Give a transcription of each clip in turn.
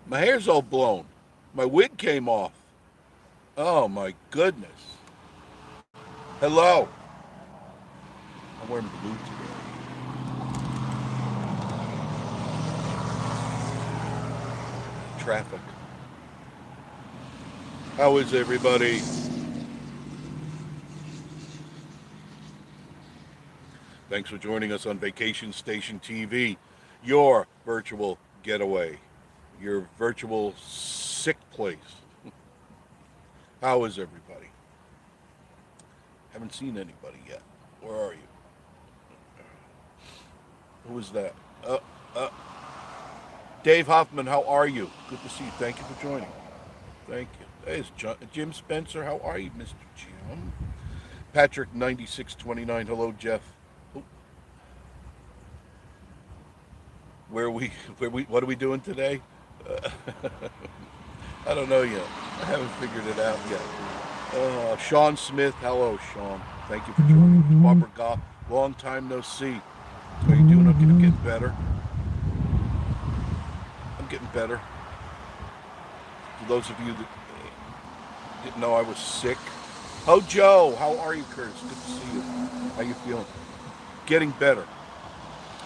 My hair's all blown. My wig came off. Oh my goodness. Hello. I'm wearing blue today. Traffic. How is everybody? Thanks for joining us on Vacation Station TV, your virtual getaway, your virtual sick place. How is everybody? Haven't seen anybody yet. Where are you? Who is that? Uh, uh, Dave Hoffman, how are you? Good to see you. Thank you for joining. Thank you. There's Jim Spencer. How are you, Mr. Jim? Patrick 9629. Hello, Jeff. Oh, where we what are we doing today? Uh, I don't know yet. I haven't figured it out yet. Sean Smith. Hello, Sean. Thank you for joining us. Barbara Goff. Long time no see. How you doing? I'm getting better. I'm getting better. For those of you that didn't know I was sick. Oh, Joe, how are you, Curtis? Good to see you. How you feeling? Getting better.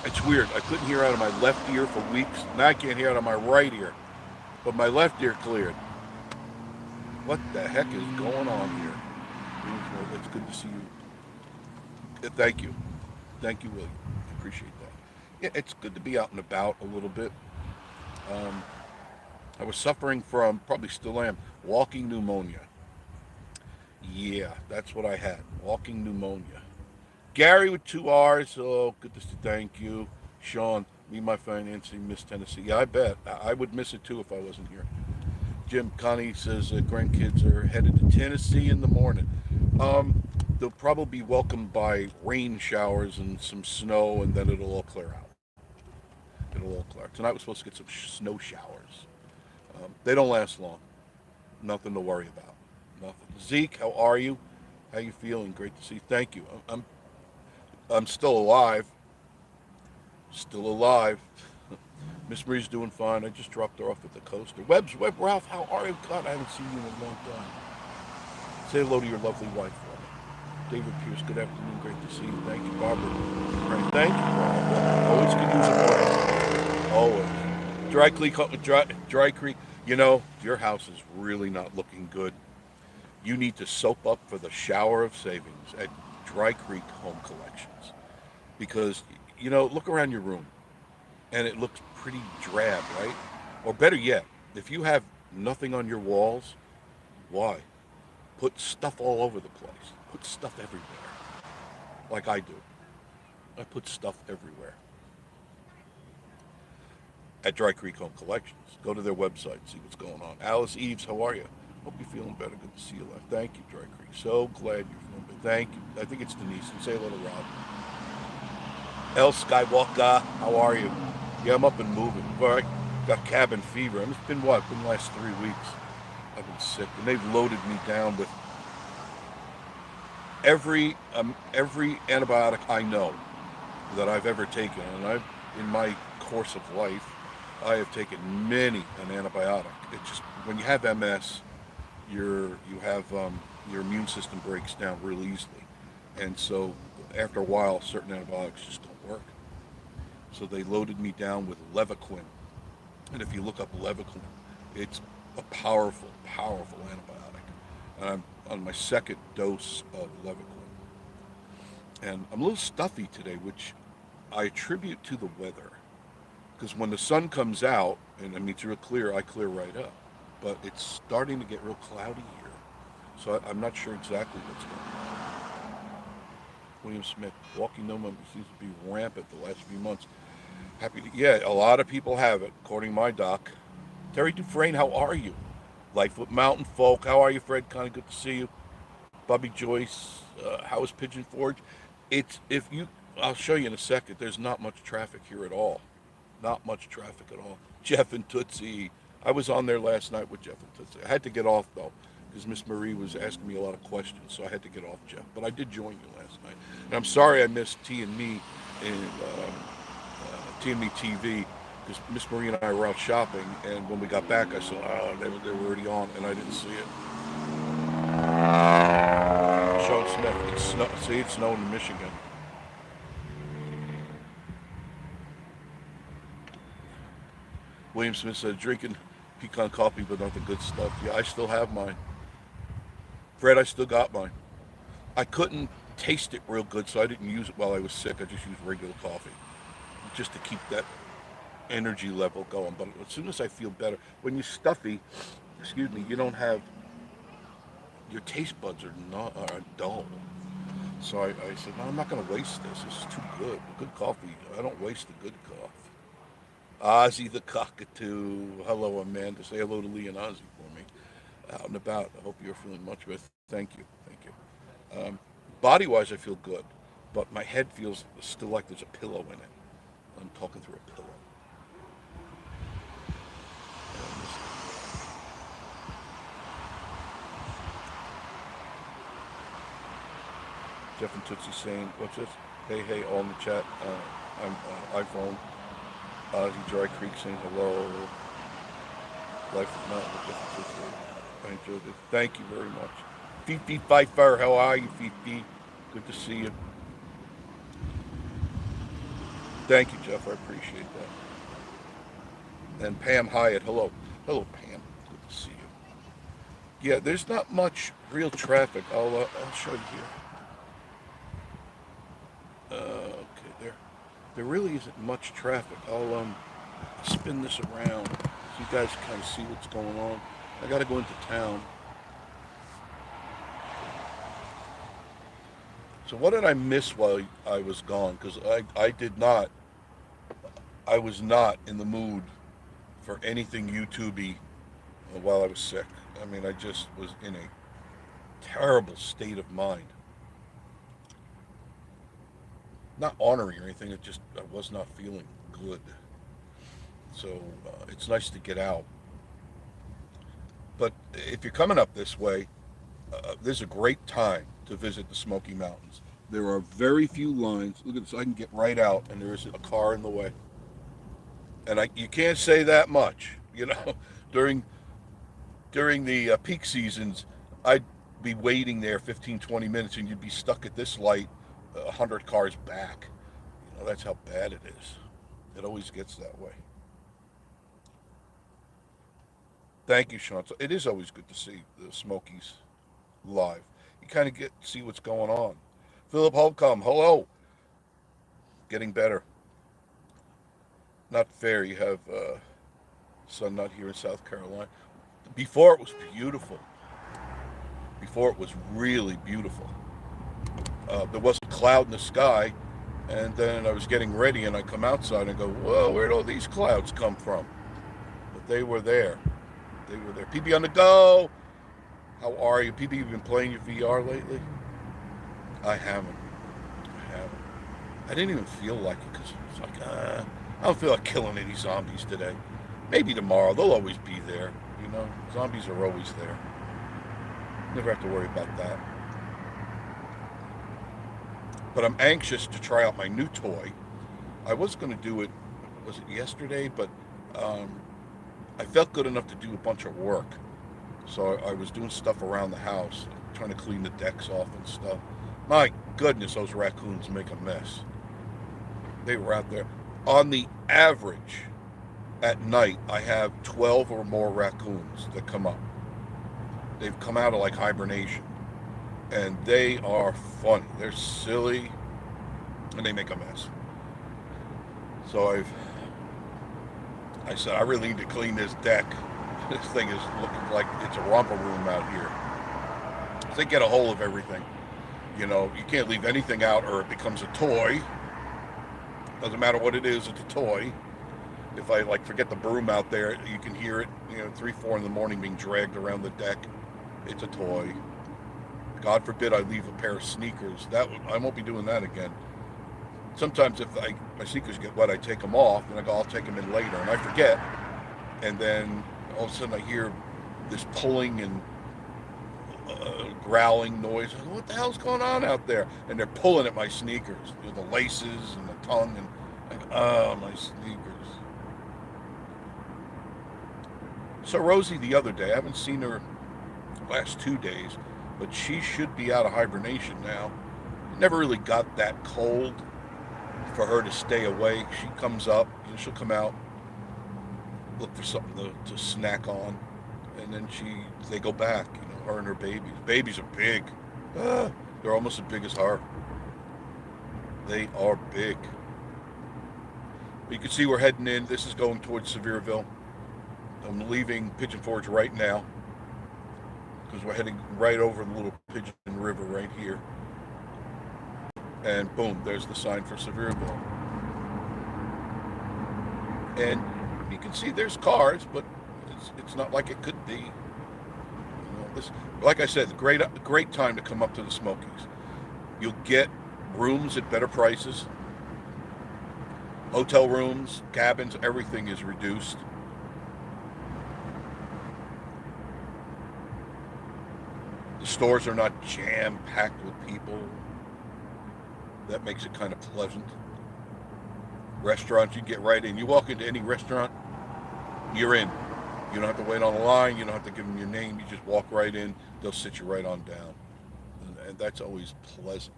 It's weird. I couldn't hear out of my left ear for weeks. Now I can't hear out of my right ear. But my left ear cleared. What the heck is going on here? It's good to see you. Thank you. Thank you, William. I appreciate that. Yeah, it's good to be out and about a little bit. Um, I was suffering from, probably still am, walking pneumonia. Yeah, that's what I had. Walking pneumonia. Gary with two R's. Oh, good to see. Thank you. Sean, me, my financing, miss Tennessee. Yeah, I bet. I would miss it too if I wasn't here. Jim Connie says grandkids are headed to Tennessee in the morning. Um, they'll probably be welcomed by rain showers and some snow, and then it'll all clear out. It'll all clear. Tonight we're supposed to get some snow showers. They don't last long. Nothing to worry about. Nothing. Zeke, how are you? How you feeling? Great to see you. Thank you. I'm still alive. Still alive. Miss Marie's doing fine. I just dropped her off at the coaster. Web Ralph, how are you? God, I haven't seen you in a long time. Say hello to your lovely wife for me. David Pierce, good afternoon. Great to see you. Thank you, Barbara. Great. Thank you, Barbara. Always could use a break. Always. Dry Creek. You know, your house is really not looking good. You need to soap up for the shower of savings at Dry Creek Home Collections. Because, look around your room and it looks pretty drab, right? Or better yet, if you have nothing on your walls, why? Put stuff all over the place. Put stuff everywhere. Like I do. I put stuff everywhere. At Dry Creek Home Collections. Go to their website and see what's going on. Alice Eves, how are you? Hope you're feeling better. Good to see you live. Thank you, Dry Creek. So glad you're feeling better. Thank you. I think it's Denise. And say hello to Rob. El Skywalker, how are you? Yeah, I'm up and moving. All right. Got cabin fever. And it's been what? Been the last 3 weeks. I've been sick. And they've loaded me down with every antibiotic I know that I've ever taken. And in my course of life, I have taken many an antibiotic. It just when you have MS, your immune system breaks down real easily, and so after a while, certain antibiotics just don't work. So they loaded me down with Levaquin, and if you look up Levaquin, it's a powerful, powerful antibiotic. And I'm on my second dose of Levaquin, and I'm a little stuffy today, which I attribute to the weather. Because when the sun comes out, and I mean it's real clear, I clear right up. But it's starting to get real cloudy here, so I'm not sure exactly what's going on. William Smith, walking pneumonia seems to be rampant the last few months. Yeah, a lot of people have it, according to my doc. Terry Dufresne, how are you? Lightfoot Mountain Folk, how are you, Fred? Kind of good to see you. Bobby Joyce, how is Pigeon Forge? I'll show you in a second. There's not much traffic here at all. Not much traffic at all. Jeff and Tootsie. I was on there last night with Jeff and Tootsie. I had to get off though, because Miss Marie was asking me a lot of questions, so I had to get off, Jeff. But I did join you last night, and I'm sorry I missed T and Me and T and Me TV because Miss Marie and I were out shopping, and when we got back, I saw they were already on, and I didn't see it. Sean Smith, it's snowing in Michigan. William Smith said, drinking pecan coffee, but not the good stuff. Yeah, I still have mine. Fred, I still got mine. I couldn't taste it real good, so I didn't use it while I was sick. I just used regular coffee, just to keep that energy level going. But as soon as I feel better, when you're stuffy, excuse me, you don't have, your taste buds are dull. So I said, no, I'm not going to waste this. This is too good. Good coffee. I don't waste the good coffee. Ozzy the cockatoo. Hello, Amanda. Say hello to Lee and Ozzy for me. Out and about. I hope you're feeling much better. Thank you. Thank you. Body-wise, I feel good, but my head feels still like there's a pillow in it. I'm talking through a pillow. Jeff and Tootsie saying, what's this? Hey, hey, all in the chat. I'm iPhone. Ozzy Dry Creek saying hello. Life is not with Jeff and Tootsie. I enjoyed it. Thank you very much. Fifi Pfeiffer, how are you, Fifi? Good to see you. Thank you, Jeff. I appreciate that. And Pam Hyatt, hello. Hello, Pam. Good to see you. Yeah, there's not much real traffic. I'll show you here. Okay, there really isn't much traffic. I'll spin this around so you guys kind of see what's going on. I got to go into town. So what did I miss while I was gone? Because I was not in the mood for anything YouTubey while I was sick. I mean, I just was in a terrible state of mind. Not ornery or anything, I was not feeling good. So it's nice to get out. But if you're coming up this way, there's a great time to visit the Smoky Mountains. There are very few lines. Look at this, I can get right out and there isn't a car in the way. And you can't say that much, you know. During the peak seasons, I'd be waiting there 15, 20 minutes and you'd be stuck at this light 100 cars back. You know, that's how bad it is. It always gets that way. Thank you, Sean. So it is always good to see the Smokies live. You kind of get to see what's going on. Philip Holcomb, hello. Getting better. Not fair. You have sun not here in South Carolina. Before it was beautiful. Before it was really beautiful. There was a cloud in the sky, and then I was getting ready, and I come outside and go, whoa, where'd all these clouds come from? But they were there. They were there. PB on the go. How are you? PB, you've been playing your VR lately? I haven't. I didn't even feel like it because it's like, I don't feel like killing any zombies today. Maybe tomorrow. They'll always be there. You know, zombies are always there. Never have to worry about that. But I'm anxious to try out my new toy. I was going to do it, was it yesterday? But I felt good enough to do a bunch of work. So I was doing stuff around the house, trying to clean the decks off and stuff. My goodness, those raccoons make a mess. They were out there. On the average, at night, I have 12 or more raccoons that come up. They've come out of like hibernation. And they are funny. They're silly. And they make a mess. So I said, I really need to clean this deck. This thing is looking like it's a romper room out here. So they get a hold of everything. You know, you can't leave anything out or it becomes a toy. Doesn't matter what it is, it's a toy. If I like forget the broom out there, you can hear it, 3, 4 in the morning being dragged around the deck. It's a toy. God forbid I leave a pair of sneakers. I won't be doing that again. Sometimes if my sneakers get wet, I take them off and I go, I'll take them in later, and I forget. And then all of a sudden I hear this pulling and growling noise. I go, what the hell's going on out there? And they're pulling at my sneakers, the laces and the tongue, and I go, oh, my sneakers. So Rosie the other day, I haven't seen her last 2 days, but she should be out of hibernation now. It never really got that cold for her to stay awake. She comes up, she'll come out, look for something to snack on, and then they go back. Her and her babies. Babies are big. They're almost as big as her. They are big. But you can see we're heading in. This is going towards Sevierville. I'm leaving Pigeon Forge right now because we're heading right over the little Pigeon River right here. And boom, there's the sign for Sevierville. And you can see there's cars, but it's not like it could be. This, like I said, great time to come up to the Smokies. You'll get rooms at better prices. Hotel rooms, cabins, everything is reduced. The stores are not jam-packed with people. That makes it kind of pleasant. Restaurants, you get right in. You walk into any restaurant, you're in. You don't have to wait on the line. You don't have to give them your name. You just walk right in. They'll sit you right on down. And that's always pleasant.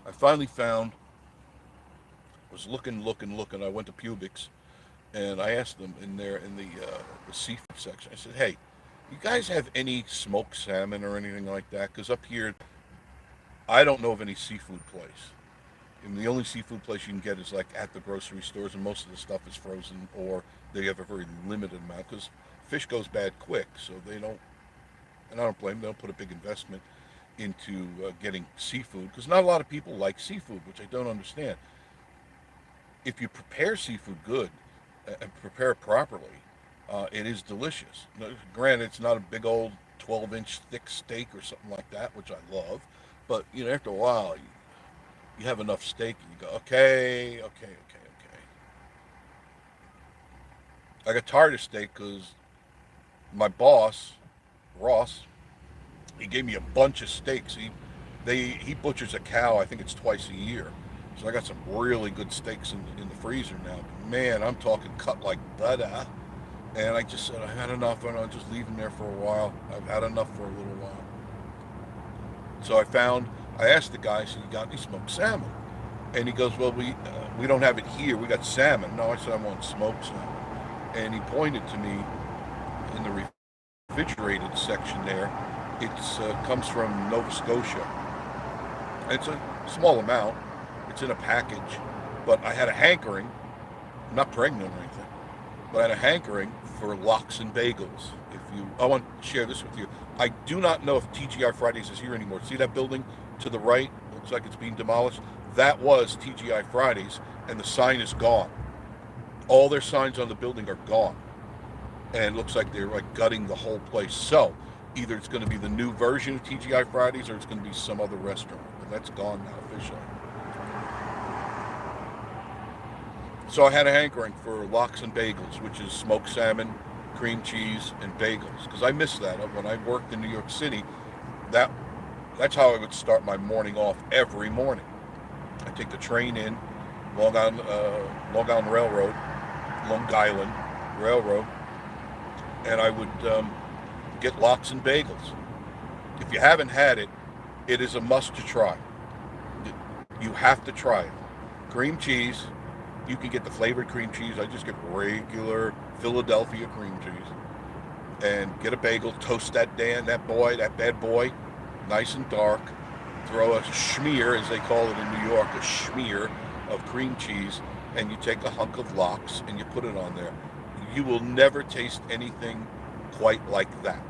I finally found, was looking. I went to Pubics, and I asked them in the seafood section. I said, hey, you guys have any smoked salmon or anything like that? Because up here, I don't know of any seafood place. And the only seafood place you can get is like at the grocery stores, and most of the stuff is frozen, or they have a very limited amount because fish goes bad quick. So they don't, and I don't blame them. They don't put a big investment into getting seafood because not a lot of people like seafood, which I don't understand. If you prepare seafood good and prepare it properly, it is delicious. Now, granted, it's not a big old 12-inch thick steak or something like that, which I love, but after a while, you have enough steak and you go, okay. I got tired of steak because my boss, Ross, he gave me a bunch of steaks. He butchers a cow, I think it's twice a year. So I got some really good steaks in the freezer now. But man, I'm talking cut like butter. And I just said, I've had enough, and I'll just leave them there for a while. I've had enough for a little while. So I asked the guy, I said, you got any smoked salmon? And he goes, well, we don't have it here. We got salmon. No, I said, I want smoked salmon. And he pointed to me in the refrigerated section there. It comes from Nova Scotia. It's a small amount. It's in a package. But I had a hankering. I'm not pregnant or anything. But I had a hankering for lox and bagels. I want to share this with you. I do not know if TGI Fridays is here anymore. See that building to the right? Looks like it's being demolished. That was TGI Fridays, and the sign is gone. All their signs on the building are gone. And it looks like they're gutting the whole place. So either it's going to be the new version of TGI Fridays or it's going to be some other restaurant. And that's gone now officially. So I had a hankering for lox and bagels, which is smoked salmon, cream cheese, and bagels. Because I missed that. When I worked in New York City, that's how I would start my morning off every morning. I take the train in, Long Island Railroad, and I would get lox and bagels. If you haven't had it, it is a must to try. You have to try it. Cream cheese, you can get the flavored cream cheese. I just get regular Philadelphia cream cheese. And get a bagel, toast that bad boy, nice and dark. Throw a schmear, as they call it in New York, a schmear of cream cheese, and you take a hunk of lox and you put it on there. You will never taste anything quite like that.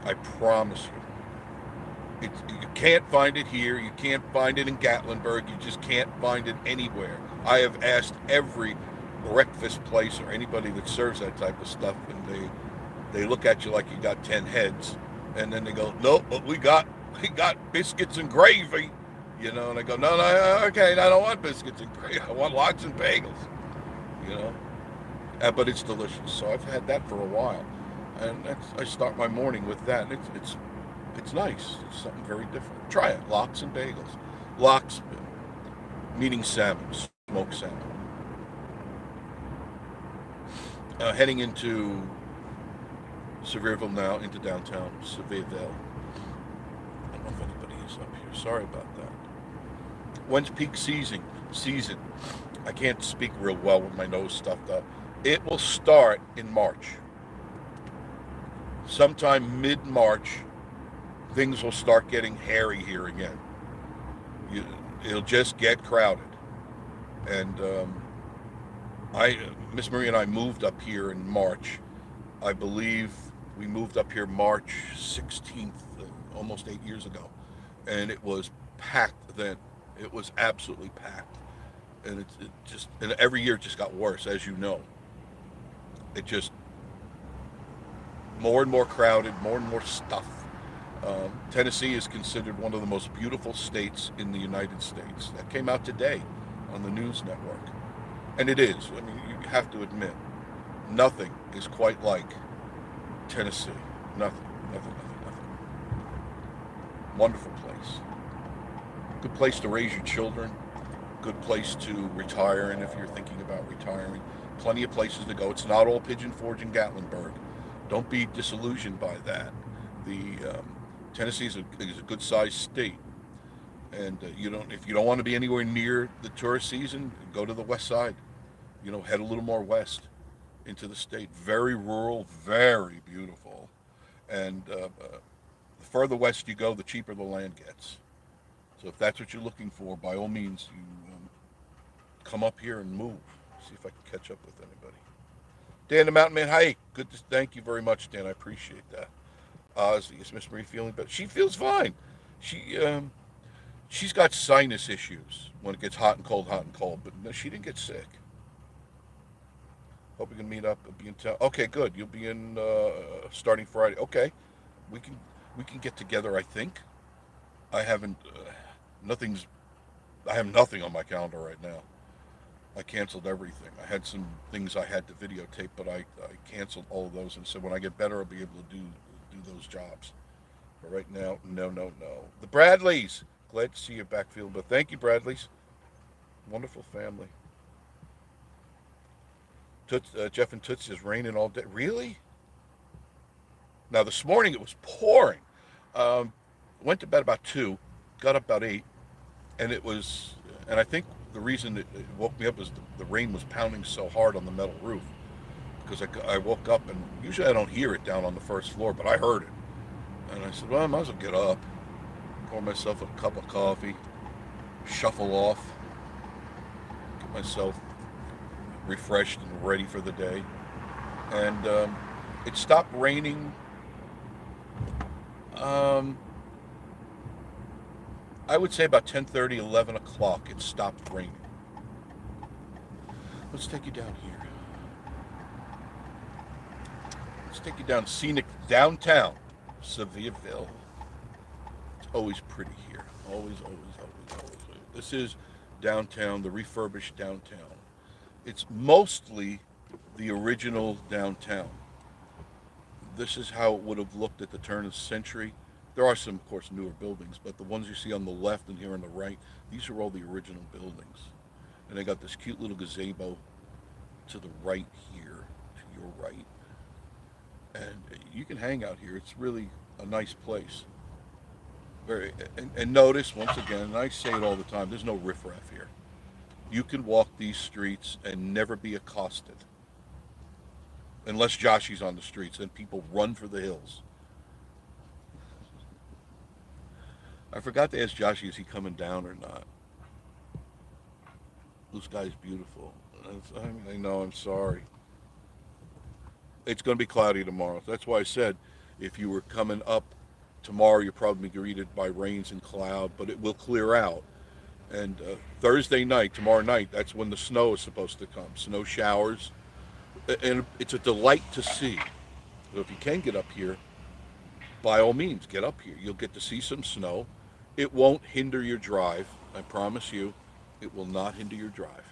I promise you. You can't find it here. You can't find it in Gatlinburg. You just can't find it anywhere. I have asked every breakfast place or anybody that serves that type of stuff, and they look at you like you got 10 heads, and then they go, nope, but we got biscuits and gravy, and I go, no, okay, I don't want biscuits and gravy. I want lox and bagels, but it's delicious. So I've had that for a while, and I start my morning with that. It's nice. It's something very different. Try it, lox and bagels. Lox, meaning salmon, smoked salmon. Heading into Sevierville now, into downtown Sevierville. I don't know if anybody is up here. Sorry about that. When's peak season? Season. I can't speak real well with my nose stuffed up. It will start in March. Sometime mid-March, things will start getting hairy here again. You, it'll just get crowded. And Miss Marie and I moved up here in March. I believe we moved up here March 16th, almost 8 years ago, and it was packed then. It was absolutely packed, and it just and every year it just got worse, as you know. It just more and more crowded, more and more stuff. Tennessee is considered one of the most beautiful states in the United States. That came out today on the news network, and it is. I mean, you have to admit, nothing is quite like Tennessee. Nothing, nothing, nothing, nothing. Wonderful place. Good place to raise your children. Good place to retire in if you're thinking about retiring. Plenty of places to go. It's not all Pigeon Forge and Gatlinburg. Don't be disillusioned by that. The Tennessee is a good sized state, and you don't if you don't want to be anywhere near the tourist season, go to the west side. Head a little more west into the state. Very rural, very beautiful, and the further west you go, the cheaper the land gets. So if that's what you're looking for, by all means, you come up here and move. See if I can catch up with anybody. Dan the Mountain Man, hi. Thank you very much, Dan. I appreciate that. Is Miss Marie feeling better? She feels fine. She she's got sinus issues when it gets hot and cold. But no, she didn't get sick. Hope we can meet up and be in town. Okay, good. You'll be in starting Friday. Okay, we can we can get together. I think I haven't nothing's I have nothing on my calendar right now. I canceled everything. I had some things I had to videotape, but I canceled all of those and said when I get better, I'll be able to do those jobs. But right now, no, no, no. The Bradleys. Glad to see you back, field. But thank you, Bradleys. Wonderful family. Jeff and Toots is raining all day. Really? Now this morning it was pouring. Um, Went to bed about 2, got up about 8, and it was. And I think the reason it woke me up is the rain was pounding so hard on the metal roof because I woke up and usually I don't hear it down on the first floor, but I heard it. And I said, well, I might as well get up, pour myself a cup of coffee, shuffle off, get myself refreshed and ready for the day. And it stopped raining. Um, I would say about 10:30, 11 o'clock, it stopped raining. Let's take you down here. Let's take you down scenic downtown Sevierville. It's always pretty here. Always, always, always, always. This is downtown, the refurbished downtown. It's mostly the original downtown. This is how it would have looked at the turn of the century. There are some, of course, newer buildings, but the ones you see on the left and here on the right, these are all the original buildings. And they got this cute little gazebo to the right here, to your right. And you can hang out here. It's really a nice place. And notice, once again, and I say it all the time, there's no riffraff here. You can walk these streets and never be accosted. Unless Joshy's on the streets, then people run for the hills. I forgot to ask Joshy, is he coming down or not? This guy's beautiful. I know, I'm sorry. It's going to be cloudy tomorrow. That's why I said if you were coming up tomorrow, you'll probably be greeted by rains and cloud, but it will clear out. And Thursday night, tomorrow night, that's when the snow is supposed to come. Snow showers. And it's a delight to see. So if you can get up here, by all means, get up here. You'll get to see some snow. It won't hinder your drive. I promise you, it will not hinder your drive.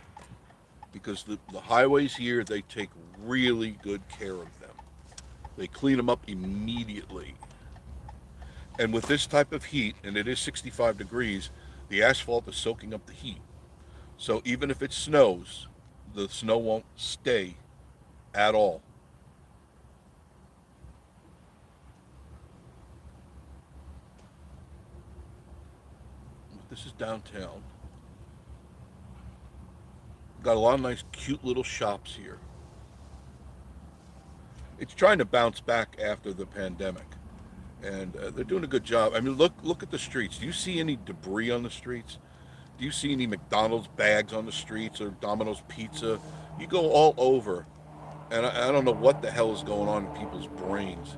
Because the highways here, they take really good care of them. They clean them up immediately. And with this type of heat, and it is 65 degrees, the asphalt is soaking up the heat. So even if it snows, the snow won't stay at all. This is downtown. Got a lot of nice, cute little shops here. It's trying to bounce back after the pandemic, and they're doing a good job. I mean, look at the streets. Do you see any debris on the streets? Do you see any McDonald's bags on the streets or Domino's pizza? You go all over, and I don't know what the hell is going on in people's brains.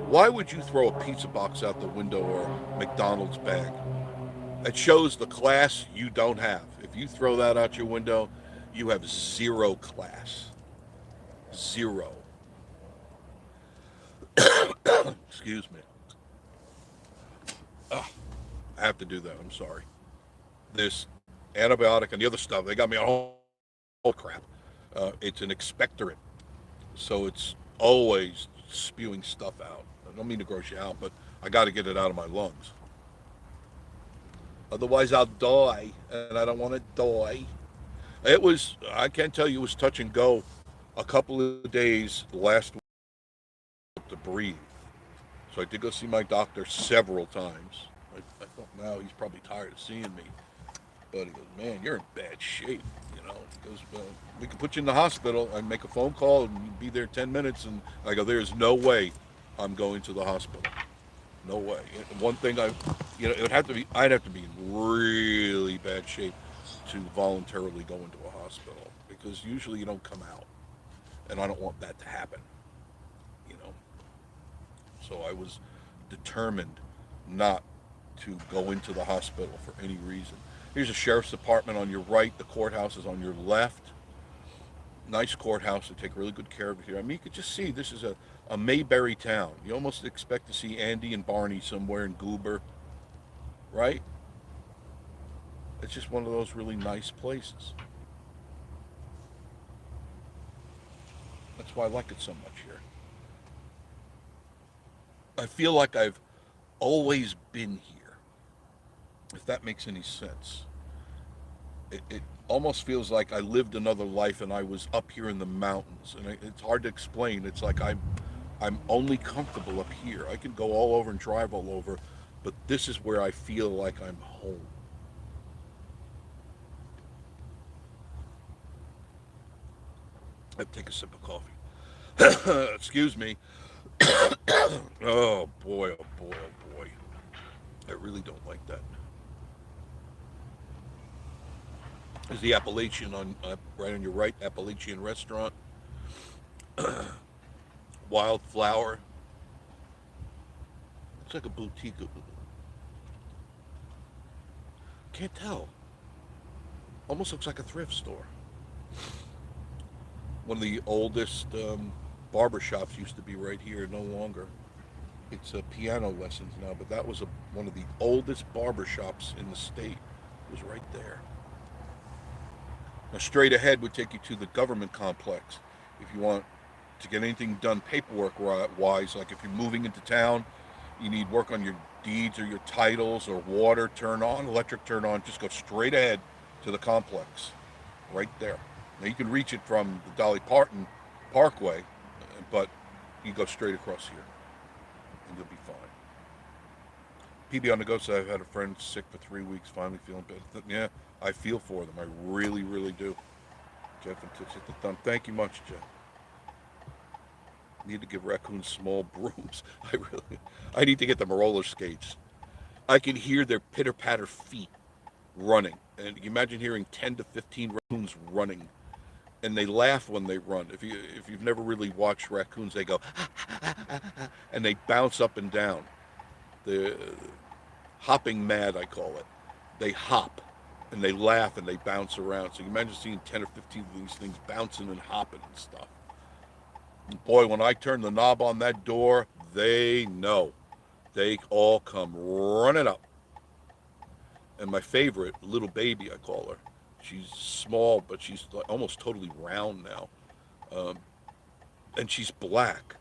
Why would you throw a pizza box out the window or a McDonald's bag? It shows the class you don't have. If you throw that out your window, you have zero class. Zero. Excuse me. Ugh, I have to do that. I'm sorry. This antibiotic and the other stuff, they got me on all crap. It's an expectorant, so it's always spewing stuff out. I don't mean to gross you out, but I got to get it out of my lungs. Otherwise, I'll die, and I don't want to die. It was, I can't tell you, it was touch and go a couple of days last week to breathe. So I did go see my doctor several times. I thought, now he's probably tired of seeing me. But he goes, man, you're in bad shape. You know, he goes, well, we can put you in the hospital. I make a phone call and be there 10 minutes. And I go, there's no way I'm going to the hospital. No way. One thing it would have to be, I'd have to be in really bad shape to voluntarily go into a hospital because usually you don't come out. And I don't want that to happen, you know. So I was determined not to go into the hospital for any reason. Here's a sheriff's department on your right. The courthouse is on your left. Nice courthouse. They take really good care of it here. I mean, you could just see this is a Mayberry town. You almost expect to see Andy and Barney somewhere in Goober, right? It's just one of those really nice places. That's why I like it so much here. I feel like I've always been here, if that makes any sense. It almost feels like I lived another life and I was up here in the mountains, and it's hard to explain. It's like I'm only comfortable up here. I can go all over and drive all over, but this is where I feel like I'm home. I have to take a sip of coffee. Excuse me. Oh boy, oh boy, oh boy. I really don't like that. There's the Appalachian on right on your right, Appalachian restaurant. Wildflower. It's like a boutique. Can't tell. Almost looks like a thrift store. One of the oldest barber shops used to be right here, no longer. It's piano lessons now, but that was one of the oldest barber shops in the state. It was right there. Now, straight ahead would take you to the government complex. If you want to get anything done paperwork wise, like if you're moving into town, you need work on your deeds or your titles or water turn on, electric turn on, just go straight ahead to the complex. Right there. Now you can reach it from the Dolly Parton Parkway, but you go straight across here and you'll be fine. PB on the go said I've had a friend sick for 3 weeks, finally feeling better. Yeah, I feel for them. I really, really do. Jeff and Tits at the thumb. Thank you much, Jeff. Need to give raccoons small brooms. I need to get them roller skates. I can hear their pitter patter feet running, and you imagine hearing 10 to 15 raccoons running, and they laugh when they run. If you've never really watched raccoons, they go and they bounce up and down. The hopping mad, I call it. They hop and they laugh and they bounce around. So you imagine seeing 10 or 15 of these things bouncing and hopping and stuff. Boy, when I turn the knob on that door, they know. They all come running up. And my favorite, little baby, I call her. She's small, but she's like almost totally round now. Um, and she's black.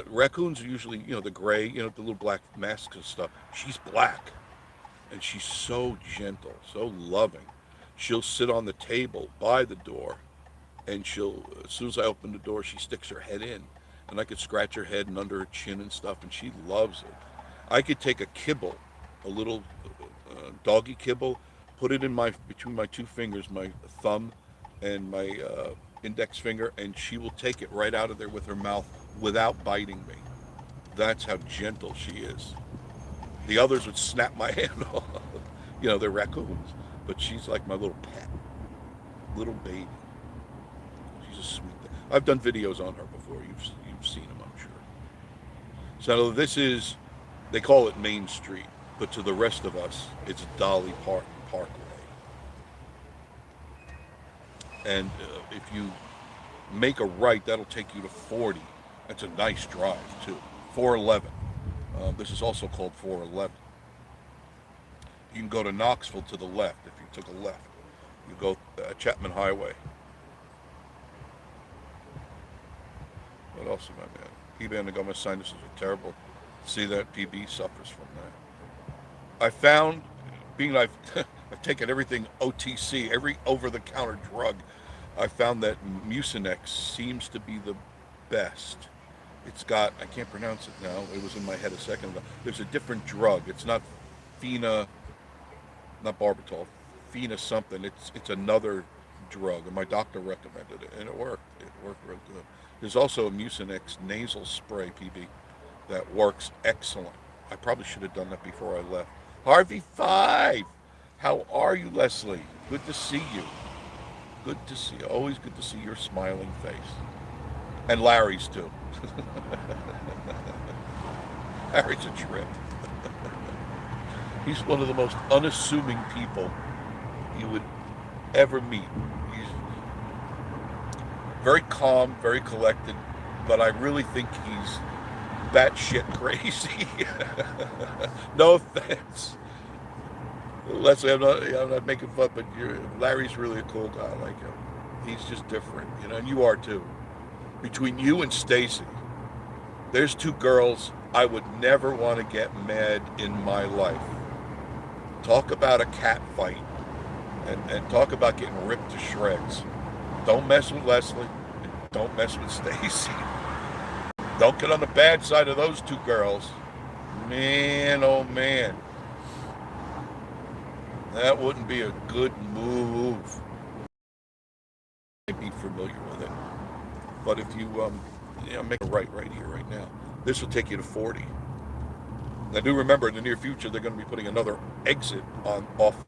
Raccoons are usually, the gray, the little black masks and stuff. She's black. And she's so gentle, so loving. She'll sit on the table by the door and she'll, as soon as I open the door, she sticks her head in, and I could scratch her head and under her chin and stuff, and she loves it. I could take a kibble, a little doggy kibble, put it in my between my two fingers, my thumb and my index finger, and she will take it right out of there with her mouth without biting me. That's how gentle she is. The others would snap my hand off. They're raccoons, but she's like my little pet, little baby. She's a sweet thing. I've done videos on her before. You've seen them, I'm sure. So this is, they call it Main Street, but to the rest of us, it's Dolly Parkway. And if you make a right, that'll take you to 40. That's a nice drive too. 411. This is also called 411. You can go to Knoxville to the left if you took a left. You go Chapman Highway. What else am I, man? P-band and my sinuses are terrible. See that? PB suffers from that. I found, being I've taken everything OTC, every over-the-counter drug, I found that Mucinex seems to be the best. It's got, I can't pronounce it now, it was in my head a second ago. There's a different drug. It's not Phena, not Barbitol, Phena something. It's another drug, and my doctor recommended it, and it worked. It worked real good. There's also a Mucinex nasal spray, PB, that works excellent. I probably should have done that before I left. Harvey 5! How are you, Leslie? Good to see you. Good to see you. Always good to see your smiling face. And Larry's too. Larry's a trip. He's one of the most unassuming people you would ever meet. He's very calm, very collected, but I really think he's batshit crazy. No offense. Leslie, I'm not making fun, but Larry's really a cool guy. I like him. He's just different, and you are too. Between you and Stacy, there's two girls I would never want to get mad in my life. Talk about a cat fight, and talk about getting ripped to shreds. Don't mess with Leslie, and don't mess with Stacy. Don't get on the bad side of those two girls. Man, oh man. That wouldn't be a good move. I'd be familiar with it. But if you make a right here, right now, this will take you to 40. Now do remember, in the near future, they're going to be putting another exit off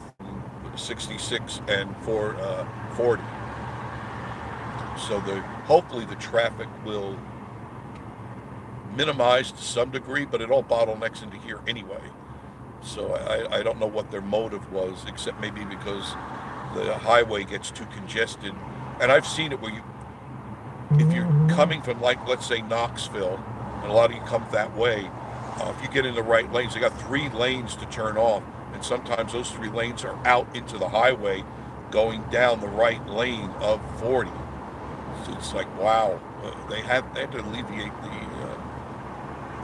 66 and 40. So hopefully the traffic will minimize to some degree, but it all bottlenecks into here anyway. So I don't know what their motive was, except maybe because the highway gets too congested. And I've seen it where if you're coming from, like, let's say Knoxville, and a lot of you come that way, if you get in the right lanes, they got 3 lanes to turn off, and sometimes those 3 lanes are out into the highway going down the right lane of 40. So it's like, wow, they had to alleviate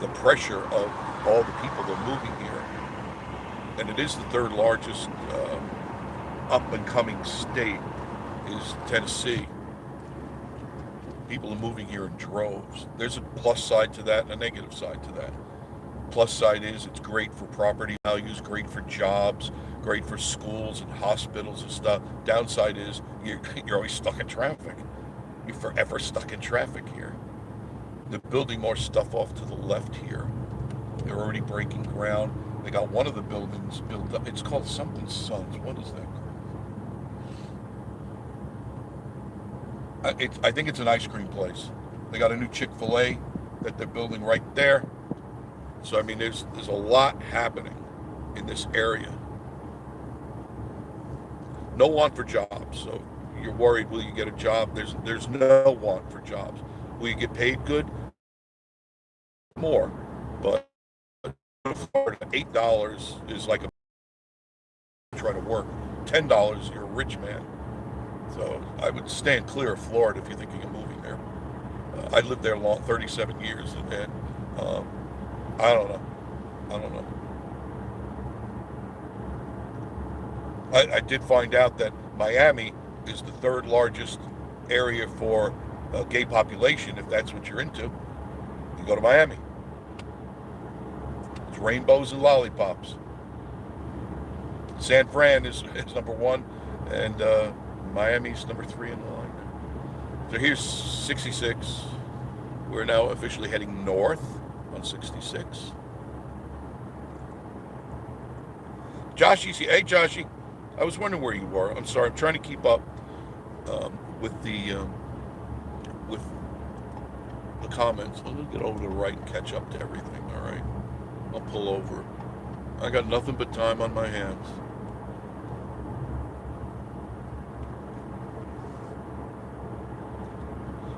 the pressure of all the people that are moving here. And it is the 3rd largest up-and-coming state is Tennessee. People are moving here in droves. There's a plus side to that and a negative side to that. Plus side is it's great for property values, great for jobs, great for schools and hospitals and stuff. Downside is you're always stuck in traffic. You're forever stuck in traffic here. They're building more stuff off to the left here. They're already breaking ground. They got one of the buildings built up. It's called something Sons. What is that called? I think it's an ice cream place. They got a new Chick-fil-A that they're building right there. So, I mean, there's a lot happening in this area. No want for jobs. So you're worried, will you get a job? There's no want for jobs. Will you get paid good? More. But $8 is like try to work. $10, you're a rich man. So I would stand clear of Florida if you're thinking of moving there. I lived there 37 years, and I don't know. I did find out that Miami is the 3rd largest area for a gay population, if that's what you're into, you go to Miami. It's rainbows and lollipops. San Fran is number one, and Miami's number three in the line. So here's 66. We're now officially heading north on 66. Joshy's here. Hey, Joshy. I was wondering where you were. I'm sorry. I'm trying to keep up with the comments. I'm going to get over to the right and catch up to everything, all right? I'll pull over. I got nothing but time on my hands.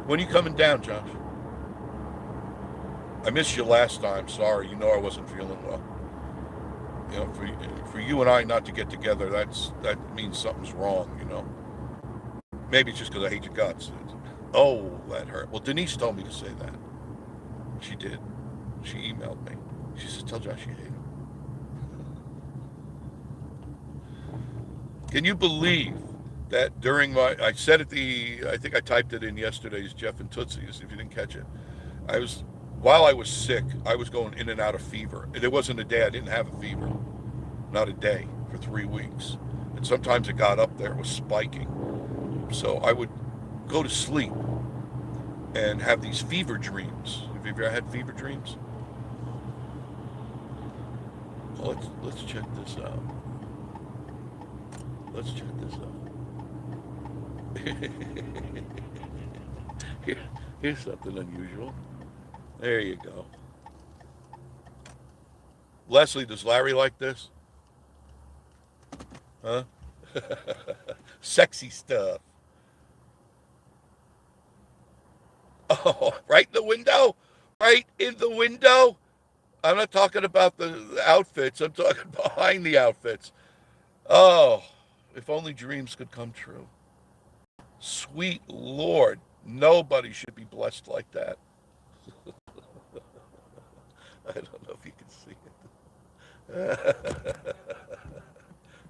When are you coming down, Josh? I missed you last time. Sorry. You know I wasn't feeling well. You know, for you and I not to get together, that means something's wrong, you know. Maybe it's just because I hate your guts. Oh, that hurt. Well, Denise told me to say that. She did. She emailed me. She said, tell Josh you hate him. Can you believe that during I said I think I typed it in yesterday's Jeff and Tootsie's, if you didn't catch it. While I was sick, I was going in and out of fever. There wasn't a day I didn't have a fever. Not a day for 3 weeks. And sometimes it got up there, it was spiking. So I would go to sleep and have these fever dreams. Have you ever had fever dreams? Well, let's check this out. Let's check this out. Here's something unusual. There you go. Leslie, does Larry like this? Huh? Sexy stuff. Oh, right in the window? Right in the window? I'm not talking about the outfits. I'm talking behind the outfits. Oh, if only dreams could come true. Sweet Lord, nobody should be blessed like that. I don't know if you can see it.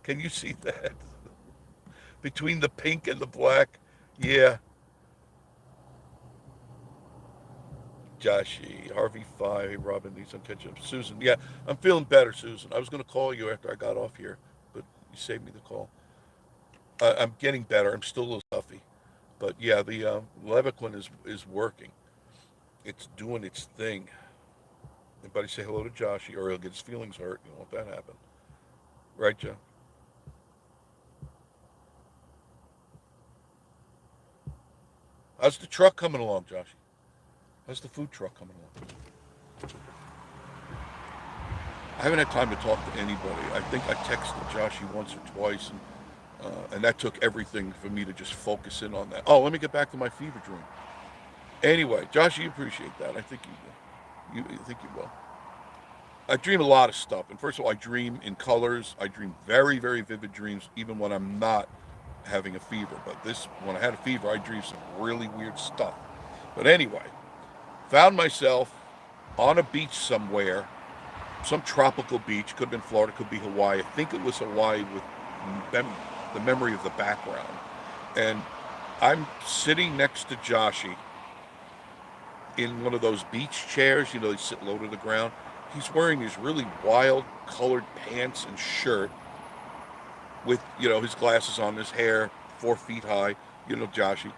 Can you see that? Between the pink and the black? Yeah. Joshy, Harvey 5, Robin needs some ketchup. Susan, yeah, I'm feeling better, Susan. I was going to call you after I got off here, but you saved me the call. I'm getting better. I'm still a little stuffy. But yeah, the Levaquin is working. It's doing its thing. Everybody say hello to Joshy or he'll get his feelings hurt. You don't want that to happen. Right, John? How's the truck coming along, Joshy? How's the food truck coming along? I haven't had time to talk to anybody. I think I texted Joshy once or twice, and that took everything for me to just focus in on that. Oh, let me get back to my fever dream. Anyway, Joshy, you appreciate that. I think you think you will. I dream a lot of stuff. And first of all, I dream in colors. I dream very, very vivid dreams, even when I'm not having a fever. But when I had a fever, I dreamed some really weird stuff. But anyway, found myself on a beach somewhere, some tropical beach. Could have been Florida, could be Hawaii. I think it was Hawaii with the memory of the background. And I'm sitting next to Joshy in one of those beach chairs, you know, they sit low to the ground. He's wearing these really wild colored pants and shirt with, you know, his glasses on, his hair 4 feet high, you know, Joshy.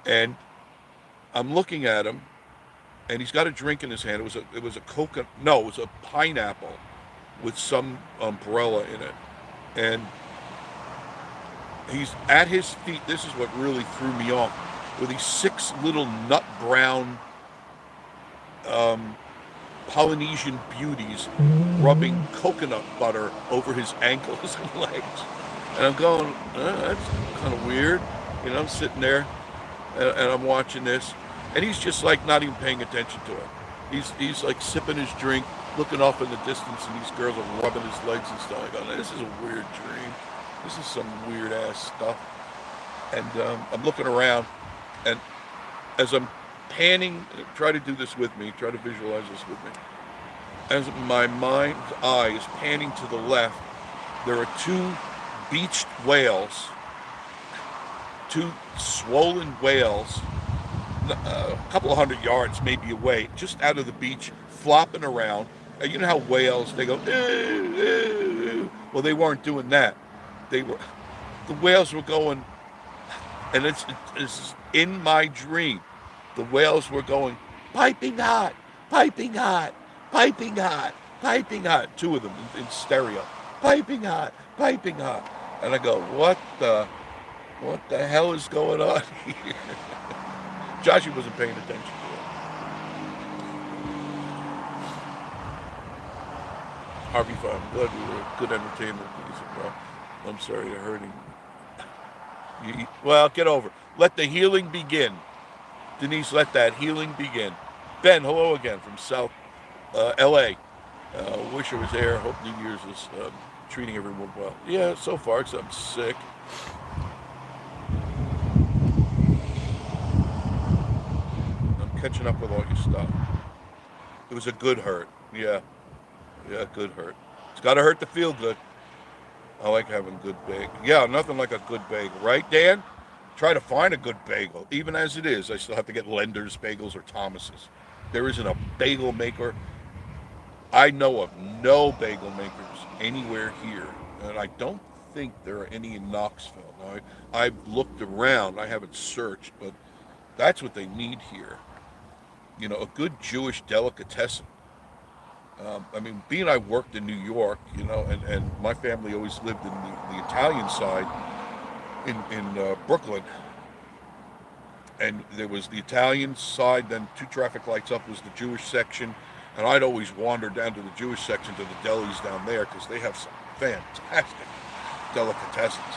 And I'm looking at him, and he's got a drink in his hand. It was a coconut, no, it was a pineapple with some umbrella in it. And he's at his feet. This is what really threw me off. With these 6 little nut brown Polynesian beauties rubbing coconut butter over his ankles and legs. And I'm going, that's kind of weird. You know, I'm sitting there and I'm watching this. And he's just like not even paying attention to it. He's like sipping his drink, looking off in the distance, and these girls are rubbing his legs and stuff. I go, this is a weird dream. This is some weird ass stuff. And I'm looking around, and as I'm panning, try to do this with me, try to visualize this with me. As my mind's eye is panning to the left, there are 2 beached whales, two swollen whales, a couple of 100 yards maybe away, just out of the beach, flopping around. You know how whales, they go, "Ooh, ooh, ooh." Well, they weren't doing that. The whales were going, and it's in my dream. The whales were going, piping hot, piping hot, piping hot, piping hot. Two of them in stereo, piping hot, piping hot. And I go, what the hell is going on here? Joshy wasn't paying attention to it. Harvey Fine, I'm glad we were good entertainment. He said, well, I'm sorry you're hurting. Well, get over it. Let the healing begin. Denise, let that healing begin. Ben, hello again from South L.A. Wish I was there. Hope New Year's is treating everyone well. Yeah, so far, except I'm sick. I'm catching up with all your stuff. It was a good hurt. Yeah, good hurt. It's got to hurt to feel good. I like having good bagel. Yeah, nothing like a good bagel, right, Dan? Try to find a good bagel. Even as it is, I still have to get Lender's Bagels or Thomas's. There isn't a bagel maker. I know of no bagel makers anywhere here, and I don't think there are any in Knoxville. Now, I've looked around. I haven't searched, but that's what they need here. You know, a good Jewish delicatessen. I mean, being I worked in New York, you know, and my family always lived in the Italian side in Brooklyn. And there was the Italian side, then 2 traffic lights up was the Jewish section. And I'd always wander down to the Jewish section to the delis down there because they have some fantastic delicatessens.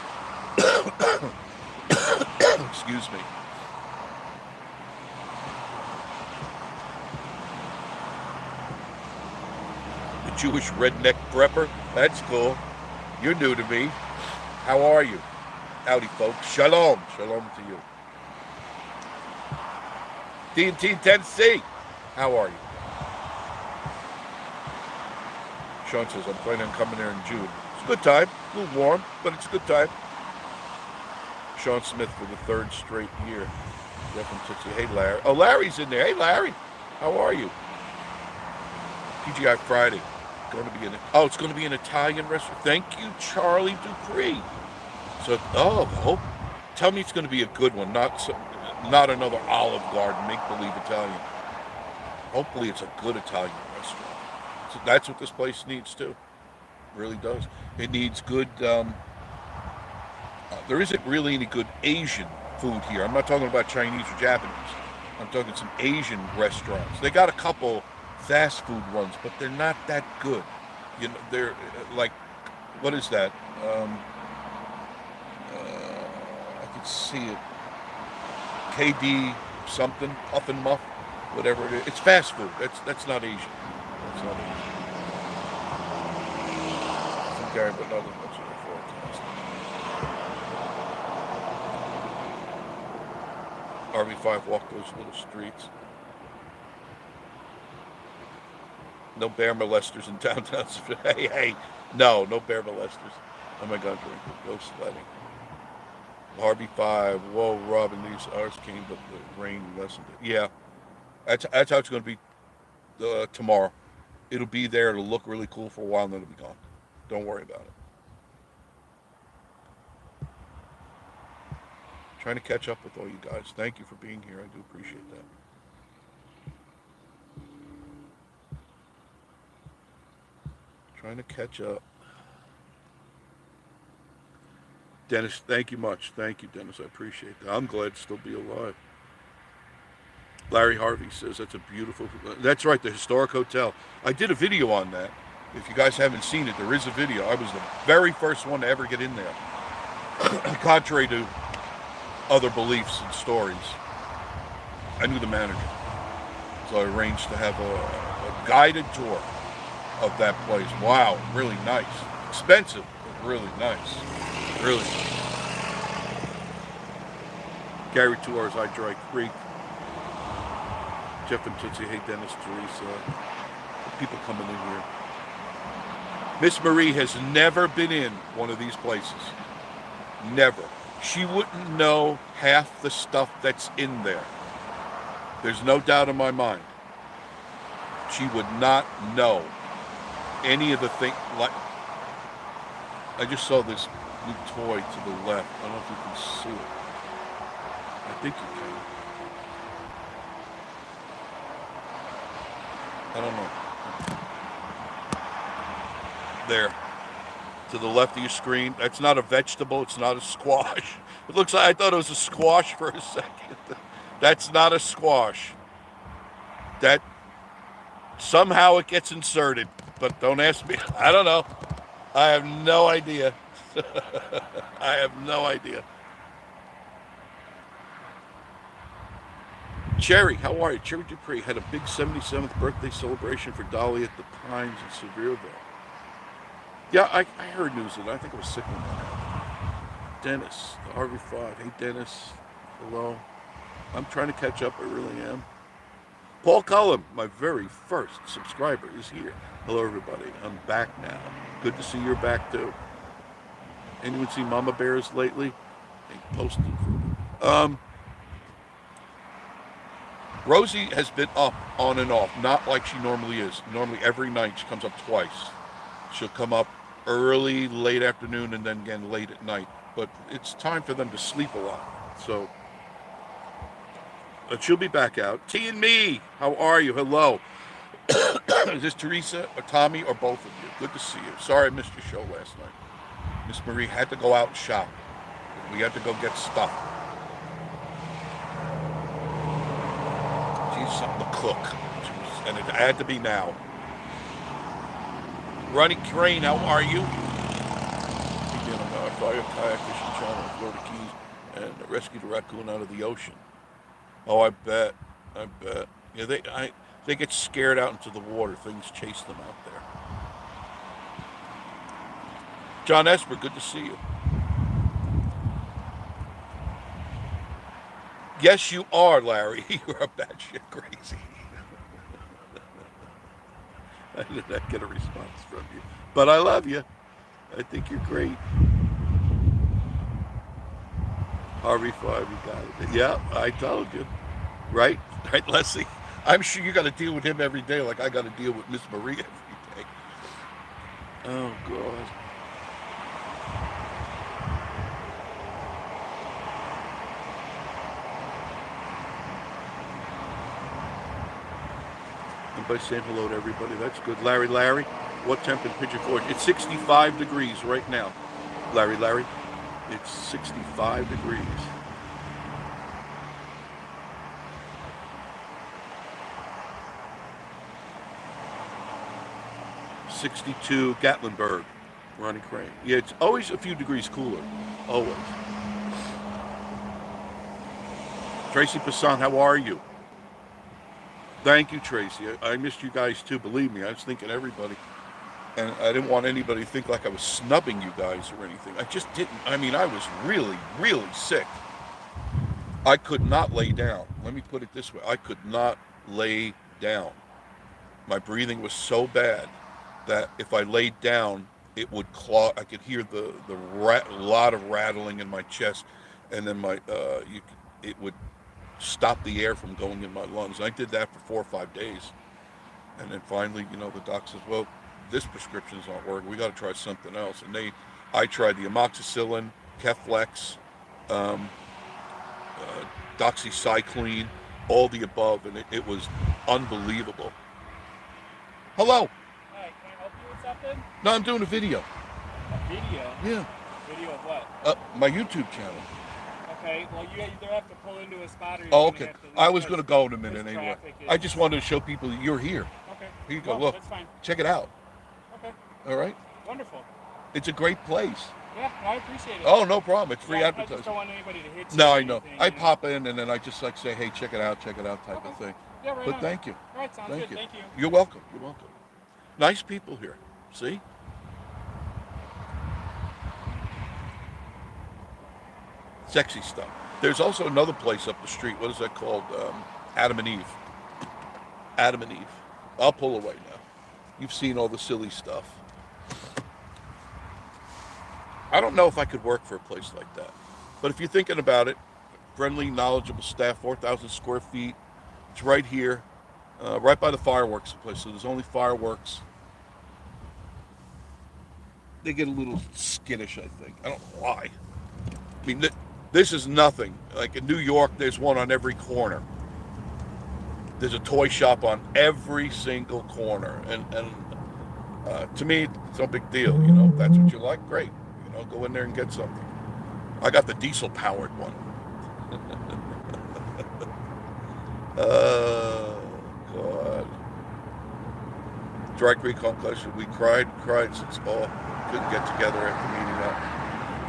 Excuse me. Jewish redneck prepper. That's cool. You're new to me. How are you? Howdy, folks. Shalom. Shalom to you. D&T Tennessee. How are you? Sean says, I'm planning on coming there in June. It's a good time. A little warm, but it's a good time. Sean Smith for the 3rd straight year. Hey, Larry. Oh, Larry's in there. Hey, Larry. How are you? TGI Friday. It's going to be an Italian restaurant. Thank you, Charlie Dupree. So, tell me it's going to be a good one, not another Olive Garden make-believe Italian. Hopefully, it's a good Italian restaurant. So that's what this place needs too. It really does. It needs good. There isn't really any good Asian food here. I'm not talking about Chinese or Japanese. I'm talking some Asian restaurants. They got a couple fast food ones, but they're not that good. You know, they're like, what is that? I can see it. KD something, Puff and Muff, whatever it is. It's fast food. That's not Asian. That's not Asian. Some guy, but not as much as I forecast. RV5 walk those little streets. No bear molesters in downtown. Hey, no bear molesters. Oh my God, go sledding. Harvey 5, whoa, Robin, these ours came, but the rain lessened it. Yeah, that's how it's going to be tomorrow. It'll be there, it'll look really cool for a while, and then it'll be gone. Don't worry about it. Trying to catch up with all you guys. Thank you for being here. I do appreciate that. Trying to catch up. Dennis, thank you much. Thank you, Dennis. I appreciate that. I'm glad to still be alive. Larry Harvey says that's a beautiful... That's right, the Historic Hotel. I did a video on that. If you guys haven't seen it, there is a video. I was the very first one to ever get in there. Contrary to other beliefs and stories, I knew the manager. So I arranged to have a guided tour of that place. Wow, really nice. Expensive, but really nice. Really. Gary Tours, I Dry Creek. Jeff and Tootsie, hey Dennis, Teresa. People coming in here. Miss Marie has never been in one of these places. Never. She wouldn't know half the stuff that's in there. There's no doubt in my mind. She would not know any of the things. Like, I just saw this new toy to the left. I don't know if you can see it. I think you can. I don't know. There. To the left of your screen. That's not a vegetable. It's not a squash. It looks like I thought it was a squash for a second. That's not a squash. That somehow it gets inserted. But don't ask me. I don't know. I have no idea. I have no idea. Cherry, how are you? Cherry Dupree had a big 77th birthday celebration for Dolly at the Pines in Sevierville. Yeah, I heard news of it. I think it was sick when that happened. Dennis, the RV5. Hey, Dennis. Hello. I'm trying to catch up. I really am. Paul Cullum, my very first subscriber, is here. Hello, everybody. I'm back now. Good to see you're back, too. Anyone see mama bears lately? They posted. Rosie has been up on and off, not like she normally is. Normally, every night she comes up twice. She'll come up early, late afternoon, and then again late at night. But it's time for them to sleep a lot. So, but she'll be back out. T and me, how are you? Hello. Is this Teresa or Tommy or both of you? Good to see you. Sorry I missed your show last night. Miss Marie had to go out and shop. We had to go get stuff. She's something to cook. And it had to be now. Ronnie Crane, how are you? Again, I fly a kayak fishing channel in Florida Keys and rescued a raccoon out of the ocean. Oh, I bet. Yeah, they get scared out into the water. Things chase them out there. John Esper, good to see you. Yes, you are, Larry. You're a batshit crazy. I did not get a response from you. But I love you. I think you're great. RV5, you got it. Yeah, I told you. Right, Leslie? I'm sure you got to deal with him every day like I got to deal with Miss Marie every day. Oh, God. And by saying hello to everybody, that's good. Larry, what temp in Pigeon Forge? It's 65 degrees right now. Larry, it's 65 degrees. 62 Gatlinburg, Ronnie Crane. Yeah, it's always a few degrees cooler. Always. Tracy Passan, how are you? Thank you, Tracy. I missed you guys too. Believe me, I was thinking everybody. And I didn't want anybody to think like I was snubbing you guys or anything. I just didn't. I mean, I was really, really sick. I could not lay down. Let me put it this way. I could not lay down. My breathing was so bad that if I laid down, it would claw. I could hear the lot of rattling in my chest, and then it would stop the air from going in my lungs. And I did that for 4 or 5 days, and then finally, the doc says, "Well, this prescription's not working. We got to try something else." And I tried the amoxicillin, Keflex, um, doxycycline, all the above, and it was unbelievable. Hello. Hi, can I help you with something? No, I'm doing a video. A video? Yeah. Video of what? My YouTube channel. Okay, well, you either have to pull into a spot or you're Oh, going to okay. have to leave. I was going to go in a minute this anyway. traffic I is- just wanted to show people that you're here. Okay. Here you go. Well, Look. that's fine. Check it out. Okay, All right. wonderful. It's a great place. Yeah, I appreciate it. Oh, no problem. It's free Yeah, I just advertising. don't want anybody to hit you. No, or I know. anything, I pop in and then I just say, hey, check it out type Okay. of thing. Yeah, right But on. thank you. All right, sounds Thank good. you. Thank you. You're welcome. You're welcome. Nice people here. See? Sexy stuff. There's also another place up the street. What is that called? Adam and Eve. Adam and Eve. I'll pull away now. You've seen all the silly stuff. I don't know if I could work for a place like that. But if you're thinking about it, friendly, knowledgeable staff, 4,000 square feet. It's right here, right by the fireworks place. So there's only fireworks. They get a little skittish, I think. I don't know why. I mean, this is nothing. Like in New York, there's one on every corner. There's a toy shop on every single corner, and to me, it's no big deal. You know, if that's what you like, great. You know, go in there and get something. I got the diesel powered one. Oh God! Dry Creek Home Collection. We cried since all couldn't get together after meeting up.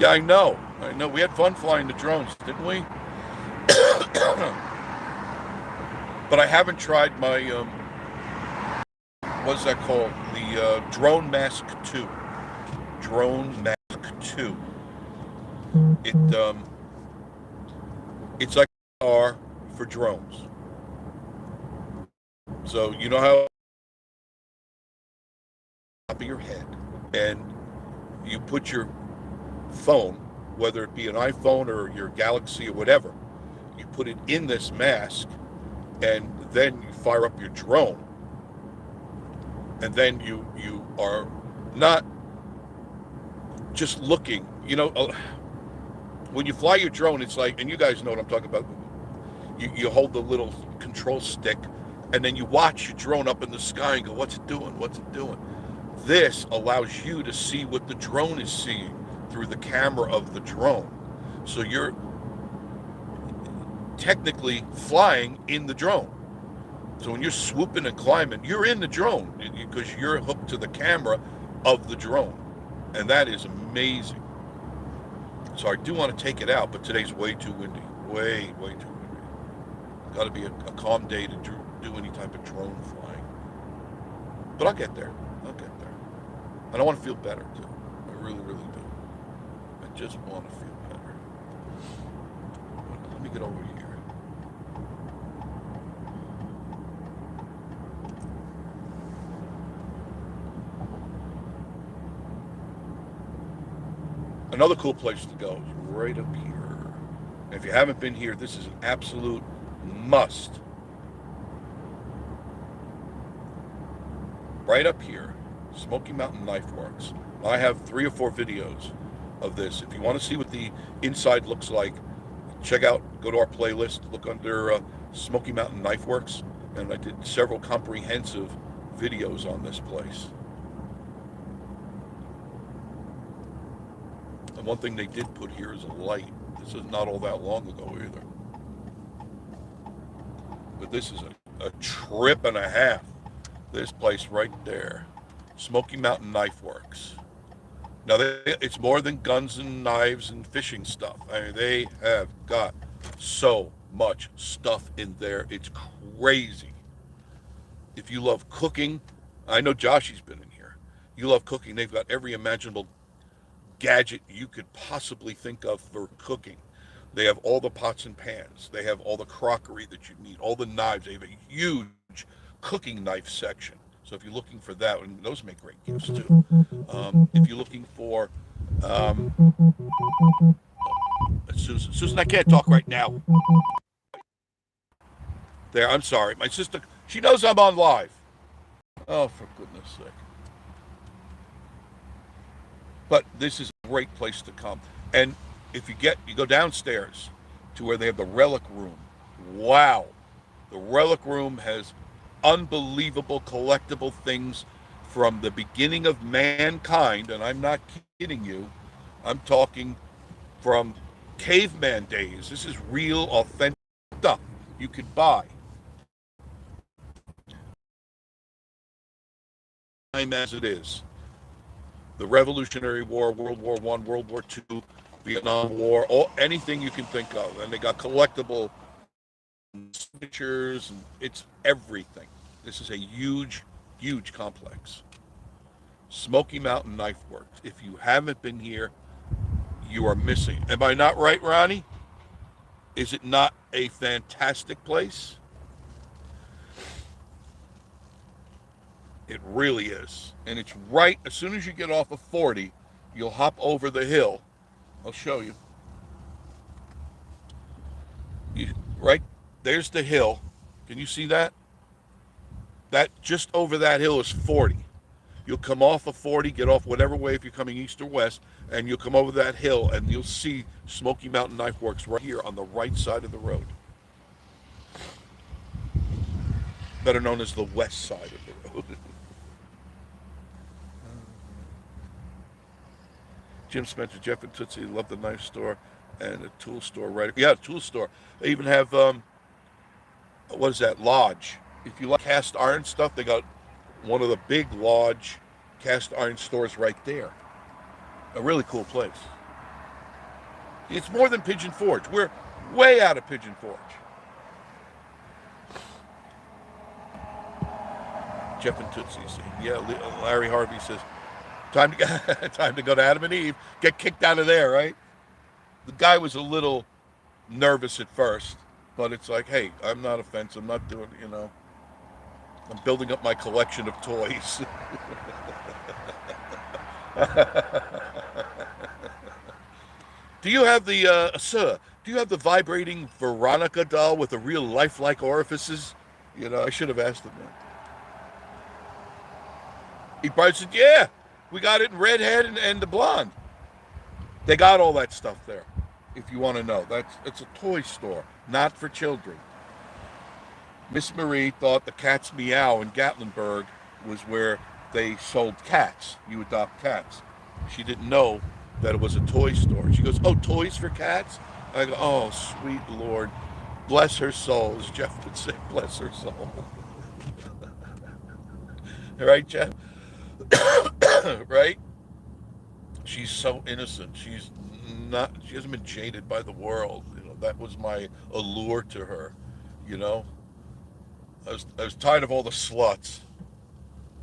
Yeah, I know. We had fun flying the drones, didn't we? But I haven't tried my what's that called? The Drone Mask 2. Drone Mask 2. It it's like a car for drones. So you know how top of your head, and you put your phone, whether it be an iPhone or your Galaxy or whatever, you put it in this mask, and then you fire up your drone, and then you are not just looking. You know, when you fly your drone, it's like, and you guys know what I'm talking about. You hold the little control stick, and then you watch your drone up in the sky and go, what's it doing? What's it doing? This allows you to see what the drone is seeing through the camera of the drone. So you're technically flying in the drone. So when you're swooping and climbing, you're in the drone because you're hooked to the camera of the drone. And that is amazing. So I do want to take it out, but today's way too windy. Way too windy. Got to be a calm day to do any type of drone flying. But I'll get there. And I want to feel better too. I really do. I just want to feel better. Let me get over here. Another cool place to go is right up here. And if you haven't been here, this is an absolute must. Right up here, Smoky Mountain Knife Works. I have 3 or 4 videos of this. If you want to see what the inside looks like, check out, go to our playlist, look under Smoky Mountain Knife Works, and I did several comprehensive videos on this place. And one thing they did put here is a light. This is not all that long ago either. But this is a trip and a half. This place right there. Smoky Mountain Knife Works. Now, it's more than guns and knives and fishing stuff. I mean, they have got so much stuff in there. It's crazy. If you love cooking, I know Joshy's been in here. You love cooking, they've got every imaginable gadget you could possibly think of for cooking. They have all the pots and pans. They have all the crockery that you need, all the knives. They have a huge cooking knife section. So if you're looking for that, and those make great gifts too. If you're looking for, Susan, I can't talk right now. There, I'm sorry. My sister, she knows I'm on live. Oh, for goodness sake. But this is a great place to come. And if you go downstairs to where they have the relic room. Wow. The relic room has unbelievable collectible things from the beginning of mankind, and I'm not kidding you. I'm talking from caveman days. This is real, authentic stuff you could buy. Time as it is. The Revolutionary War, World War I, World War II, Vietnam War, anything you can think of. And they got collectible signatures, and it's everything. This is a huge complex. Smoky Mountain Knife Works. If you haven't been here, you are missing. Am I not right, Ronnie? Is it not a fantastic place? It really is. And it's right, as soon as you get off of 40, you'll hop over the hill. I'll show you. There's the hill. Can you see that? That just over that hill is 40. You'll come off of 40, get off whatever way if you're coming east or west, and you'll come over that hill and you'll see Smoky Mountain Knife Works right here on the right side of the road. Better known as the west side of the road. Jim Spencer, Jeff and Tootsie love the knife store and the tool store right. Yeah, tool store. They even have what is that? Lodge. If you like cast iron stuff, they got one of the big Lodge cast iron stores right there. A really cool place. It's more than Pigeon Forge. We're way out of Pigeon Forge. Jeff and Tootsie say, yeah, Larry Harvey says, time to go to Adam and Eve. Get kicked out of there, right? The guy was a little nervous at first, but it's like, hey, I'm not offensive. I'm not doing, I'm building up my collection of toys. Do you have the, sir, do you have the vibrating Veronica doll with the real lifelike orifices? I should have asked him that. He probably said, yeah, we got it in redhead and the blonde. They got all that stuff there, if you want to know. It's a toy store, not for children. Miss Marie thought the Cat's Meow in Gatlinburg was where they sold cats. You adopt cats. She didn't know that it was a toy store. She goes, oh, toys for cats? I go, oh, sweet Lord. Bless her soul, as Jeff would say, bless her soul. Right, Jeff? Right? She's so innocent. She hasn't been jaded by the world. That was my allure to her. I was tired of all the sluts.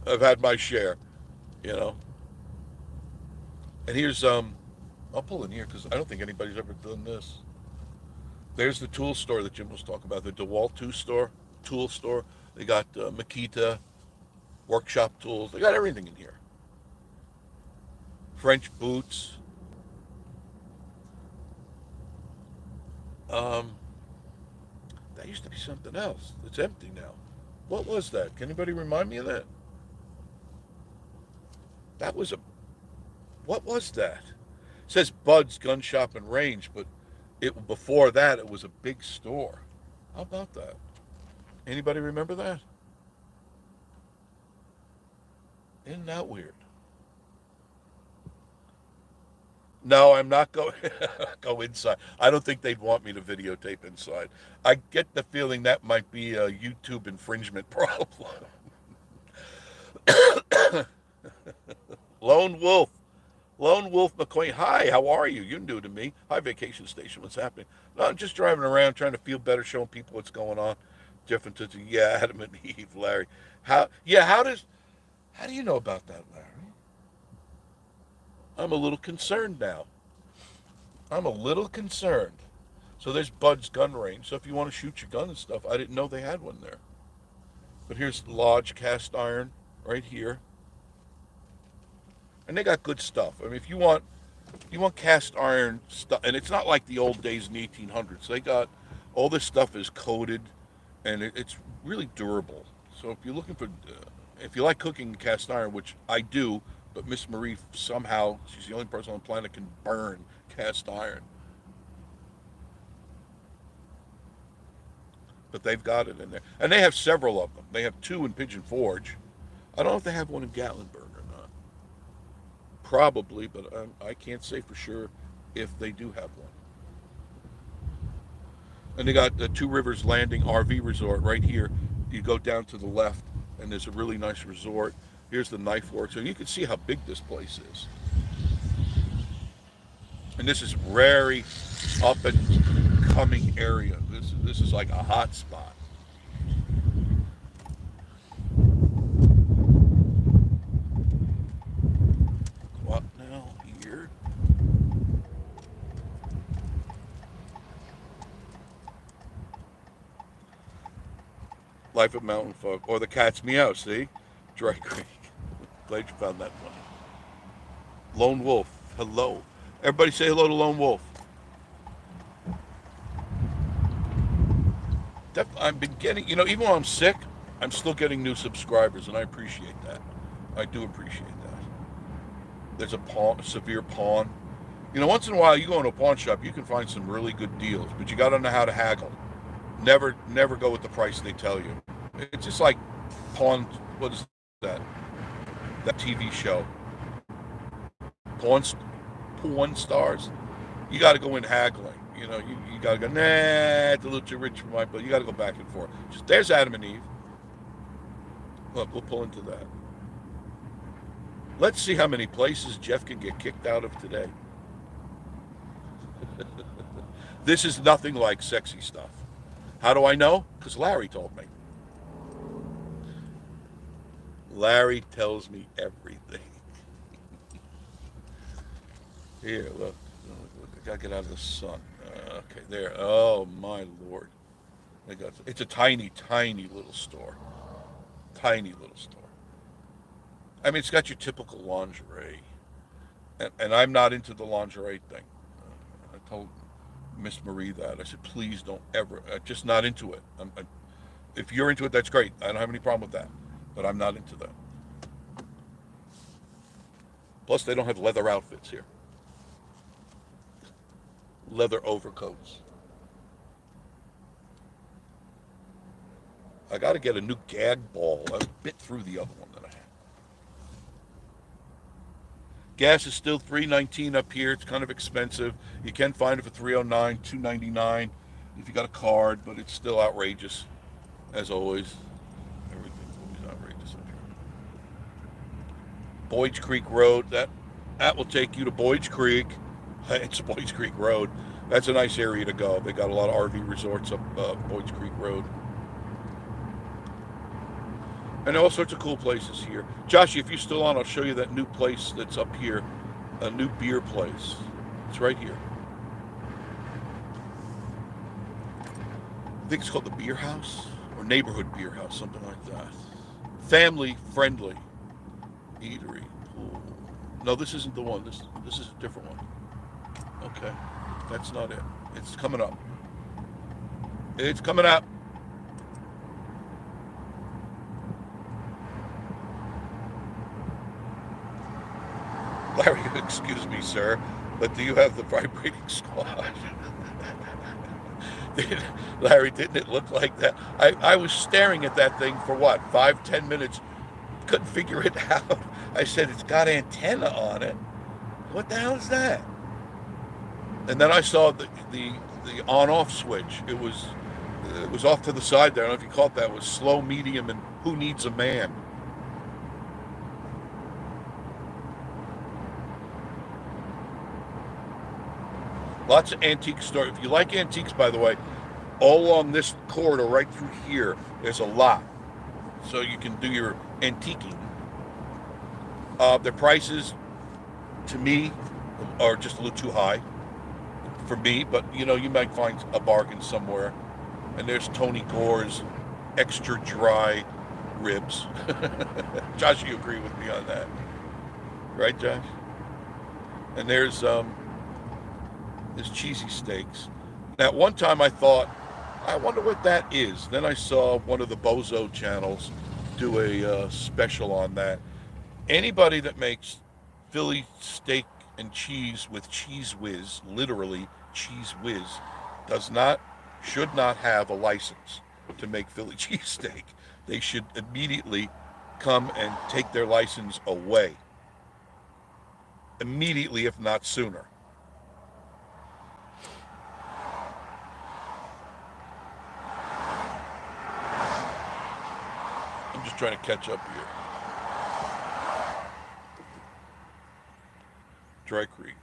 I've had my share, And here's I'll pull in here because I don't think anybody's ever done this. There's the tool store that Jim was talking about, the DeWalt tool store. They got Makita workshop tools. They got everything in here. French boots. That used to be something else. It's empty now. What was that? Can anybody remind me of that? What was that? It says Bud's Gun Shop and Range, but before that it was a big store. How about that? Anybody remember that? Isn't that weird? No, I'm not going go inside. I don't think they'd want me to videotape inside. I get the feeling that might be a YouTube infringement problem. Lone Wolf McQueen. Hi, how are you? You're new to me. Hi, Vacation Station. What's happening? No, I'm just driving around trying to feel better, showing people what's going on. Jeff and Tootsie. Yeah, Adam and Eve, Larry. How do you know about that, Larry? I'm a little concerned now. So there's Bud's gun range. So if you want to shoot your gun and stuff, I didn't know they had one there. But here's Lodge cast iron right here. And they got good stuff. I mean, if you want cast iron stuff, and it's not like the old days in the 1800s. They got all this stuff is coated, and it's really durable. So if you're looking for, if you like cooking cast iron, which I do, but Miss Marie somehow, she's the only person on the planet that can burn cast iron. But they've got it in there. And they have several of them. They have 2 in Pigeon Forge. I don't know if they have one in Gatlinburg or not. Probably, but I can't say for sure if they do have one. And they got the Two Rivers Landing RV Resort right here. You go down to the left, and there's a really nice resort. Here's the Knife Works. So you can see how big this place is. And this is very up and coming area. This is like a hot spot. What now here? Life of Mountain Folk, or the Cat's Meow, see? Dry Creek. Glad you found that one. Lone Wolf, hello. Everybody say hello to Lone Wolf. I've been getting, even though I'm sick, I'm still getting new subscribers, and I appreciate that. I do appreciate that. There's a severe pawn. Once in a while you go into a pawn shop, you can find some really good deals, but you got to know how to haggle. Never go with the price they tell you. It's just like pawn. What is that? That TV show. Pawn, pawn stars. You got to go in haggling. You got to go. Nah, it's a little too rich for my. But you got to go back and forth. There's Adam and Eve. Look, we'll pull into that. Let's see how many places Jeff can get kicked out of today. This is nothing like sexy stuff. How do I know? Because Larry told me. Larry tells me everything. Here, look. I gotta get out of the sun. Okay, there. Oh my Lord. It's a tiny, tiny little store. Tiny little store. I mean, it's got your typical lingerie. And I'm not into the lingerie thing. I told Miss Marie that. I said, please don't ever, just not into it. If you're into it, that's great. I don't have any problem with that. But I'm not into that. Plus, they don't have leather outfits here. Leather overcoats. I got to get a new gag ball. I bit through the other one that I had. Gas is still $3.19 up here. It's kind of expensive. You can find it for $3.09, $2.99 if you got a card, but it's still outrageous, as always. Everything's always outrageous up here. Boyd's Creek Road. That will take you to Boyd's Creek. It's Boyd's Creek Road. That's a nice area to go. They got a lot of RV resorts up Boyd's Creek Road. And all sorts of cool places here. Joshy, if you're still on, I'll show you that new place that's up here. A new beer place. It's right here. I think it's called the Beer House or Neighborhood Beer House, something like that. Family friendly eatery. Ooh. No, this isn't the one. This is a different one. Okay, that's not it. It's coming up. It's coming up. Larry, excuse me, sir, but do you have the vibrating squad? Larry, didn't it look like that? I was staring at that thing for what, 5-10 minutes, couldn't figure it out. I said, it's got antenna on it. What the hell is that? And then I saw the on-off switch. It was off to the side there. I don't know if you caught that. It was slow, medium, and who needs a man? Lots of antique stores. If you like antiques, by the way, all along this corridor right through here, there's a lot. So you can do your antiquing. Their prices, to me, are just a little too high for me, but you might find a bargain somewhere. And there's Tony Gore's extra dry ribs. Josh, you agree with me on that? Right, Josh? And there's cheesy steaks. Now, one time I thought, I wonder what that is. Then I saw one of the Bozo channels do a special on that. Anybody that makes Philly steak and cheese with Cheese Whiz, literally Cheese Whiz, should not have a license to make Philly cheesesteak. They should immediately come and take their license away. Immediately, if not sooner. I'm just trying to catch up here. Dry Creek.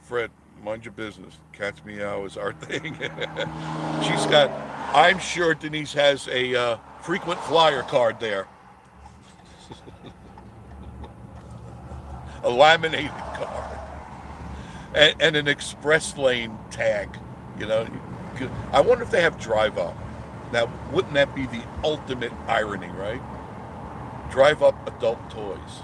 Fred, mind your business. Cats meow is our thing. I'm sure Denise has a frequent flyer card there. A laminated card. And an express lane tag. I wonder if they have drive up. Now, wouldn't that be the ultimate irony, right? Drive up adult toys.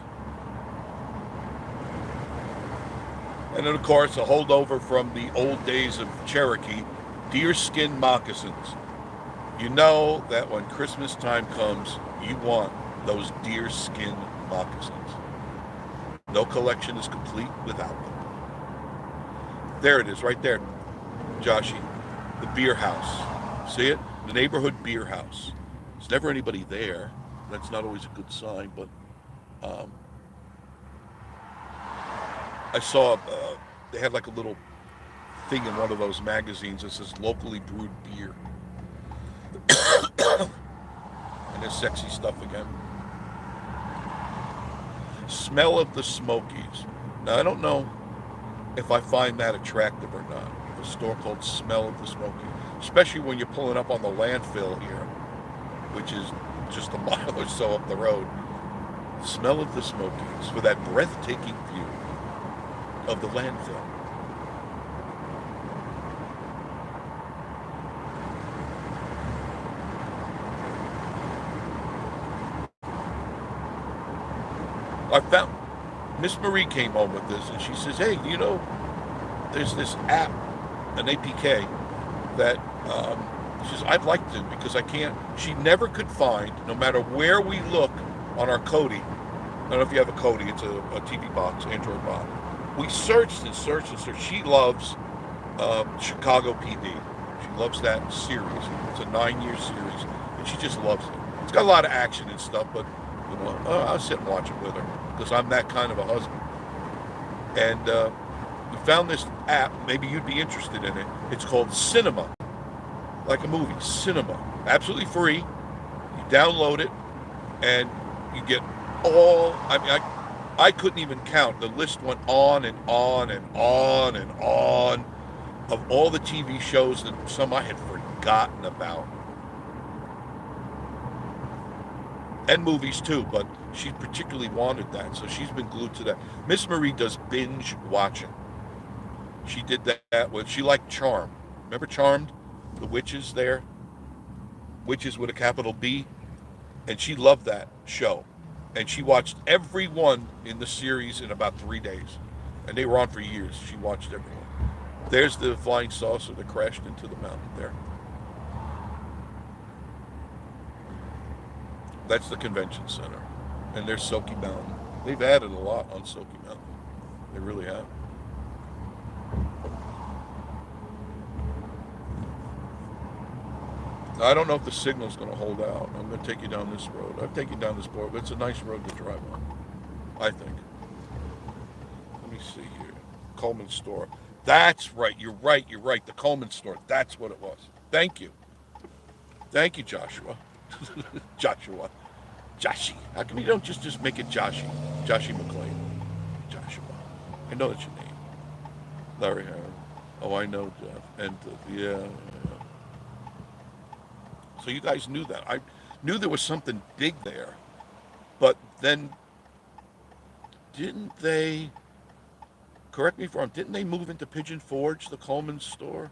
And then, of course, a holdover from the old days of Cherokee, deerskin moccasins. You know that when Christmas time comes, you want those deer skin moccasins. No collection is complete without them. There it is, right there, Joshy. The beer house. See it? The neighborhood beer house. There's never anybody there. That's not always a good sign, but um, I saw they had like a little thing in one of those magazines that says locally brewed beer. And there's sexy stuff again. Smell of the Smokies. Now, I don't know if I find that attractive or not. A store called Smell of the Smokies. Especially when you're pulling up on the landfill here, which is just a mile or so up the road. Smell of the Smokies for that breathtaking view of the landfill. I found Miss Marie came home with this, and she says, "Hey, you know, there's this app, an APK that she says I'd like to because I can't." She never could find, no matter where we look on our Kodi. I don't know if you have a Kodi. It's a TV box, Android box. We searched and searched and searched. She loves Chicago PD. She loves that series. It's a 9-year series, and she just loves it. It's got a lot of action and stuff, but you know, I'll sit and watch it with her because I'm that kind of a husband. And we found this app. Maybe you'd be interested in it. It's called Cinema, like a movie. Cinema, absolutely free. You download it, and you get all. I mean, I couldn't even count. The list went on and on and on and on of all the TV shows that some I had forgotten about. And movies too, but she particularly wanted that, so she's been glued to that. Miss Marie does binge watching. She did that with, she liked Charmed. Remember Charmed? The witches there? Witches with a capital B. And she loved that show. And she watched every one in the series in about 3 days. And they were on for years. She watched every one. There's the flying saucer that crashed into the mountain there. That's the convention center. And there's Soaky Mountain. They've added a lot on Soaky Mountain. They really have. Now, I don't know if the signal's going to hold out. I'm going to take you down this road. I've taken you down this road, but it's a nice road to drive on, I think. Let me see here. Coleman store. That's right. You're right. You're right. The Coleman store. That's what it was. Thank you. Thank you, Joshua. Joshua. Joshy. How come you don't just make it Joshy? Joshy McLean. Joshua. I know that's your name. Larry Harron. Oh, I know Jeff. And yeah. So you guys knew that. I knew there was something big there. But then, didn't they, correct me if I'm wrong, didn't they move into Pigeon Forge, the Coleman store?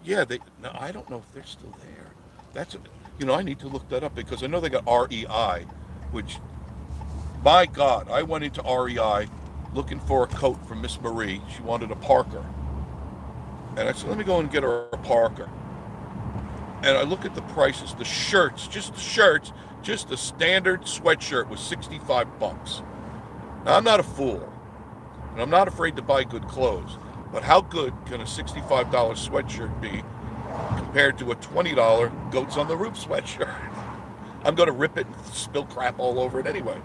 Yeah, no, I don't know if they're still there. That's, I need to look that up because I know they got REI, which, my God, I went into REI looking for a coat from Miss Marie. She wanted a Parker. And I said, let me go and get her a Parker. And I look at the prices, the shirts, just a standard sweatshirt was $65. Now, I'm not a fool, and I'm not afraid to buy good clothes, but how good can a $65 sweatshirt be compared to a $20 Goats on the Roof sweatshirt? I'm going to rip it and spill crap all over it anyway.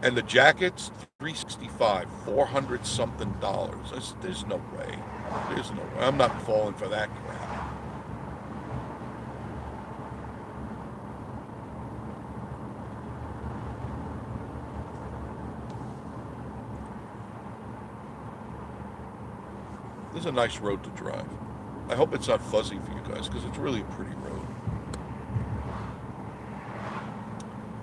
And the jackets, $365, $400 something. There's no way. There's no way. I'm not falling for that crap. This is a nice road to drive. I hope it's not fuzzy for you guys because it's really a pretty road.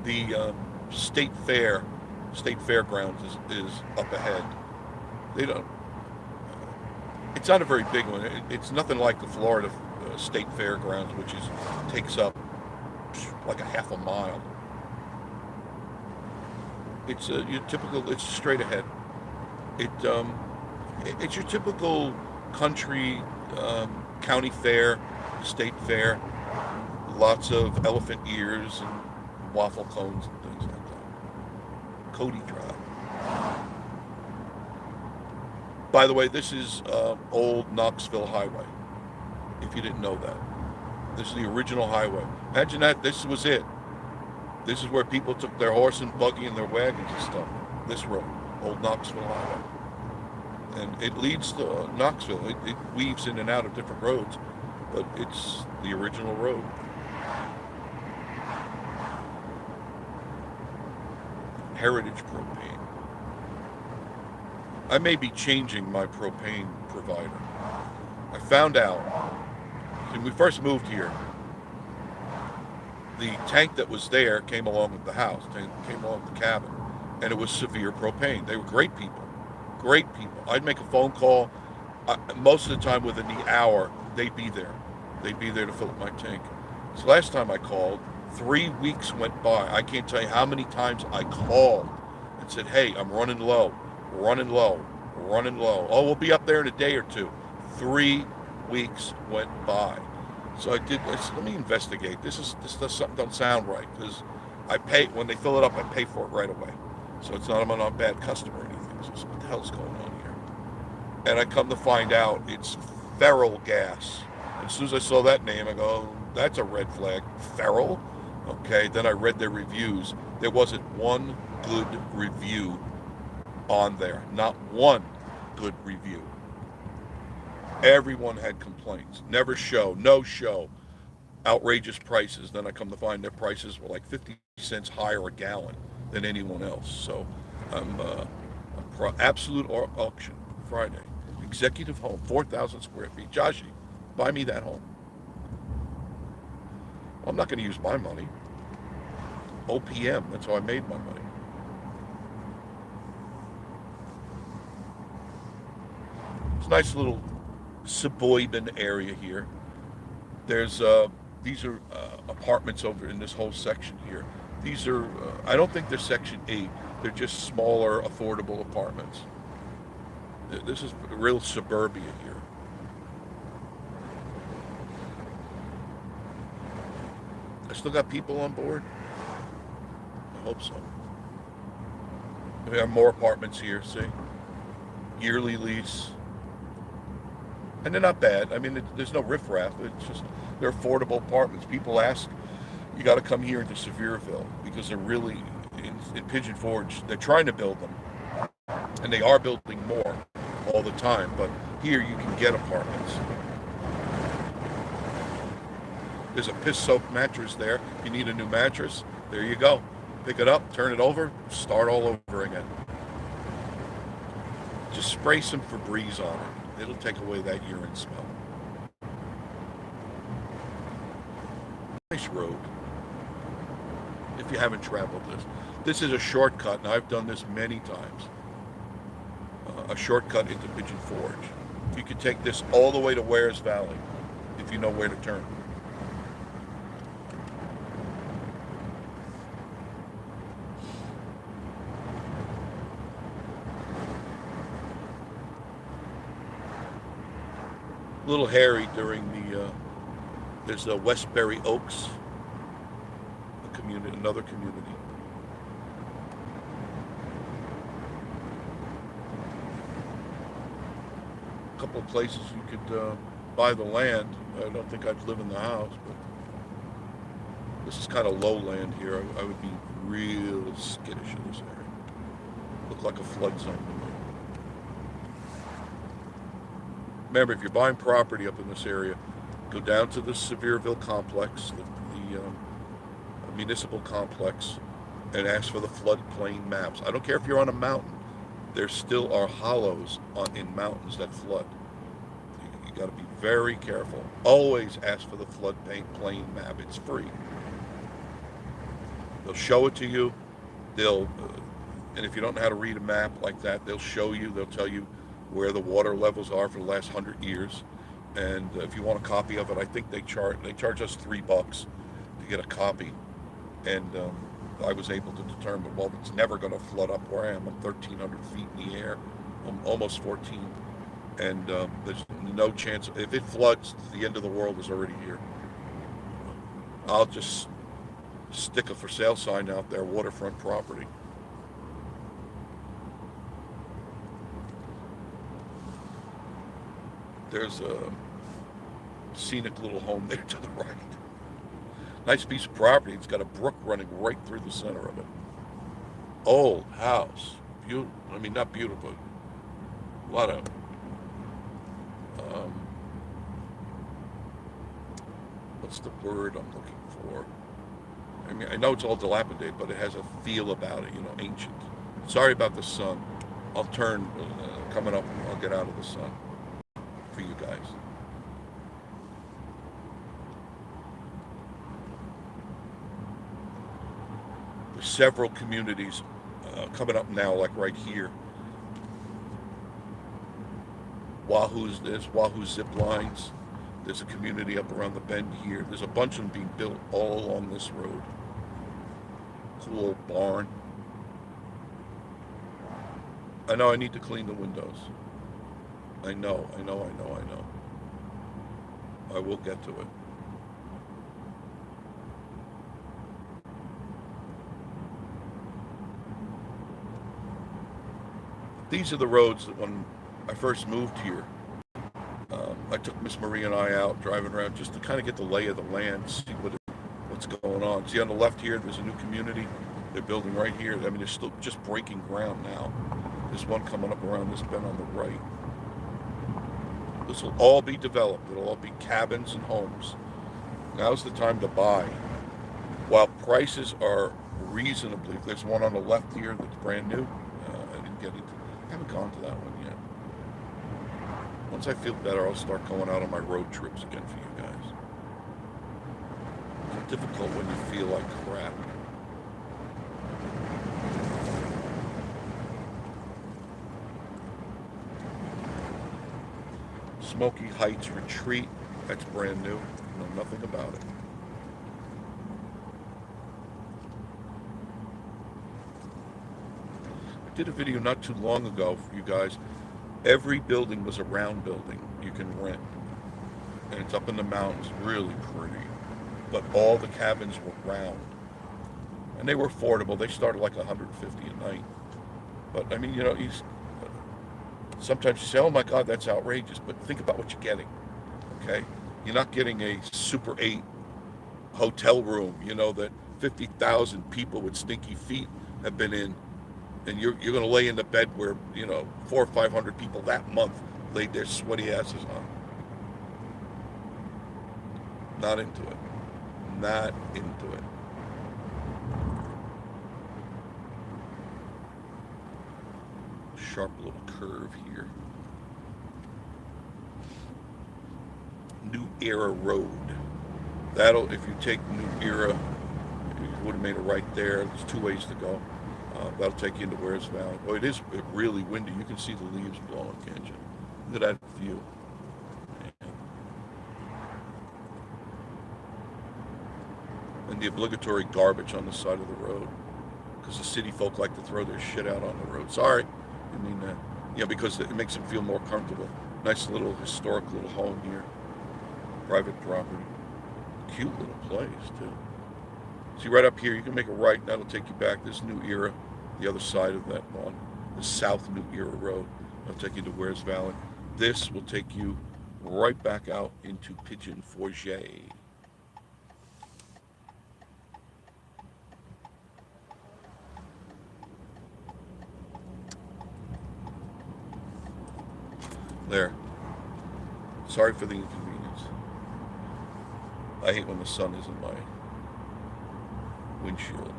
The state fairgrounds is up ahead. They don't. It's not a very big one. It's nothing like the Florida state fairgrounds, which takes up like a half a mile. It's your typical. It's straight ahead. It's your typical country county fair, state fair. Lots of elephant ears and waffle cones and things like that. Cody Drive. By the way, this is old Knoxville Highway. If you didn't know that, this is the original highway. Imagine that. This was it. This is where people took their horse and buggy and their wagons and stuff. This road, old Knoxville Highway, and it leads to Knoxville. It weaves in and out of different roads, but it's the original road. Heritage Propane. I may be changing my propane provider. I found out when we first moved here, the tank that was there came along with the house, came along with the cabin, and it was Severe Propane. They were great people, great people. I'd make a phone call. Most of the time, within the hour, they'd be there. They'd be there to fill up my tank. So last time I called, 3 weeks went by. I can't tell you how many times I called and said, hey, I'm running low, running low, running low. Oh, we'll be up there in a day or two. 3 weeks went by. So I said, let me investigate. This does something don't sound right, because I pay, when they fill it up, I pay for it right away. So it's not, I'm not a bad customer or anything. So what the hell's going on here? And I come to find out it's feral gas. And as soon as I saw that name, I go, oh, that's a red flag. Feral? Okay, then I read their reviews. There wasn't one good review on there. Not one good review. Everyone had complaints. Never show, no show. Outrageous prices. Then I come to find their prices were like 50 cents higher a gallon than anyone else. So I'm absolute auction Friday. Executive home, 4,000 square feet. Joshi, buy me that home. I'm not going to use my money. OPM, that's how I made my money. It's a nice little suburban area here. There's these are apartments over in this whole section here. These are I don't think they're Section 8. They're just smaller, affordable apartments. This is real suburbia here. I still got people on board? I hope so. We have more apartments here, see? Yearly lease. And they're not bad. I mean, there's no riffraff. It's just, they're affordable apartments. People ask, you got to come here into Sevierville, because they're really, in Pigeon Forge, they're trying to build them. And they are building more all the time. But here you can get apartments. There's a piss-soaked mattress there. If you need a new mattress, there you go. Pick it up, turn it over, start all over again. Just spray some Febreze on it. It'll take away that urine smell. Nice road. If you haven't traveled this. This is a shortcut, and I've done this many times. A shortcut into Pigeon Forge. You could take this all the way to Wares Valley, if you know where to turn. A little hairy during the, there's Westbury Oaks, a community, another community. A couple of places you could buy the land. I don't think I'd live in the house, but this is kind of low land here. I would be real skittish in this area. Look like a flood zone to me. Remember, if you're buying property up in this area, go down to the Sevierville complex, the municipal complex, and ask for the floodplain maps. I don't care if you're on a mountain. There still are hollows in mountains that flood. You got to be very careful. Always ask for the floodplain map. It's free. They'll show it to you. And if you don't know how to read a map like that, they'll show you. They'll tell you where the water levels are for the last 100 years. And if you want a copy of it, I think they charge us $3 to get a copy. And I was able to determine, well, it's never going to flood up where I am. I'm 1,300 feet in the air. I'm almost 14. And there's no chance. If it floods, the end of the world is already here. I'll just stick a for sale sign out there, waterfront property. There's a scenic little home there to the right. Nice piece of property. It's got a brook running right through the center of it. Old house. Beautiful. I mean, not beautiful, but a lot of um, what's the word I'm looking for? I mean, I know it's all dilapidated, but it has a feel about it, ancient. Sorry about the sun. I'll turn coming up. I'll get out of the sun for you guys. There's several communities coming up now, like right here. Wahoo's Wahoo zip lines. There's a community up around the bend here. There's a bunch of them being built all along this road. Cool old barn. I know I need to clean the windows. I know. I will get to it. These are the roads that when I first moved here, I took Miss Marie and I out driving around just to kind of get the lay of the land, see what's going on. See on the left here, there's a new community they're building right here. I mean, they're still just breaking ground now. There's one coming up around this bend on the right. This will all be developed. It'll all be cabins and homes. Now's the time to buy. While prices are reasonably, if there's one on the left here that's brand new, I didn't get into. I haven't gone to that one yet. Once I feel better, I'll start going out on my road trips again for you guys. It's difficult when you feel like crap. Smoky Heights Retreat, that's brand new. I know nothing about it. I did a video not too long ago for you guys. Every building was a round building you can rent. And it's up in the mountains, really pretty. But all the cabins were round. And they were affordable. They started like $150 a night. But I mean, sometimes you say, oh my God, that's outrageous. But think about what you're getting, okay? You're not getting a Super 8 hotel room, that 50,000 people with stinky feet have been in. And you're going to lay in the bed where, 400 or 500 people that month laid their sweaty asses on. Not into it. Not into it. Sharp little curve here. New Era Road. That'll, if you take New Era, you would have made a right there. There's two ways to go. That'll take you into Wares Valley. Oh, it's really windy. You can see the leaves blowing, can't you? Look at that view. And the obligatory garbage on the side of the road, because the city folk like to throw their shit out on the road. Sorry. I mean, because it makes them feel more comfortable. Nice little historic little home here. Private property. Cute little place, too. See, right up here, you can make a right. That'll take you back. This New Era, the other side of that one, the South New Era Road. That'll take you to Wares Valley. This will take you right back out into Pigeon Forget. There. Sorry for the inconvenience. I hate when the sun is in my windshield.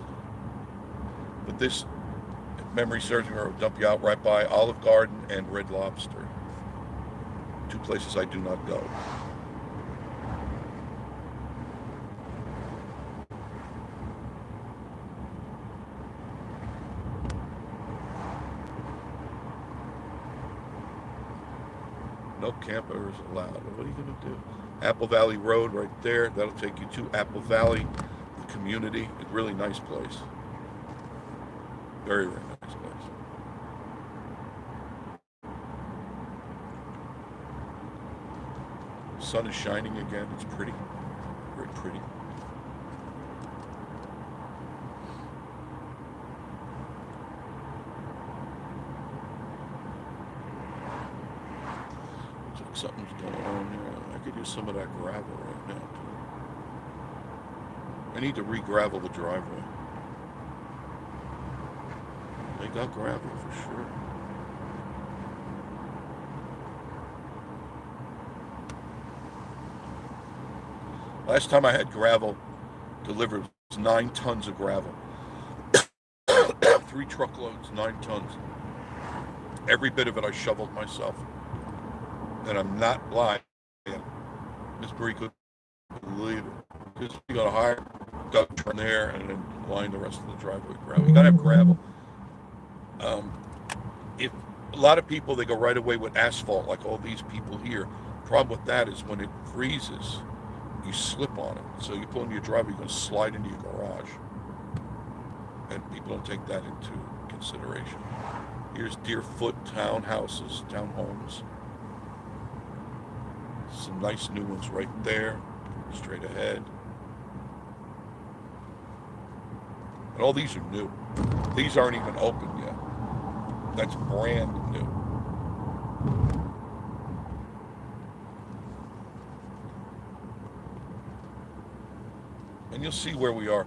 But this, if memory serves me, will dump you out right by Olive Garden and Red Lobster. Two places I do not go. No campers allowed. What are you going to do? Apple Valley Road right there. That'll take you to Apple Valley, the community. A really nice place. Very, very nice place. sun is shining again. It's pretty, very pretty. Looks like something's going on here. I could use some of that gravel right now, too. I need to re-gravel the driveway. They got gravel for sure. Last time I had gravel delivered was 9 tons of gravel. 3 truckloads, 9 tons. Every bit of it I shoveled myself. And I'm not lying. Miss Bree could believe it. Because you gotta hire duck from there and then line the rest of the driveway with gravel. You gotta have gravel. If a lot of people, they go right away with asphalt, like all these people here. Problem with that is when it freezes, you slip on it. So you pull into your driveway, you're going to slide into your garage. And people don't take that into consideration. Here's Deerfoot townhouses, townhomes. Some nice new ones right there, straight ahead. And all these are new. These aren't even open yet. That's brand new. And you'll see where we are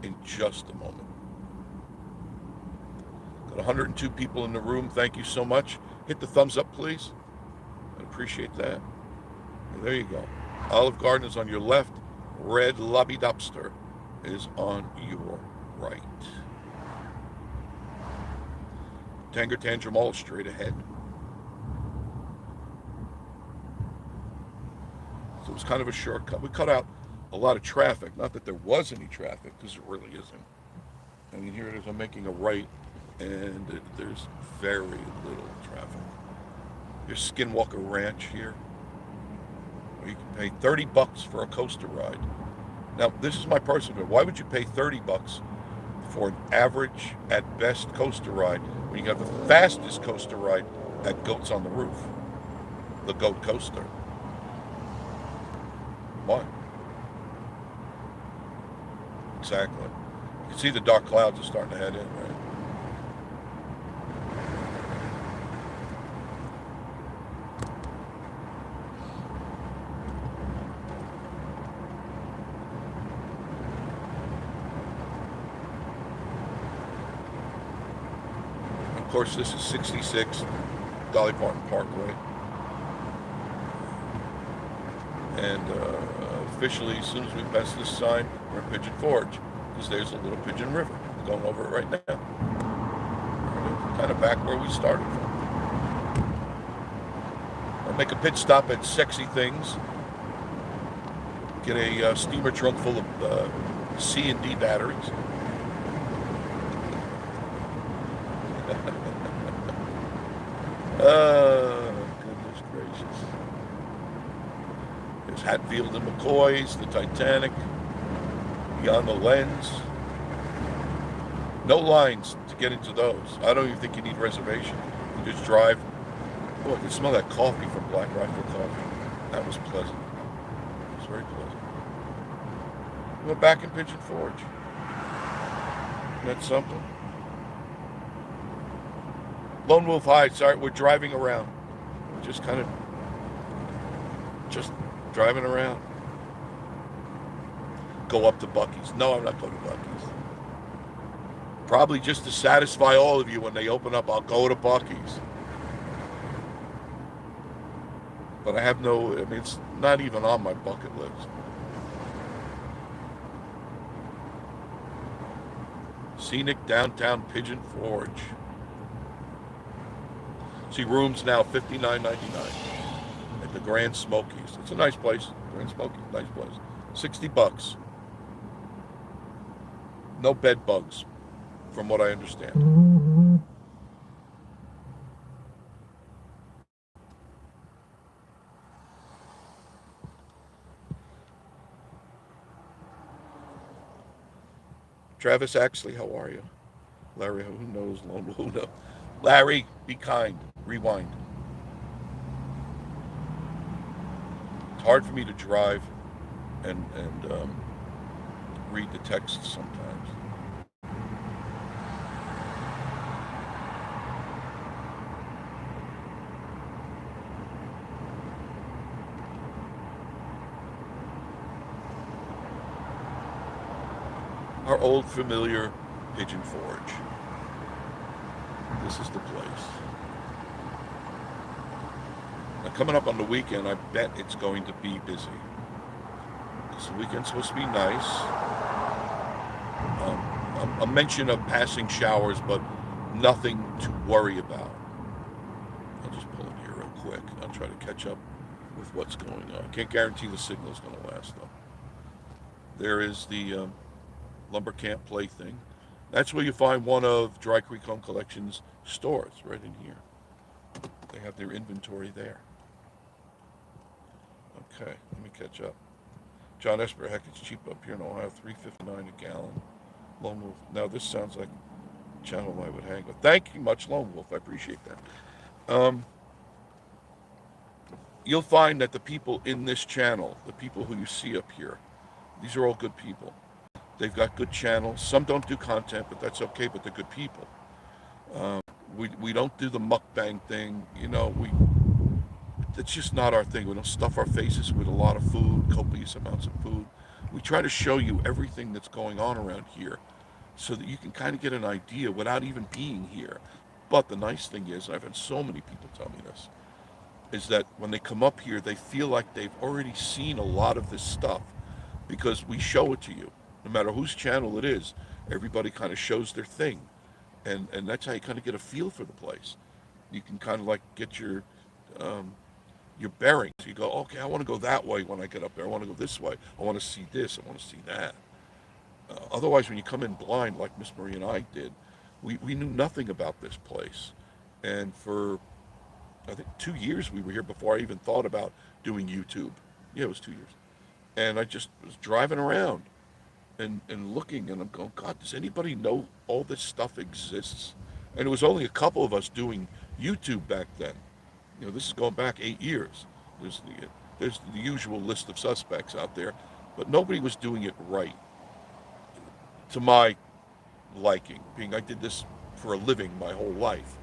in just a moment. Got 102 people in the room. Thank you so much. Hit the thumbs up, please. I appreciate that. And there you go. Olive Garden is on your left. Red Lobby Lobster is on your right. Tanger Tantrum Mall straight ahead. So it was kind of a shortcut. We cut out a lot of traffic. Not that there was any traffic, because there really isn't. I mean, here it is. I'm making a right, and there's very little traffic. There's Skinwalker Ranch here, where you can pay $30 for a coaster ride. Now, this is my personal opinion. Why would you pay $30 for an average, at best, coaster ride when you have the fastest coaster ride at Goats on the Roof? The Goat Coaster. Why? Exactly. You can see the dark clouds are starting to head in, right? Of course, this is 66 Dolly Parton Parkway. And officially, as soon as we pass this sign, we're in Pigeon Forge, because there's a little Pigeon River. We're going over it right now. Kind of back where we started from. I'll make a pit stop at Sexy Things. Get a steamer trunk full of C and D batteries. Goodness gracious. There's Hatfield and McCoy's, the Titanic, Beyond the Lens. No lines to get into those. I don't even think you need reservation. You just drive. Oh, I can smell that coffee from Black Rifle Coffee. That was pleasant. It was very pleasant. We went back in Pigeon Forge. Isn't that something? Lone Wolf Heights. Sorry, we're driving around. Just driving around. Go up to Buc-ee's. No, I'm not going to Buc-ee's. Probably just to satisfy all of you when they open up, I'll go to Buc-ee's. But I have it's not even on my bucket list. Scenic downtown Pigeon Forge. See, rooms now $59.99 at the Grand Smokies. It's a nice place. Grand Smokies, nice place. $60. No bed bugs, from what I understand. Travis Axley, how are you? Larry, who knows? Who knows? Larry, be kind. Rewind. hard for me to drive and read the text sometimes. Our old familiar Pigeon Forge. This is the place. Now, coming up on the weekend, I bet it's going to be busy. This weekend's supposed to be nice. A mention of passing showers, but nothing to worry about. I'll just pull in here real quick. I'll try to catch up with what's going on. Can't guarantee the signal's going to last, though. There is the lumber camp plaything. That's where you find one of Dry Creek Home Collection's stores, right in here. They have their inventory there. Okay, let me catch up. John Esper, heck, it's cheap up here in Ohio, $3.59 a gallon. Lone Wolf. Now this sounds like a channel I would hang with. Thank you much, Lone Wolf. I appreciate that. You'll find that the people in this channel, the people who you see up here, these are all good people. They've got good channels. Some don't do content, but that's okay. But they're good people. We don't do the mukbang thing. You know, it's just not our thing. We don't stuff our faces with a lot of food, copious amounts of food. We try to show you everything that's going on around here so that you can kind of get an idea without even being here. But the nice thing is, and I've had so many people tell me this, is that when they come up here, they feel like they've already seen a lot of this stuff because we show it to you. No matter whose channel it is, everybody kind of shows their thing. And that's how you kind of get a feel for the place. You can kind of like get your bearings. You go, okay, I want to go that way when I get up there. I want to go this way. I want to see this. I want to see that. Otherwise, when you come in blind, like Miss Marie and I did, we knew nothing about this place. And for, I think, 2 years we were here before I even thought about doing YouTube. Yeah, it was 2 years. And I just was driving around and looking, and I'm going, God, does anybody know all this stuff exists? And it was only a couple of us doing YouTube back then. You know, this is going back 8 years. There's the usual list of suspects out there, but nobody was doing it right, to my liking. Being I did this for a living my whole life,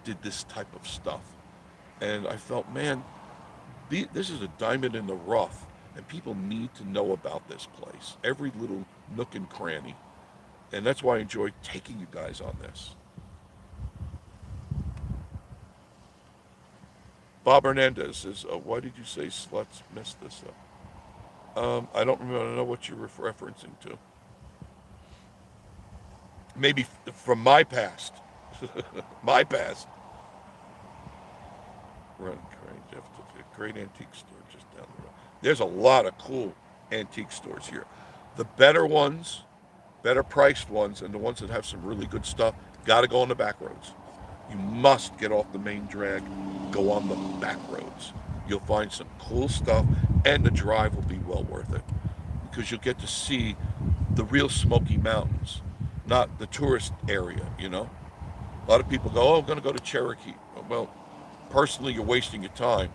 did this type of stuff, and I felt, man, this is a diamond in the rough, and people need to know about this place, every little nook and cranny, and that's why I enjoy taking you guys on this. Bob Hernandez says, why did you say sluts messed this up? I don't remember, I don't know what you're referencing to. Maybe from my past. My past. Run, Jeff, a great antique store just down the road. There's a lot of cool antique stores here. The better ones, better priced ones, and the ones that have some really good stuff, got to go on the back roads. You must get off the main drag, go on the back roads. You'll find some cool stuff, and the drive will be well worth it because you'll get to see the real Smoky Mountains, not the tourist area, you know? A lot of people go, oh, I'm going to go to Cherokee. Well, personally, you're wasting your time.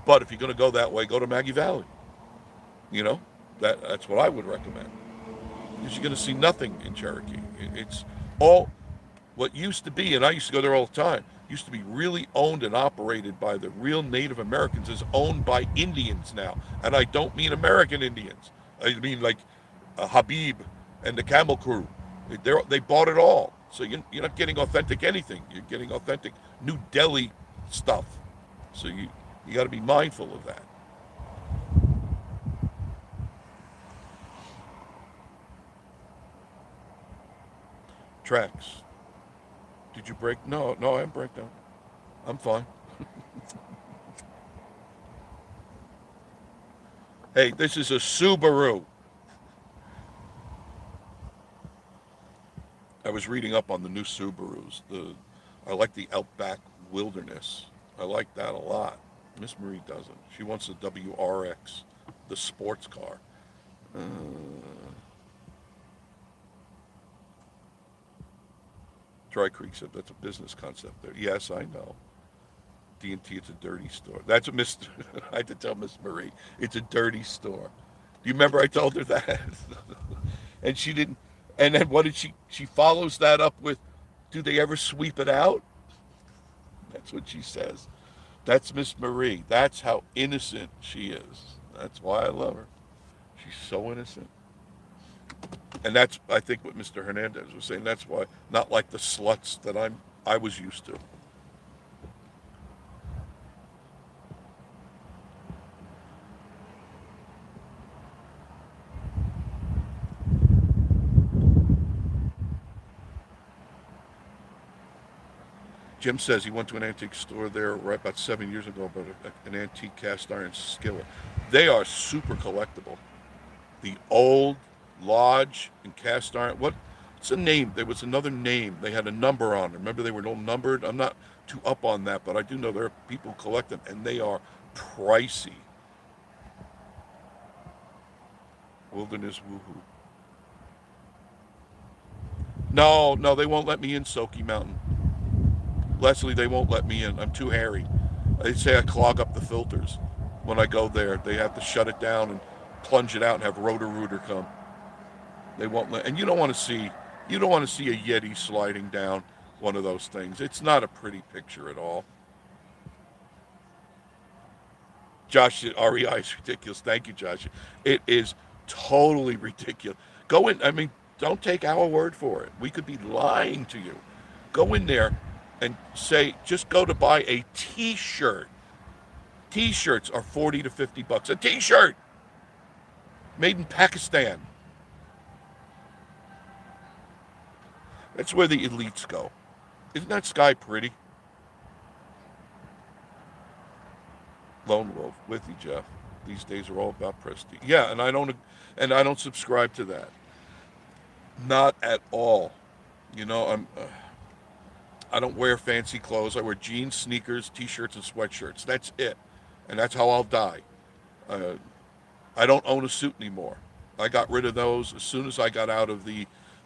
But if you're going to go that way, go to Maggie Valley. You know? That's what I would recommend. Because you're going to see nothing in Cherokee. It's all what used to be, and I used to go there all the time, used to be really owned and operated by the real Native Americans, is owned by Indians now. And I don't mean American Indians. I mean like Habib and the Camel Crew. They bought it all. So you're not getting authentic anything. You're getting authentic New Delhi stuff. So you got to be mindful of that. Tracks. Did you break? No, I didn't break down. I'm fine. Hey, this is a Subaru. I was reading up on the new Subarus. I like the Outback Wilderness. I like that a lot. Miss Marie doesn't. She wants the WRX, the sports car. Uh, Dry Creek said that's a business concept there. Yes, I know. D&T, it's a dirty store. That's what Miss. I had to tell Miss Marie. It's a dirty store. Do you remember I told her that? And she didn't. And then what did she? She follows that up with, "Do they ever sweep it out?" That's what she says. That's Miss Marie. That's how innocent she is. That's why I love her. She's so innocent. And that's, I think, what Mr. Hernandez was saying. That's why, not like the sluts that I was used to. Jim says he went to an antique store there right about 7 years ago, but an antique cast iron skillet. They are super collectible. The old lodge and cast iron. What's the name? There was another name. They had a number on them. Remember, they were all numbered. I'm not too up on that, but I do know there are people who collect them, and they are pricey. Wilderness woohoo. No, no, they won't let me in Soaky Mountain. Leslie, they won't let me in. I'm too hairy. They say I clog up the filters when I go there. They have to shut it down and plunge it out and have Roto-Rooter come. They won't let, and you don't want to see a Yeti sliding down one of those things. It's not a pretty picture at all. Josh, REI is ridiculous. Thank you, Josh. It is totally ridiculous. Go in. I mean, don't take our word for it. We could be lying to you. Go in there and say, just go to buy a T-shirt. T-shirts are 40 to 50 bucks. A T-shirt made in Pakistan. That's where the elites go. Isn't that sky pretty? Lone Wolf, with you, Jeff. These days are all about prestige. Yeah, and I don't subscribe to that. Not at all. You know, I don't wear fancy clothes. I wear jeans, sneakers, t-shirts, and sweatshirts. That's it, and that's how I'll die. Uh, I don't own a suit anymore. I got rid of those as soon as I got out of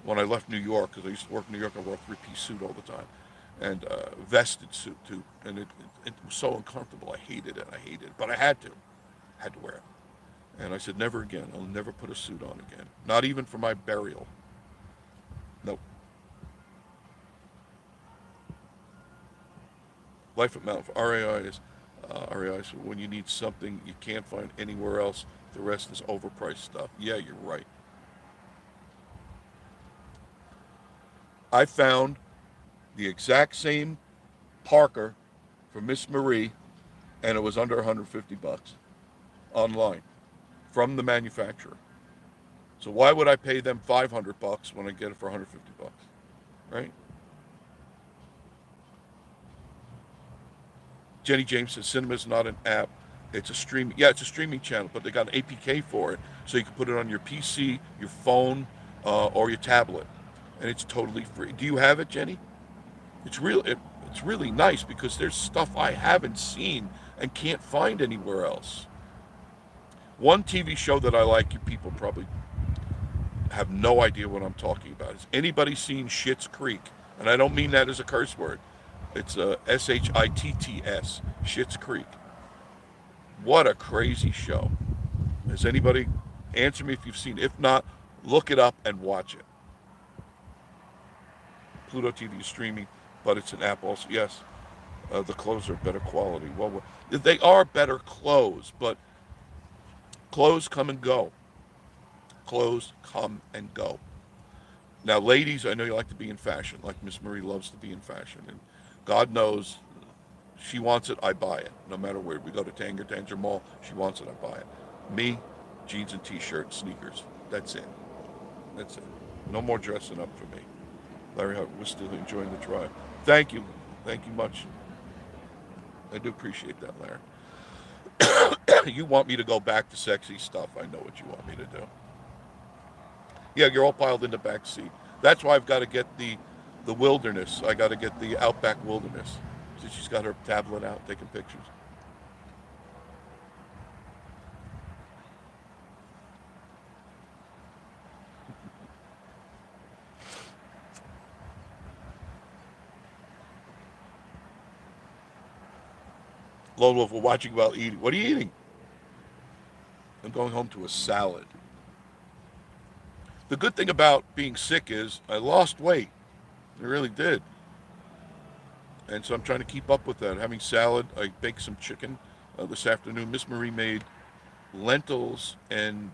when I left New York, because I used to work in New York. I wore a three-piece suit all the time, and vested suit too, and it was so uncomfortable. I hated it. But I had to wear it. And I said, never again. I'll never put a suit on again. Not even for my burial. Nope. Life at Mountain RAI is RAI. So when you need something you can't find anywhere else, the rest is overpriced stuff. Yeah, you're right. I found the exact same Parker for Miss Marie, and it was under 150 bucks online from the manufacturer. So why would I pay them 500 bucks when I get it for 150 bucks? Right? Jenny James says cinema is not an app. It's a streaming. Yeah, it's a streaming channel, but they got an APK for it, so you can put it on your PC, your phone, or your tablet, and it's totally free. Do you have it, Jenny? It's really nice because there's stuff I haven't seen and can't find anywhere else. One TV show that I like, you people probably have no idea what I'm talking about. Has anybody seen Schitt's Creek? And I don't mean that as a curse word. It's Shitts, Schitt's Creek. What a crazy show. Has anybody, answer me if you've seen it. If not, look it up and watch it. Pluto TV is streaming, but it's an app also. Yes, the clothes are better quality. Well, they are better clothes, but clothes come and go. Clothes come and go. Now, ladies, I know you like to be in fashion, like Miss Marie loves to be in fashion, and God knows she wants it, I buy it. No matter where we go to Tanger Mall, she wants it, I buy it. Me, jeans and t-shirt, sneakers. That's it. That's it. No more dressing up for me. Larry, we're still enjoying the drive. Thank you. Thank you much. I do appreciate that, Larry. You want me to go back to sexy stuff. I know what you want me to do. Yeah, you're all piled in the back seat. That's why I've got to get the wilderness. I got to get the Outback Wilderness. So she's got her tablet out taking pictures. Lone Wolf, we're watching while eating. What are you eating? I'm going home to a salad. The good thing about being sick is I lost weight. I really did. And so I'm trying to keep up with that. Having salad, I baked some chicken this afternoon. Miss Marie made lentils and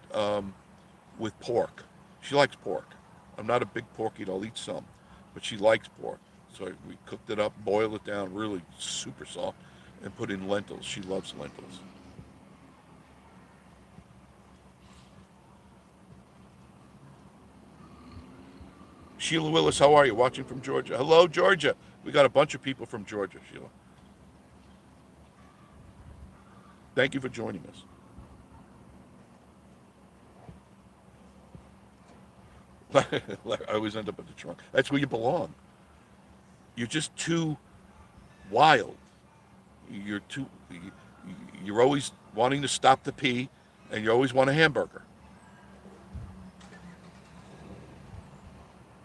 with pork. She likes pork. I'm not a big pork eater. I'll eat some, but she likes pork. So we cooked it up, boiled it down really super soft, and put in lentils. She loves lentils. Sheila Willis, how are you? Watching from Georgia. Hello, Georgia. We got a bunch of people from Georgia, Sheila. Thank you for joining us. I always end up at the trunk. That's where you belong. You're just too wild. You're too. You're always wanting to stop to pee, and you always want a hamburger.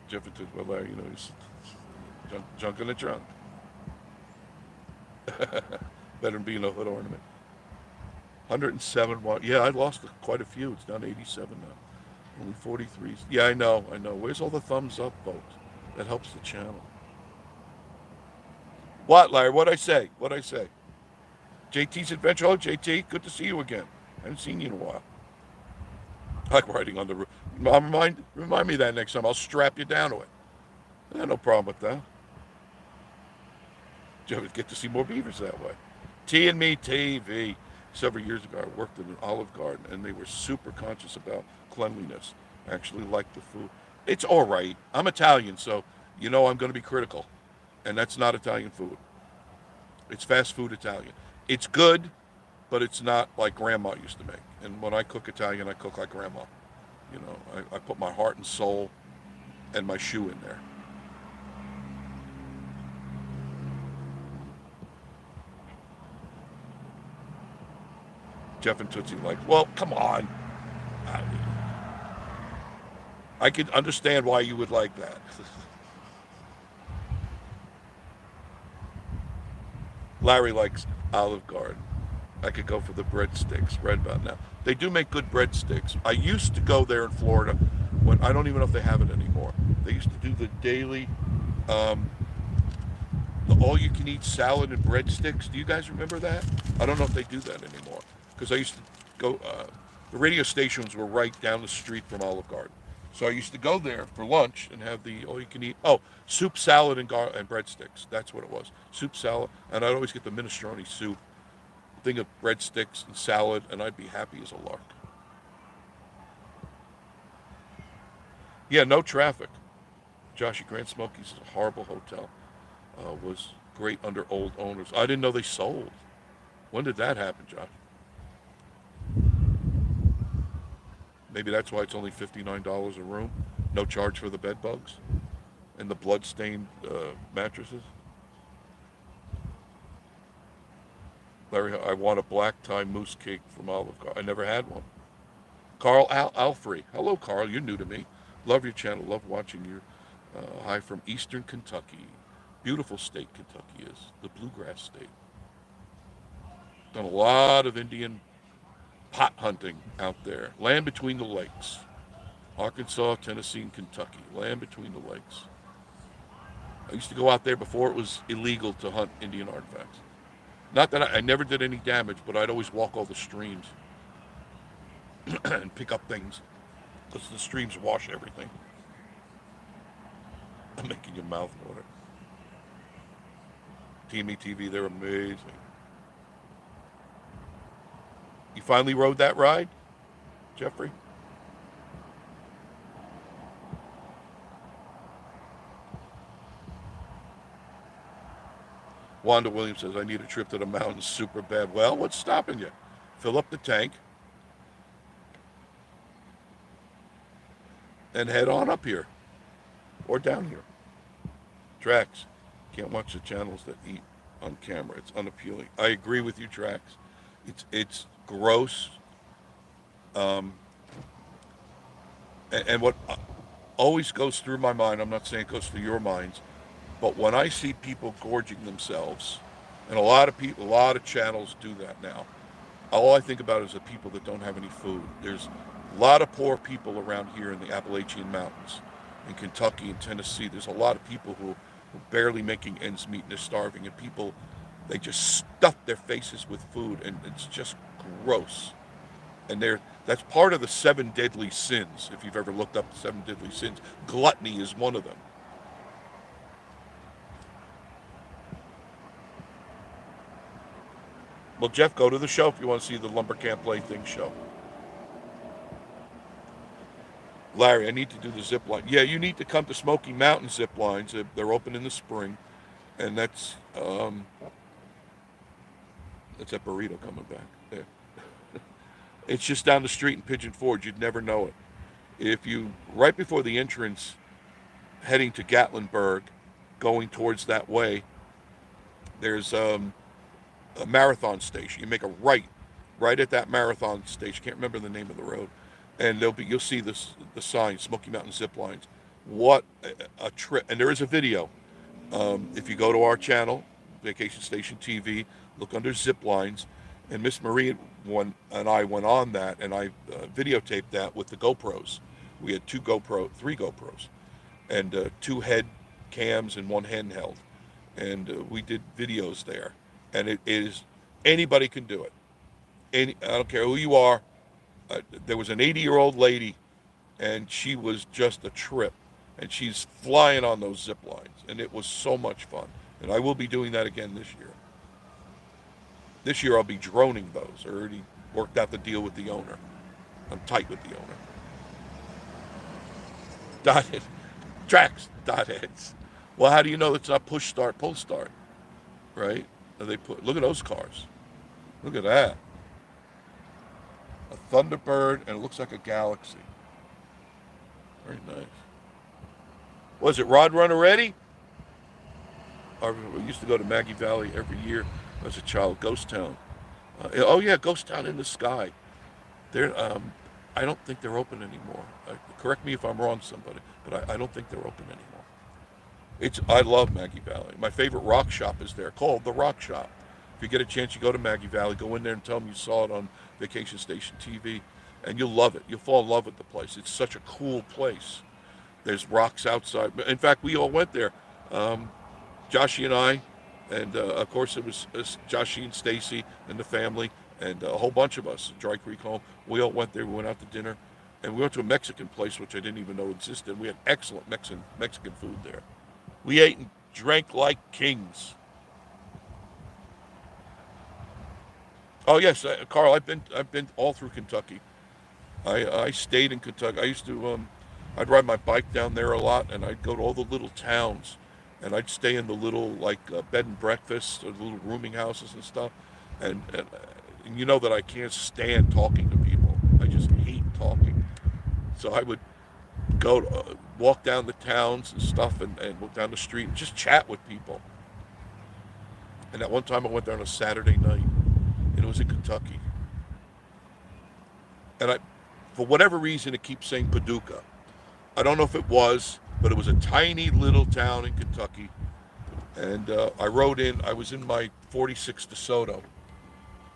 Jefferson, well, he's junk in the trunk. Better than being a hood ornament. 107. Yeah, I lost quite a few. It's down to 87 now. Only 43. Yeah, I know. Where's all the thumbs up vote? That helps the channel. What, Larry? What'd I say? What'd I say? JT's Adventure. Oh, JT, good to see you again. I haven't seen you in a while. I like riding on the roof. Remind me that next time. I'll strap you down to it. No problem with that. You get to see more beavers that way. T and Me TV. Several years ago, I worked in an Olive Garden, and they were super conscious about cleanliness. I actually liked the food. It's all right. I'm Italian, so I'm going to be critical, and that's not Italian food. It's fast food Italian. It's good, but it's not like Grandma used to make. And when I cook Italian, I cook like Grandma. I put my heart and soul and my shoe in there. Jeff and Tootsie like, well, come on. I can understand why you would like that. Larry likes Olive Garden. I could go for the breadsticks right about now. They do make good breadsticks. I used to go there in Florida when I don't even know if they have it anymore. They used to do the daily, the all-you-can-eat salad and breadsticks. Do you guys remember that? I don't know if they do that anymore because I used to go. The radio stations were right down the street from Olive Garden, so I used to go there for lunch and have the all-you-can-eat. Oh, soup, salad, and breadsticks. That's what it was. Soup, salad, and I'd always get the minestrone soup, thing of breadsticks and salad, and I'd be happy as a lark. Yeah, no traffic. Joshy Grand Smokies is a horrible hotel. Was great under old owners. I didn't know they sold. When did that happen, Josh? Maybe that's why it's only $59 a room. No charge for the bed bugs and the blood-stained mattresses. Larry, I want a black tie mousse cake from Olive Garden. I never had one. Carl Alfrey. Hello, Carl. You're new to me. Love your channel. Love watching you. Hi from Eastern Kentucky. Beautiful state Kentucky is. The bluegrass state. Done a lot of Indian pot hunting out there. Land between the lakes. Arkansas, Tennessee, and Kentucky. Land between the lakes. I used to go out there before it was illegal to hunt Indian artifacts. Not that I never did any damage, but I'd always walk all the streams and pick up things because the streams wash everything. I'm making your mouth water. TME TV, they're amazing. You finally rode that ride, Jeffrey? Wanda Williams says, I need a trip to the mountains super bad. Well, what's stopping you? Fill up the tank and head on up here or down here. Trax, can't watch the channels that eat on camera. It's unappealing. I agree with you, Trax. It's gross. And what always goes through my mind, I'm not saying it goes through your minds, but when I see people gorging themselves And a lot of people, a lot of channels do that now. All I think about is the people that don't have any food. There's a lot of poor people around here in the Appalachian Mountains, in Kentucky and Tennessee. There's a lot of people who are barely making ends meet and they're starving. And people, they just stuff their faces with food, and it's just gross. And that's part of the seven deadly sins. If you've ever looked up the seven deadly sins, gluttony is one of them. Well, Jeff, go to the show if you want to see the lumber camp plaything show. Larry, I need to do the zip line. Yeah, you need to come to Smoky Mountain zip lines. They're open in the spring, and that's that burrito coming back. There. It's just down the street in Pigeon Forge. You'd never know it. If you right before the entrance, heading to Gatlinburg, going towards that way, there's a marathon station. You make a right at that marathon station. Can't remember the name of the road, and you'll see the sign Smoky Mountain Zip Lines. What a trip! And there is a video. If you go to our channel, Vacation Station TV, look under zip lines, and Miss Marie and I went on that, and I videotaped that with the GoPros. We had three GoPros, and two head cams and one handheld, and we did videos there. And it is anybody can do it. I don't care who you are. There was an 80-year-old lady, and she was just a trip, and she's flying on those zip lines, and it was so much fun. And I will be doing that again this year. This year I'll be droning those. I already worked out the deal with the owner. I'm tight with the owner. Dot tracks, dot heads. Well, how do you know it's not push start, pull start, right? Look at those cars. Look at that. A Thunderbird, and it looks like a Galaxy. Very nice. Was it Rod Runner ready? We used to go to Maggie Valley every year as a child. Ghost Town. Oh yeah, Ghost Town in the Sky. I don't think they're open anymore. Correct me if I'm wrong, somebody, but I don't think they're open anymore. I love Maggie Valley. My favorite rock shop is there, called the Rock Shop. If you get a chance, you go to Maggie Valley, go in there and tell them you saw it on Vacation Station TV, and you'll love it. You'll fall in love with the place. It's such a cool place. There's rocks outside. In fact, we all went there. Joshy and I, and of course it was Joshy and Stacy and the family, and a whole bunch of us, Dry Creek Home. We all went there. We went out to dinner, and we went to a Mexican place which I didn't even know existed. We had excellent Mexican food there. We ate and drank like kings. Oh yes, Carl, I've been all through Kentucky. I stayed in Kentucky. I used to I'd ride my bike down there a lot, and I'd go to all the little towns, and I'd stay in the little bed and breakfasts or the little rooming houses and stuff. And you know that I can't stand talking to people. I just hate talking. So I would walk down the towns and stuff, and walk down the street and just chat with people. And at one time I went there on a Saturday night, and it was in Kentucky. And for whatever reason, it keeps saying Paducah. I don't know if it was, but it was a tiny little town in Kentucky. And I rode in. I was in my 46 DeSoto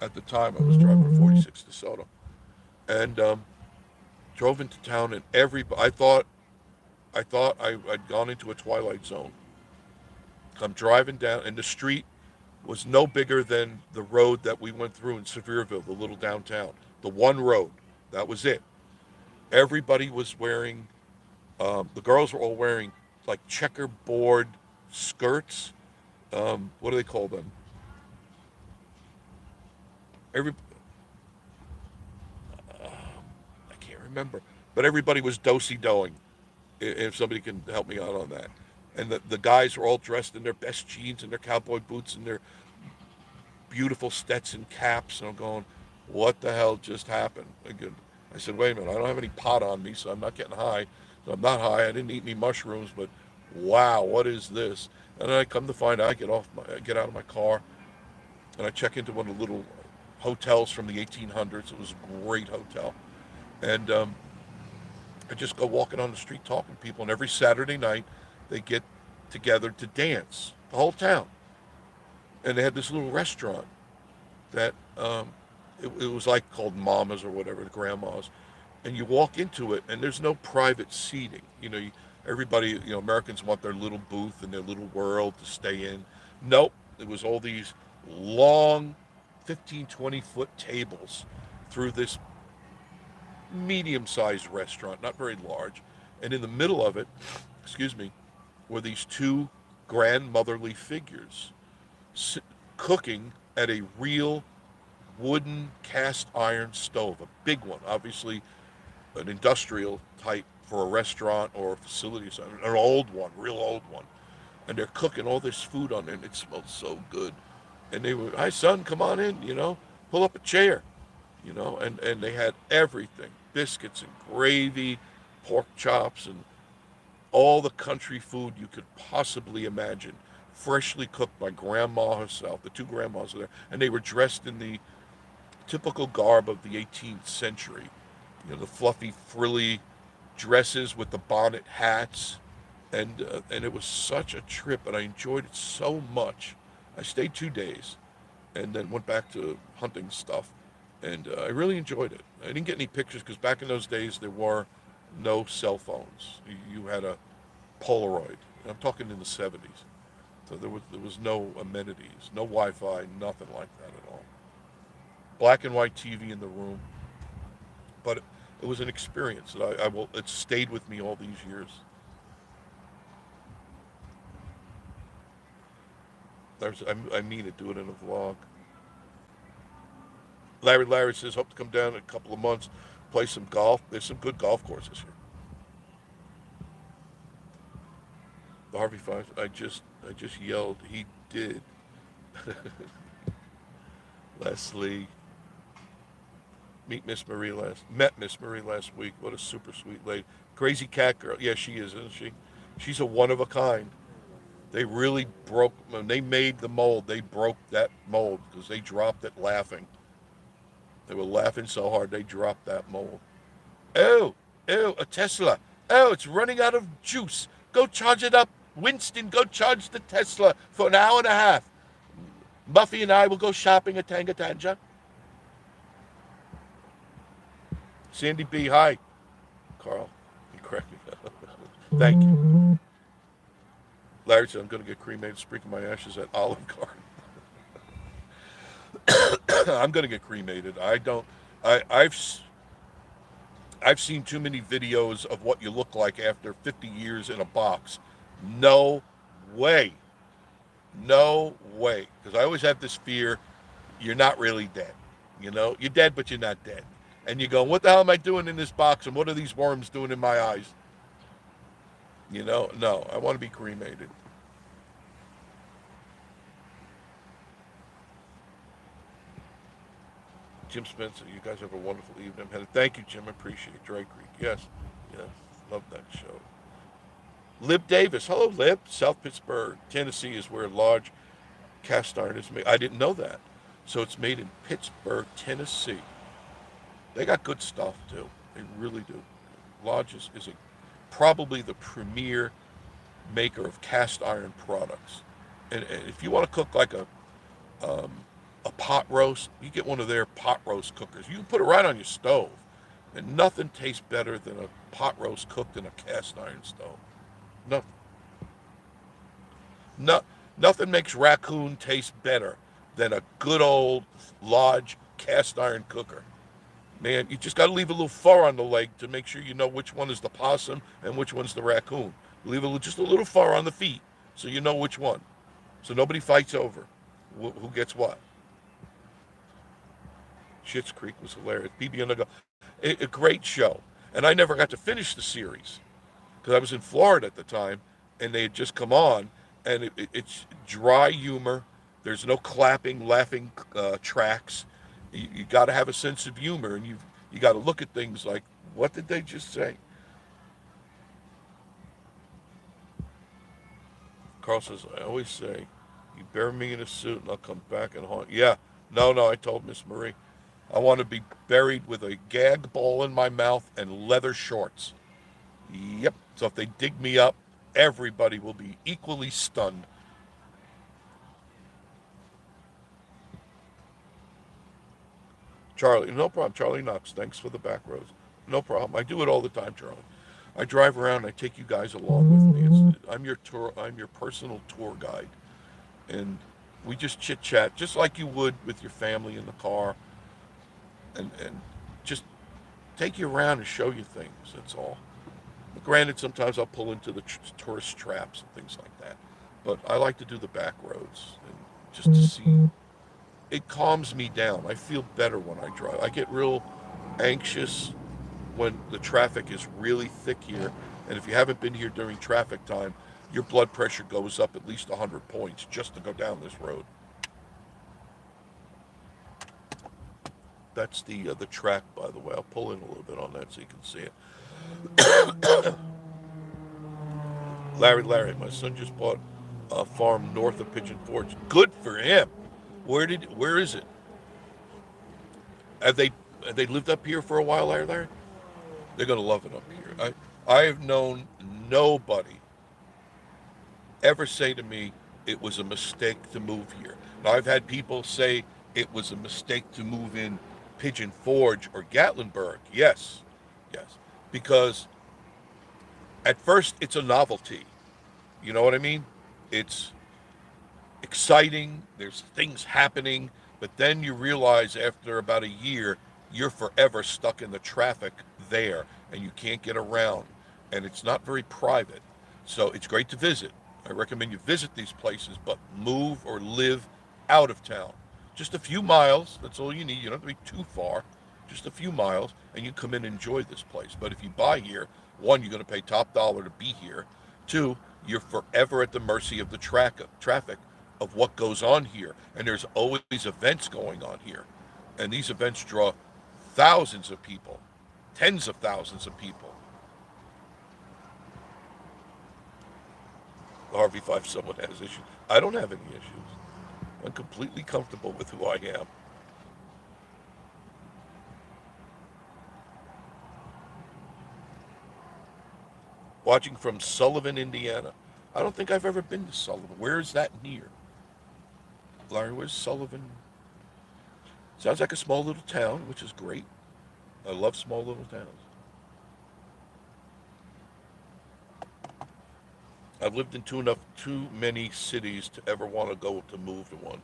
at the time. I was driving a 46 DeSoto, and drove into town. And I'd gone into a twilight zone. I'm driving down, and the street was no bigger than the road that we went through in Sevierville, the little downtown. The one road. That was it. Everybody was wearing, the girls were all wearing like checkerboard skirts. What do they call them? Every, I can't remember. But everybody was do-si-doing, if somebody can help me out on that. And the guys were all dressed in their best jeans and their cowboy boots and their beautiful Stetson caps. And I'm going, what the hell just happened? I said, wait a minute, I don't have any pot on me, so I'm not getting high. So I'm not high. I didn't eat any mushrooms, but wow, what is this? And then I come to find out, I get out of my car, and I check into one of the little hotels from the 1800s. It was a great hotel. And I just go walking on the street talking to people. And every Saturday night, they get together to dance, the whole town. and they had this little restaurant that it was like called Mama's or whatever, the grandma's, and you walk into it, and there's no private seating. Everybody, Americans want their little booth and their little world to stay in. Nope, it was all these long 15, 20-foot tables through this medium-sized restaurant, not very large. And in the middle of it, excuse me, were these two grandmotherly figures cooking at a real wooden cast iron stove, a big one, obviously an industrial type for a restaurant or a facility, an old one, real old one. And they're cooking all this food on there, and it smelled so good. And they were, "Hi, son, come on in, pull up a chair," and they had everything, biscuits and gravy, pork chops, and all the country food you could possibly imagine, freshly cooked by grandma herself. The two grandmas were there, and they were dressed in the typical garb of the 18th century. The fluffy, frilly dresses with the bonnet hats, and it was such a trip, and I enjoyed it so much. I stayed 2 days, and then went back to hunting stuff, and I really enjoyed it. I didn't get any pictures because back in those days there were no cell phones. You had a Polaroid. I'm talking in the 70s, so there was no amenities, no Wi-Fi, nothing like that at all. Black and white TV in the room, but it was an experience that I will. It stayed with me all these years. I mean it. Do it in a vlog. Larry says hope to come down in a couple of months, play some golf. There's some good golf courses here. The Harvey Five. I just yelled. He did. Leslie met Miss Marie last week. What a super sweet lady. Crazy cat girl. Yeah, she is, isn't she? She's a one of a kind. They really broke, when they made the mold, they broke that mold because they dropped it laughing. They were laughing so hard they dropped that mold. Oh, oh, a Tesla. Oh, it's running out of juice. Go charge it up. Winston, go charge the Tesla for an hour and a half. Buffy and I will go shopping at Tangatanja. Sandy B, hi. Carl, you cracked me up. Thank you. Larry said, I'm going to get cremated, sprinkle my ashes at Olive Garden. I'm going to get cremated. I don't. I've seen too many videos of what you look like after 50 years in a box. No way. No way. Because I always have this fear you're not really dead. You're dead, but you're not dead. And you go, what the hell am I doing in this box? And what are these worms doing in my eyes? No, I want to be cremated. Jim Spencer, you guys have a wonderful evening. Thank you, Jim. I appreciate it. Dry Creek. Yes. Yes. Love that show. Lib Davis. Hello, Lib. South Pittsburgh, Tennessee is where large cast iron is made. I didn't know that. So it's made in Pittsburgh, Tennessee. They got good stuff, too. They really do. Lodge is probably the premier maker of cast iron products. And if you want to cook like um, a pot roast, you get one of their pot roast cookers. You can put it right on your stove. And nothing tastes better than a pot roast cooked in a cast iron stove. Nothing. No, nothing makes raccoon taste better than a good old Lodge cast iron cooker. Man, you just got to leave a little fur on the leg to make sure you know which one is the possum and which one's the raccoon. Just a little fur on the feet so you know which one. So nobody fights over who gets what. Schitt's Creek was hilarious. BB and a great show. And I never got to finish the series because I was in Florida at the time, and they had just come on, and it's dry humor. There's no clapping, laughing tracks. You got to have a sense of humor, and you got to look at things like, what did they just say? Carl says, I always say, you bury me in a suit, and I'll come back and haunt. Yeah, no, I told Miss Marie, I want to be buried with a gag ball in my mouth and leather shorts. Yep. So if they dig me up, everybody will be equally stunned. Charlie, no problem. Charlie Knox, thanks for the back rows. No problem. I do it all the time, Charlie. I drive around. I take you guys along with me. I'm your tour. I'm your personal tour guide, and we just chit chat, just like you would with your family in the car, and just take you around and show you things. That's all. Granted, sometimes I'll pull into the tourist traps and things like that, but I like to do the back roads and just to see. It calms me down. I feel better when I drive. I get real anxious when the traffic is really thick here, and if you haven't been here during traffic time, your blood pressure goes up at least 100 points just to go down this road. That's the track, by the way. I'll pull in a little bit on that so you can see it. Larry, my son just bought a farm north of Pigeon Forge. Good for him. Where is it? Have they have they lived up here for a while, Larry? They're gonna love it up here. I have known nobody ever say to me it was a mistake to move here. Now I've had people say it was a mistake to move in Pigeon Forge or Gatlinburg. Yes, yes, because at first it's a novelty. You know what I mean? It's exciting, there's things happening, but then you realize after about a year, you're forever stuck in the traffic there and you can't get around. And it's not very private. So it's great to visit. I recommend you visit these places, but move or live out of town. Just a few miles, that's all you need. You don't have to be too far. Just a few miles, and you come in and enjoy this place. But if you buy here, one, you're going to pay top dollar to be here. Two, you're forever at the mercy of the traffic of what goes on here. And there's always events going on here. And these events draw thousands of people, tens of thousands of people. RV5, someone has issues. I don't have any issues. I'm completely comfortable with who I am. Watching from Sullivan, Indiana. I don't think I've ever been to Sullivan. Where is that near? Larry, where's Sullivan? Sounds like a small little town, which is great. I love small little towns. I've lived in too many cities to ever want to go to move to one.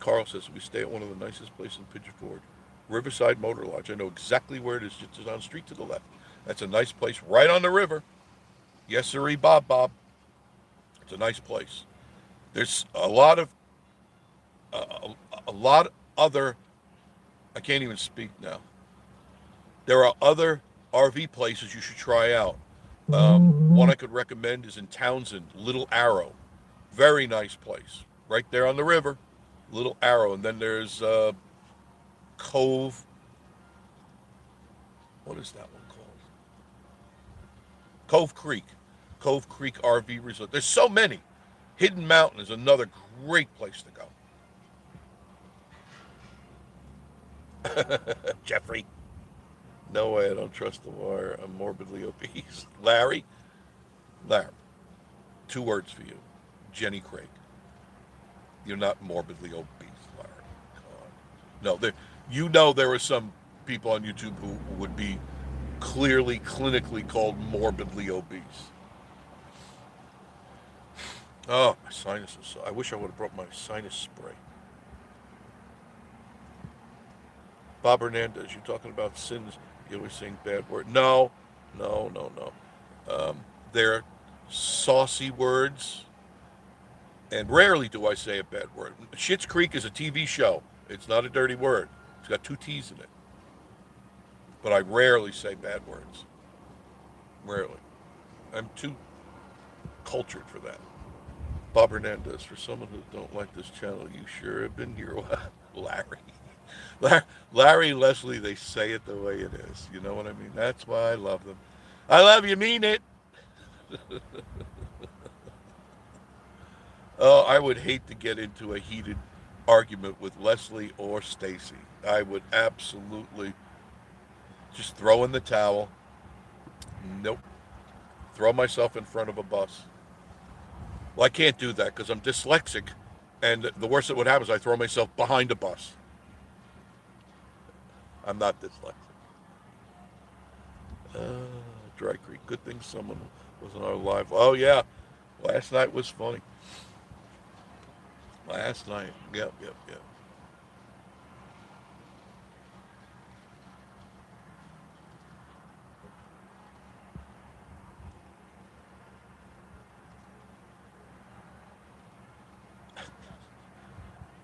Carl says we stay at one of the nicest places in Pigeon Forge, Riverside Motor Lodge. I know exactly where it is. Just on the street to the left. That's a nice place right on the river. Yes, sirree, Bob. It's a nice place. There's a lot other. I can't even speak now. There are other RV places you should try out. One I could recommend is in Townsend, Little Arrow. Very nice place. Right there on the river, Little Arrow. And then there's Cove. What is that one called? Cove Creek. Cove Creek RV Resort. There's so many. Hidden Mountain is another great place to go. Jeffrey. No way, I don't trust the wire. I'm morbidly obese. Larry. 2 words for you. Jenny Craig. You're not morbidly obese, Larry. Come on. No, there are some people on YouTube who would be clearly, clinically called morbidly obese. Oh, my sinuses. I wish I would have brought my sinus spray. Bob Hernandez, you talking about sins? You always saying bad word. No. They're saucy words, and rarely do I say a bad word. Schitt's Creek is a TV show. It's not a dirty word. It's got 2 T's in it. But I rarely say bad words. Rarely. I'm too cultured for that. Bob Hernandez, for someone who don't like this channel, you sure have been here a while. Larry and Leslie, they say it the way it is. You know what I mean? That's why I love them. I love you, mean it. Oh, I would hate to get into a heated argument with Leslie or Stacy. I would absolutely just throw in the towel. Nope. Throw myself in front of a bus. Well, I can't do that because I'm dyslexic, and the worst that would happen is I throw myself behind a bus. I'm not dyslexic. Dry Creek. Good thing someone was on our live. Oh yeah, last night was funny. Last night. Yep, yep, yep.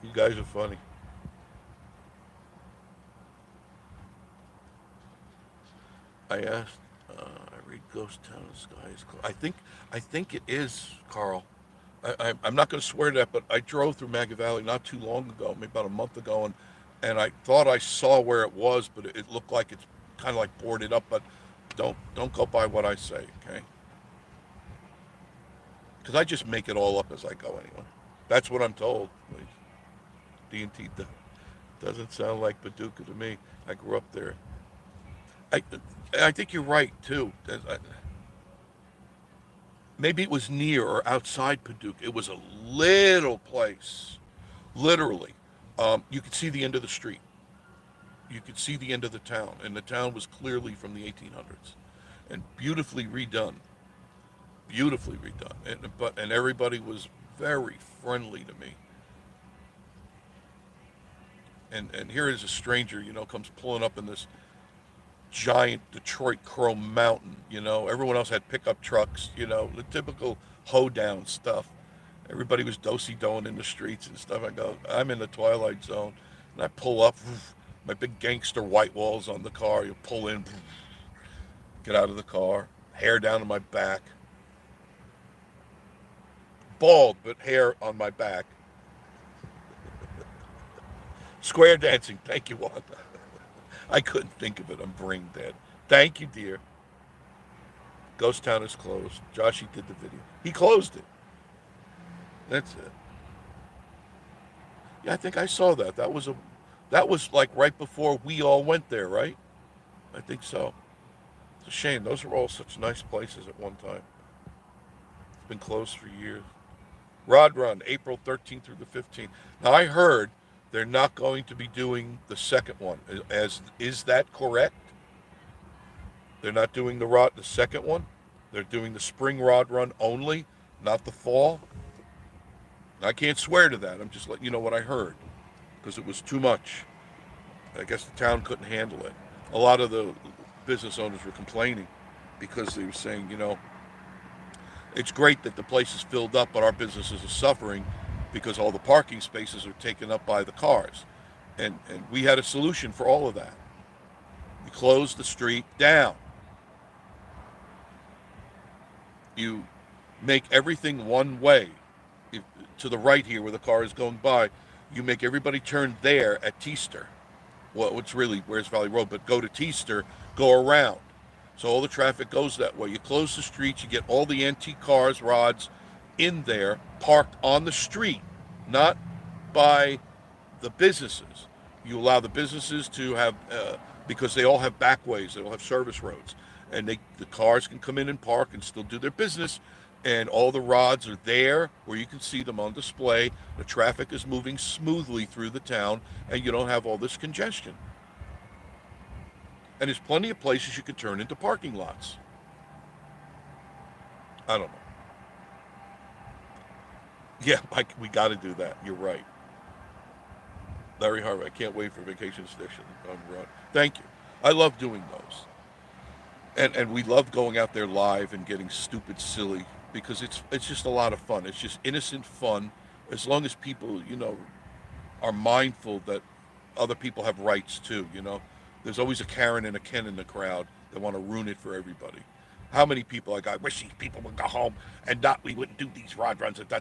You guys are funny. I asked. I read Ghost Town and Sky is Close. I think it is Carl. I'm not going to swear to that, but I drove through Maggie Valley not too long ago, maybe about a month ago, and I thought I saw where it was, but it looked like it's kind of like boarded up. But don't go by what I say, okay? Because I just make it all up as I go anyway. That's what I'm told. D&T doesn't sound like Paducah to me. I grew up there. I I think you're right too. Maybe it was near or outside Paducah. It was a little place, literally. You could see the end of the street. You could see the end of the town, and the town was clearly from the 1800s, and beautifully redone. And everybody was very friendly to me. And here is a stranger, comes pulling up in this giant Detroit Chrome Mountain. Everyone else had pickup trucks. The typical hoedown stuff. Everybody was do-si-doing in the streets and stuff. I go, I'm in the Twilight Zone, and I pull up. My big gangster white walls on the car. You pull in, get out of the car, hair down to my back, bald but hair on my back. Square dancing. Thank you, Wanda. I couldn't think of it. I'm brain dead. Thank you, dear. Ghost Town is closed. Joshy did the video. He closed it. That's it. Yeah, I think I saw that. That was like right before we all went there, right? I think so. It's a shame. Those were all such nice places at one time. It's been closed for years. Rod Run, April 13th through the 15th. Now I heard they're not going to be doing the second one. As is that correct? They're not doing the second one. They're doing the spring Rod Run only, not the fall. I can't swear to that. I'm just letting you know what I heard because it was too much. I guess the town couldn't handle it. A lot of the business owners were complaining because they were saying, it's great that the place is filled up, but our businesses are suffering because all the parking spaces are taken up by the cars. And we had a solution for all of that. You close the street down. You make everything one way. If, to the right here where the car is going by, you make everybody turn there at Teaster. Well, it's really where's Valley Road, but go to Teaster, go around. So all the traffic goes that way. You close the streets, you get all the antique cars, rods in there, parked on the street, not by the businesses. You allow the businesses to have, because they all have backways, they all have service roads, and the cars can come in and park and still do their business. And all the rods are there where you can see them on display. The traffic is moving smoothly through the town, and you don't have all this congestion. And there's plenty of places you could turn into parking lots. I don't know. Yeah, Mike, we got to do that. You're right. Larry Harvey, I can't wait for Vacation Station on Run. Thank you. I love doing those. And we love going out there live and getting stupid silly because it's just a lot of fun. It's just innocent fun as long as people, are mindful that other people have rights too. There's always a Karen and a Ken in the crowd that want to ruin it for everybody. How many people I wish these people would go home and not we wouldn't do these rod runs and da.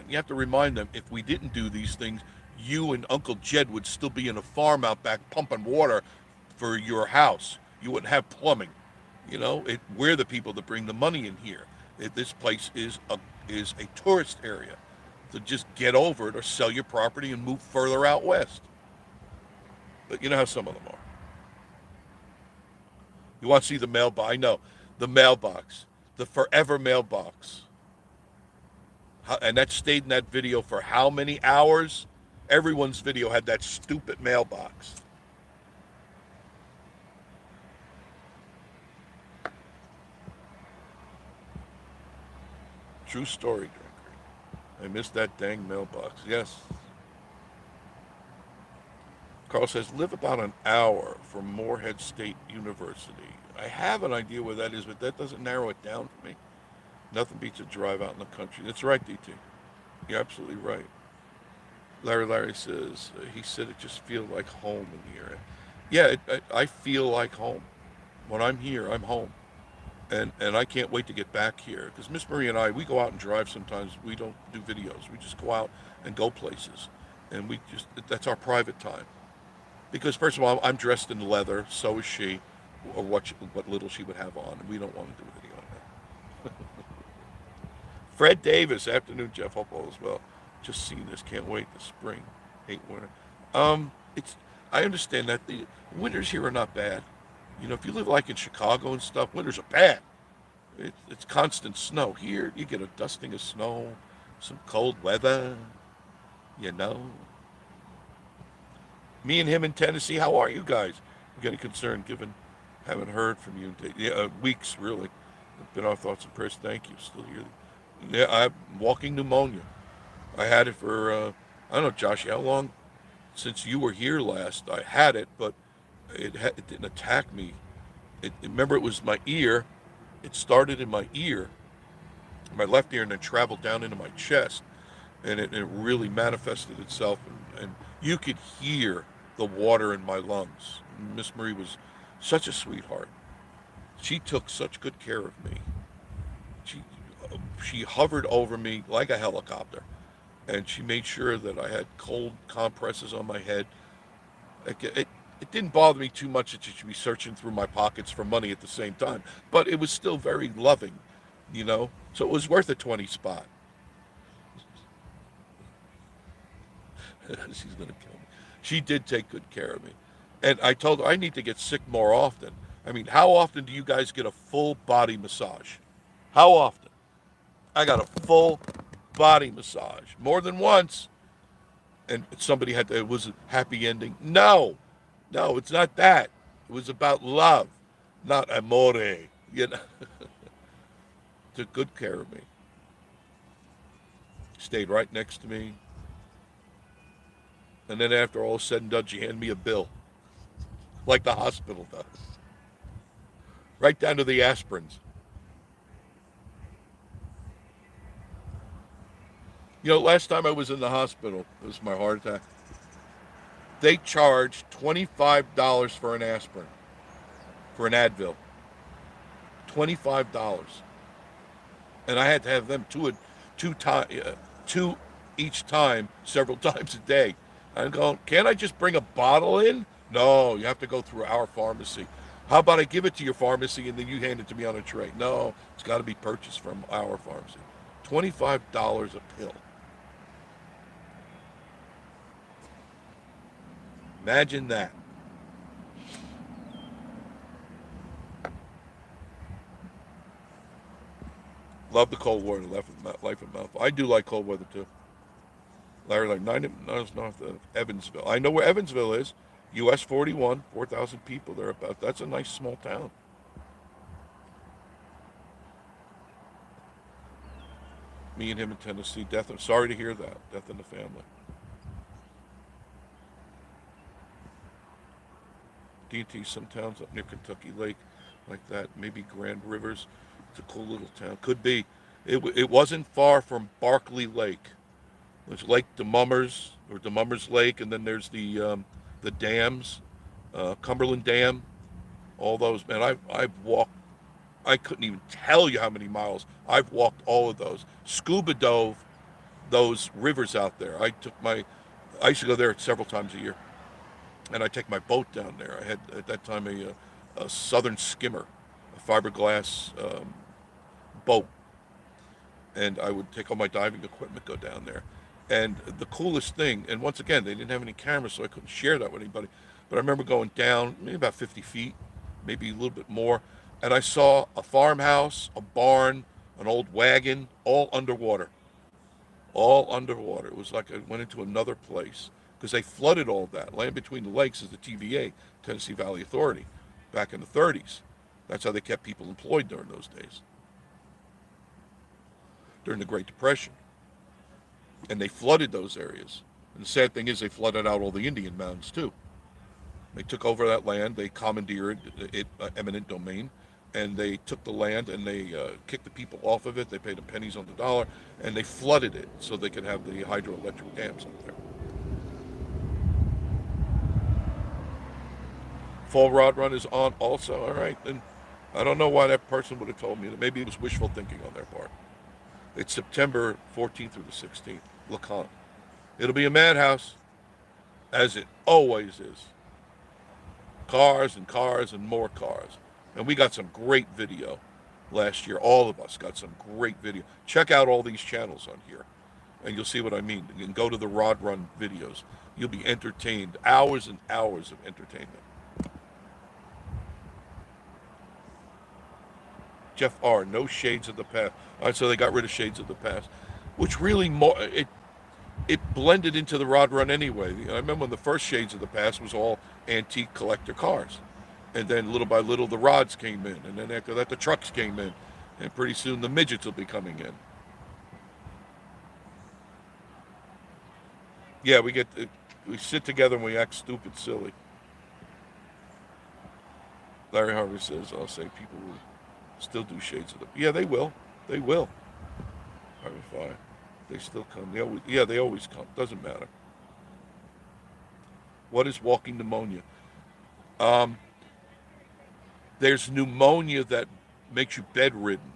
You have to remind them if we didn't do these things, you and Uncle Jed would still be in a farm out back pumping water for your house. You wouldn't have plumbing. We're the people that bring the money in here. This place is a tourist area. So just get over it or sell your property and move further out west. But you know how some of them are. You want to see the mailbox? I know. The mailbox. The forever mailbox. And that stayed in that video for how many hours? Everyone's video had that stupid mailbox. True story, drinker. I missed that dang mailbox. Yes. Carl says, live about an hour from Morehead State University. I have an idea where that is, but that doesn't narrow it down for me. Nothing beats a drive out in the country. That's right, DT. You're absolutely right. Larry says, he said it just feels like home in here. Yeah, I feel like home. When I'm here, I'm home. And I can't wait to get back here. Because Miss Marie and I, we go out and drive sometimes. We don't do videos. We just go out and go places. And that's our private time. Because first of all, I'm dressed in leather, so is she, or what little she would have on. And we don't want to do a video on that. Fred Davis, afternoon, Jeff. Hope all is well. Just seeing this, can't wait. The spring, hate winter. It's I understand that the winters here are not bad. You know, if you live like in Chicago and stuff, winters are bad. It's constant snow. Here, you get a dusting of snow, some cold weather. You know, me and him in Tennessee. How are you guys? I'm getting concerned, given haven't heard from you in weeks really. Been our thoughts and prayers. Thank you. Still here. Yeah, I'm walking pneumonia. I had it for I don't know, Josh, how long since you were here last? I had it, but it didn't attack me. Remember, it was my ear. It started in my left ear, and then traveled down into my chest, and it really manifested itself. And you could hear the water in my lungs. Miss Marie was such a sweetheart. She took such good care of me. She she hovered over me like a helicopter, and she made sure that I had cold compresses on my head. It didn't bother me too much that she should be searching through my pockets for money at the same time, but it was still very loving, you know. So it was worth a 20 spot. She's gonna kill me. She did take good care of me, and I told her I need to get sick more often. I mean, how often do you guys get a full body massage? How often? I got a full body massage more than once, and somebody had to, it was a happy ending. No, no, it's not that. It was about love, not amore. You know, took good care of me. Stayed right next to me, and then after all is said and done, she handed me a bill, like the hospital does, right down to the aspirins. You know, last time I was in the hospital, it was my heart attack. They charged $25 for an aspirin, for an Advil. $25, and I had to have them two each time, several times a day. I'm going, can't I just bring a bottle in? No, you have to go through our pharmacy. How about I give it to your pharmacy and then you hand it to me on a tray? No, it's got to be purchased from our pharmacy. $25 a pill. Imagine that. Love the cold water, life of mouthful. I do like cold weather too. Larry, like 9 miles north of Evansville. I know where Evansville is. US 41, 4,000 people there about. That's a nice small town. Me and him in Tennessee. Death. Sorry to hear that. Death in the family. D&T, some towns up near Kentucky Lake, like that. Maybe Grand Rivers. It's a cool little town. Could be. It wasn't far from Barkley Lake. There's Lake DeMummers or DeMummers Lake, and then there's the dams, Cumberland Dam. All those. Man, I've walked. I couldn't even tell you how many miles I've walked. All of those. Scuba dove those rivers out there. I used to go there several times a year, and I take my boat down there. I had at that time a Southern Skimmer, a fiberglass boat, and I would take all my diving equipment, go down there. And the coolest thing, and once again, they didn't have any cameras, so I couldn't share that with anybody. But I remember going down, maybe about 50 feet, maybe a little bit more, and I saw a farmhouse, a barn, an old wagon, all underwater. All underwater. It was like I went into another place because they flooded all that. Land Between the Lakes is the TVA, Tennessee Valley Authority, back in the 30s. That's how they kept people employed during those days. during the Great Depression, and they flooded those areas. And the sad thing is, they flooded out all the Indian mounds too. They took over that land. They commandeered it, eminent domain, and they took the land and they kicked the people off of it. They paid them pennies on the dollar, and they flooded it so they could have the hydroelectric dams up there. Fall Rod Run is on also. All right, then I don't know why that person would have told me that. Maybe it was wishful thinking on their part. It's September 14th through the 16th. Lacan. It'll be a madhouse, as it always is. Cars and more cars. And we got some great video last year. All of us got some great video. Check out all these channels on here, and you'll see what I mean. You can go to the Rod Run videos. You'll be entertained. Hours and hours of entertainment. Jeff R. No shades of the past. All right, so they got rid of shades of the past, which really it blended into the Rod Run anyway. I remember when the first shades of the past was all antique collector cars, and then little by little the rods came in, and then after that the trucks came in, and pretty soon the midgets will be coming in. Yeah, we sit together and we act stupid, silly. Larry Harvey says, I'll say people will still do shades of the. Yeah, they will. They will. Harvey Fire. They still come. They always come. Doesn't matter. What is walking pneumonia? There's pneumonia that makes you bedridden,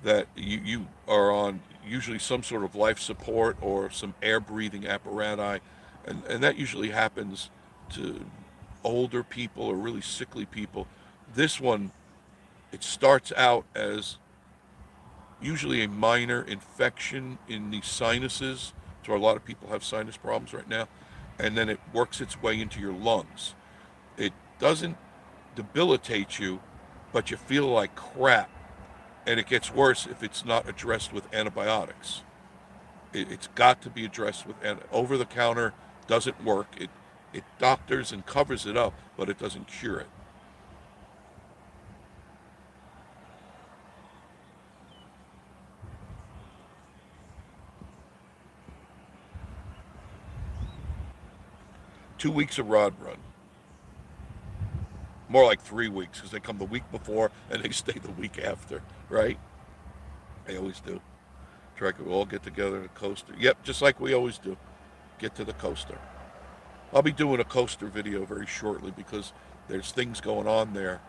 that you are on usually some sort of life support or some air breathing apparatus, and that usually happens to older people or really sickly people. This one, it starts out as usually a minor infection in the sinuses. So a lot of people have sinus problems right now, and then it works its way into your lungs. It doesn't debilitate you, but you feel like crap, and it gets worse if it's not addressed with antibiotics. It's got to be addressed with over the counter. Doesn't work. It doctors and covers it up, but it doesn't cure it. Two weeks of Rod Run. More like 3 weeks, because they come the week before and they stay the week after, right? They always do. Try to all get together in a coaster. Yep, just like we always do. Get to the coaster. I'll be doing a coaster video very shortly because there's things going on there.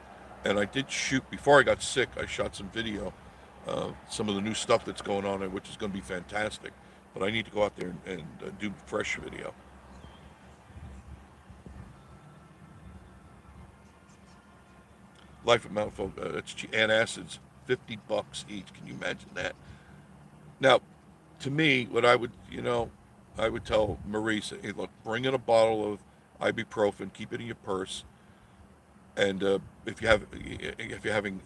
And I did shoot, before I got sick, I shot some video, some of the new stuff that's going on there, which is going to be fantastic. But I need to go out there and do fresh video. Life of Mount Folk, it's antacids, $50 each. Can you imagine that? Now, to me, what I would, I would tell Marie, say, hey, look, bring in a bottle of ibuprofen, keep it in your purse, and if you're having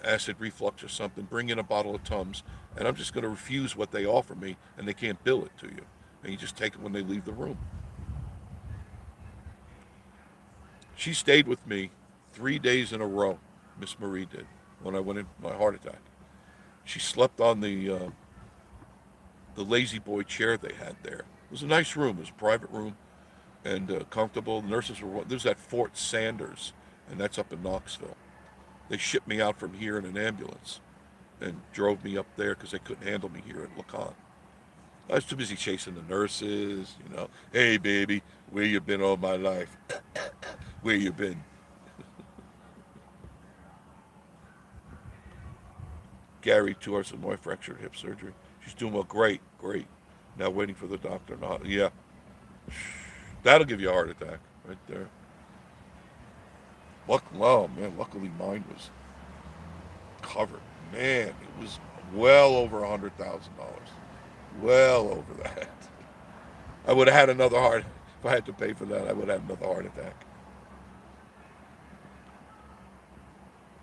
acid reflux or something, bring in a bottle of Tums, and I'm just going to refuse what they offer me, and they can't bill it to you, and you just take it when they leave the room. She stayed with me 3 days in a row, Miss Marie did, when I went in my heart attack. She slept on the lazy boy chair they had there. It was a nice room. It was a private room and comfortable. The nurses were, there's that Fort Sanders, and that's up in Knoxville. They shipped me out from here in an ambulance and drove me up there because they couldn't handle me here at Lacan. I was too busy chasing the nurses, Hey, baby, where you been all my life? Where you been? Gary, 2 hours of more fractured hip surgery. She's doing well. Great. Now waiting for the doctor. Yeah. That'll give you a heart attack right there. Luckily mine was covered. Man, it was well over $100,000. Well over that. I would have had another heart. If I had to pay for that, I would have had another heart attack.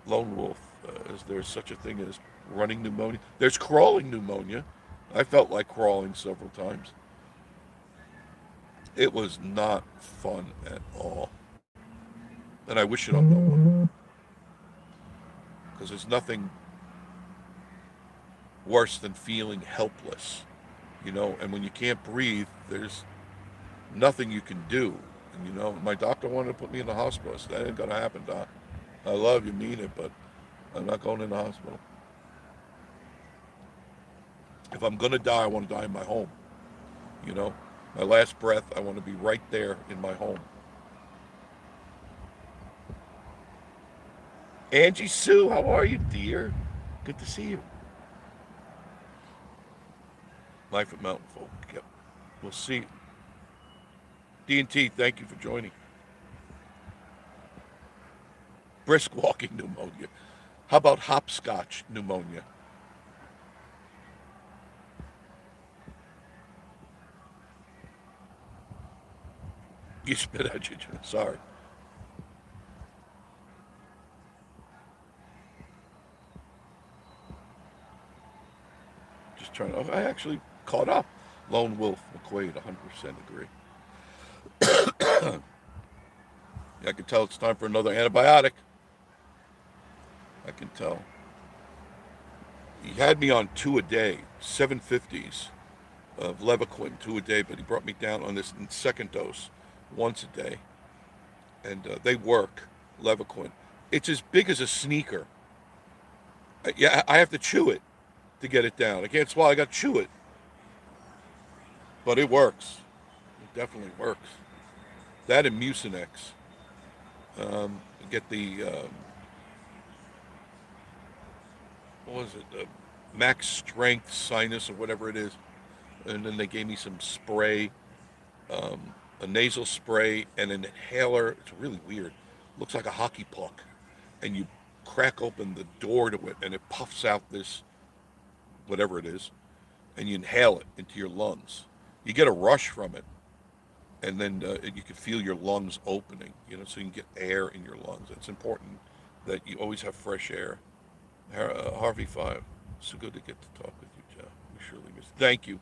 Lone Wolf, is there such a thing as running pneumonia? There's crawling pneumonia. I felt like crawling several times. It was not fun at all. And I wish it on no one. Because there's nothing worse than feeling helpless, and when you can't breathe, there's nothing you can do. And, my doctor wanted to put me in the hospital. I said, that ain't going to happen, Doc. I love you, mean it, but I'm not going in the hospital. If I'm going to die, I want to die in my home. You know, my last breath, I want to be right there in my home. Angie Sue, how are you, dear? Good to see you. Life at Mountain Folk. Yep. We'll see. D&T, thank you for joining. Brisk walking pneumonia. How about hopscotch pneumonia? You spit out your sorry. Just trying to. I actually caught up. Lone Wolf McQuaid, 100% agree. I can tell it's time for another antibiotic. I can tell. He had me on 2 a day, 750s of Levaquin, 2 a day, but he brought me down on this second dose, once a day. And they work, Levaquin. It's as big as a sneaker. Yeah, I have to chew it to get it down. I can't swallow, I got to chew it. But it works. It definitely works. That and Mucinex. Get the, what was it, Max Strength Sinus or whatever it is. And then they gave me some spray, a nasal spray and an inhaler. It's really weird. Looks like a hockey puck. And you crack open the door to it and it puffs out this, whatever it is, and you inhale it into your lungs. You get a rush from it, and then you can feel your lungs opening, so you can get air in your lungs. It's important that you always have fresh air. Harvey 5, so good to get to talk with you, Jeff. We surely miss. Thank you,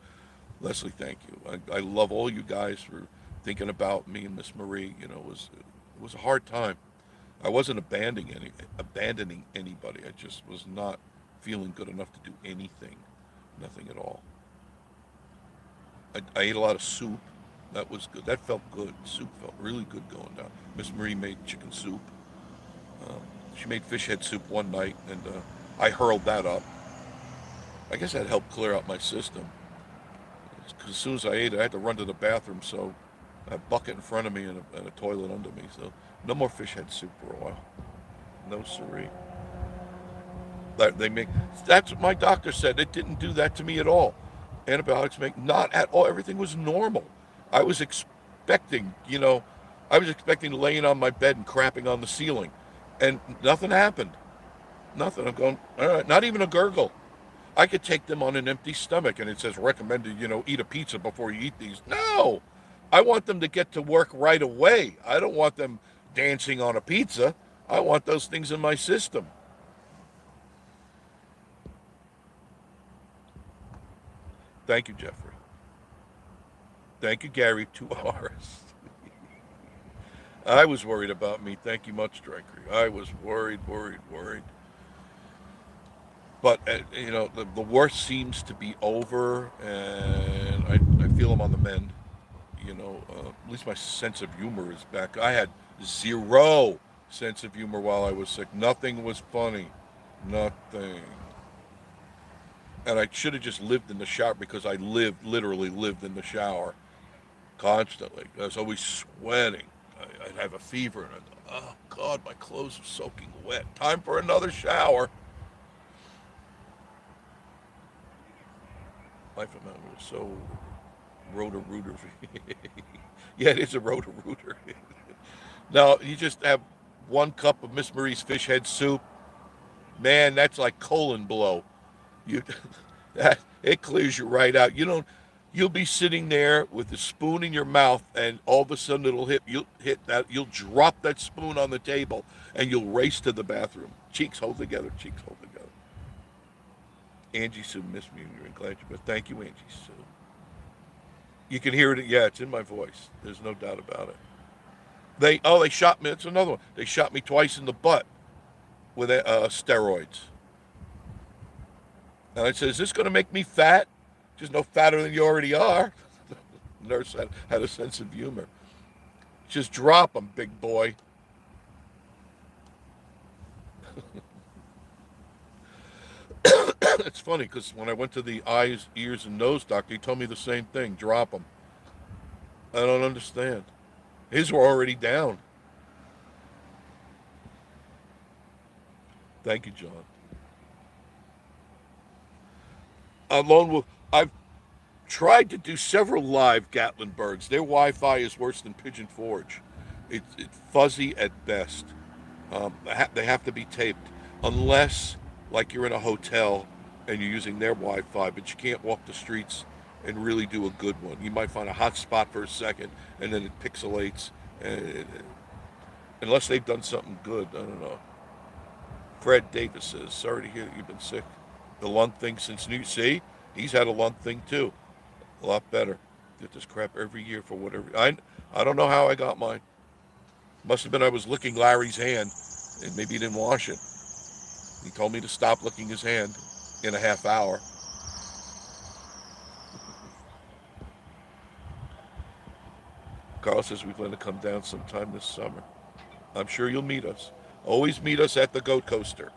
Leslie. Thank you. I love all you guys for thinking about me and Miss Marie. It was a hard time. I wasn't abandoning anybody. I just was not feeling good enough to do anything, nothing at all. I ate a lot of soup. That was good. That felt good. Soup felt really good going down. Miss Marie made chicken soup. Um, she made fish head soup one night, and I hurled that up. I guess that helped clear out my system. 'Cause as soon as I ate it, I had to run to the bathroom, so I had a bucket in front of me and a toilet under me. So no more fish head soup for a while. No siree. They make. That's what my doctor said. It didn't do that to me at all. Antibiotics make not at all. Everything was normal. I was expecting, I was expecting laying on my bed and crapping on the ceiling, and nothing happened. Nothing. I'm going, all right, not even a gurgle. I could take them on an empty stomach, and it says recommended, eat a pizza before you eat these. No, I want them to get to work right away. I don't want them dancing on a pizza. I want those things in my system. Thank you, Jeffrey. Thank you, Gary. 2 hours. I was worried about me. Thank you much, Drinker. I was worried, worried, worried. But the worst seems to be over, and I feel I'm on the mend. At least my sense of humor is back. I had zero sense of humor while I was sick. Nothing was funny. Nothing. And I should have just lived in the shower because I literally lived in the shower constantly. I was always sweating. I'd have a fever, and I'd, oh God, my clothes are soaking wet. Time for another shower. Life of Mountain was so rotor-rooter. Yeah, it is a rotor-rooter. Now, you just have 1 cup of Miss Marie's fish head soup. Man, that's like colon blow. You that it clears you right out. You'll be sitting there with the spoon in your mouth, and all of a sudden you'll hit that, you'll drop that spoon on the table, and you'll race to the bathroom. Cheeks hold together, cheeks hold together. Angie Sue missed me, and you're in glad you, but thank you, Angie Sue. You can hear it. Yeah, it's in my voice. There's no doubt about it. They shot me. It's another one. They shot me twice in the butt with steroids. And I said, is this going to make me fat? Just no fatter than you already are. The nurse had a sense of humor. Just drop them, big boy. It's funny because when I went to the eyes, ears, and nose doctor, he told me the same thing. Drop them. I don't understand. His were already down. Thank you, John. Lone Wolf, I've tried to do several live Gatlinburgs. Their Wi-Fi is worse than Pigeon Forge. It's fuzzy at best. They have to be taped, unless like you're in a hotel and you're using their Wi-Fi, but you can't walk the streets and really do a good one. You might find a hot spot for a second, and then it pixelates. And unless they've done something good, I don't know. Fred Davis says, "Sorry to hear that you've been sick. The lung thing since New See, he's had a lung thing too. A lot better. Get this crap every year for whatever. I don't know how I got mine. Must have been I was licking Larry's hand, and maybe he didn't wash it. He told me to stop licking his hand in a half hour. Carl says we plan to come down sometime this summer. I'm sure you'll meet us. Always meet us at the Goat Coaster.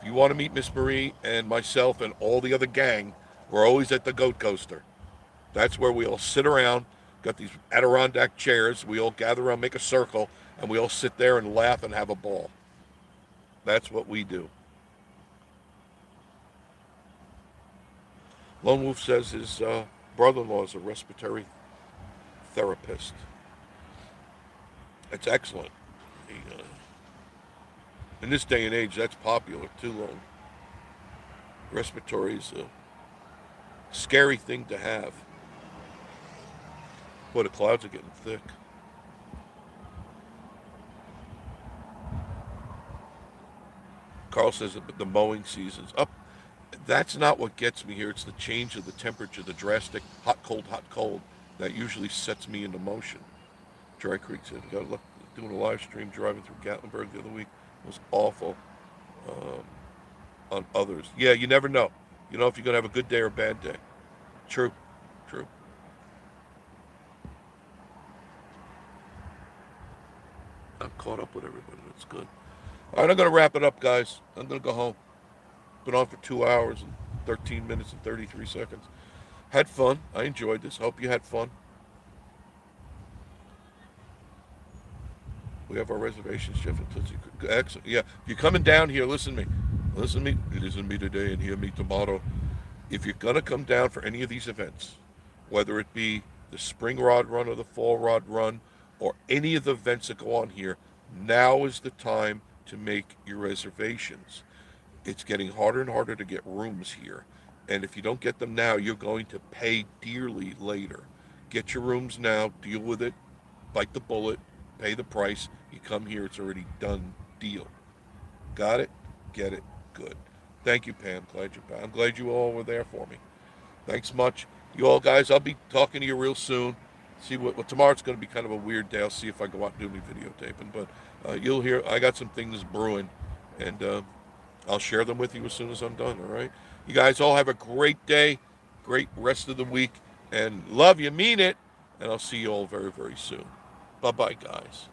If you want to meet Miss Marie and myself and all the other gang, we're always at the Goat Coaster. That's where we all sit around, got these Adirondack chairs. We all gather around, make a circle, and we all sit there and laugh and have a ball. That's what we do. Lone Wolf says his brother-in-law is a respiratory therapist. That's excellent. He, in this day and age, that's popular too. Lone. Respiratory is a scary thing to have. Boy, the clouds are getting thick. Carl says that the mowing season's up. That's not what gets me here. It's the change of the temperature, the drastic hot, cold that usually sets me into motion. Dry Creek said, got luck doing a live stream driving through Gatlinburg the other week. It was awful on others. Yeah, you never know. You know if you're going to have a good day or a bad day. True, true. I'm caught up with everybody. That's good. All right, I'm going to wrap it up, guys. I'm going to go home. Been on for 2 hours and 13 minutes and 33 seconds. Had fun. I enjoyed this. Hope you had fun. We have our reservations, Jeff and Tootsie. Excellent. Yeah, if you're coming down here, listen to me. Listen to me. It isn't me today and hear me tomorrow. If you're going to come down for any of these events, whether it be the spring rod run or the fall rod run or any of the events that go on here, now is the time to make your reservations. It's getting harder and harder to get rooms here. And if you don't get them now, you're going to pay dearly later. Get your rooms now, deal with it, bite the bullet, pay the price. You come here, it's already done deal. Got it? Get it? Good. Thank you, Pam. I'm glad you all were there for me. Thanks much. You all guys, I'll be talking to you real soon. See what tomorrow's going to be kind of a weird day. I'll see if I go out and do any videotaping. But you'll hear, I got some things brewing. And I'll share them with you as soon as I'm done, all right? You guys all have a great day, great rest of the week, and love you, mean it, and I'll see you all very, very soon. Bye-bye, guys.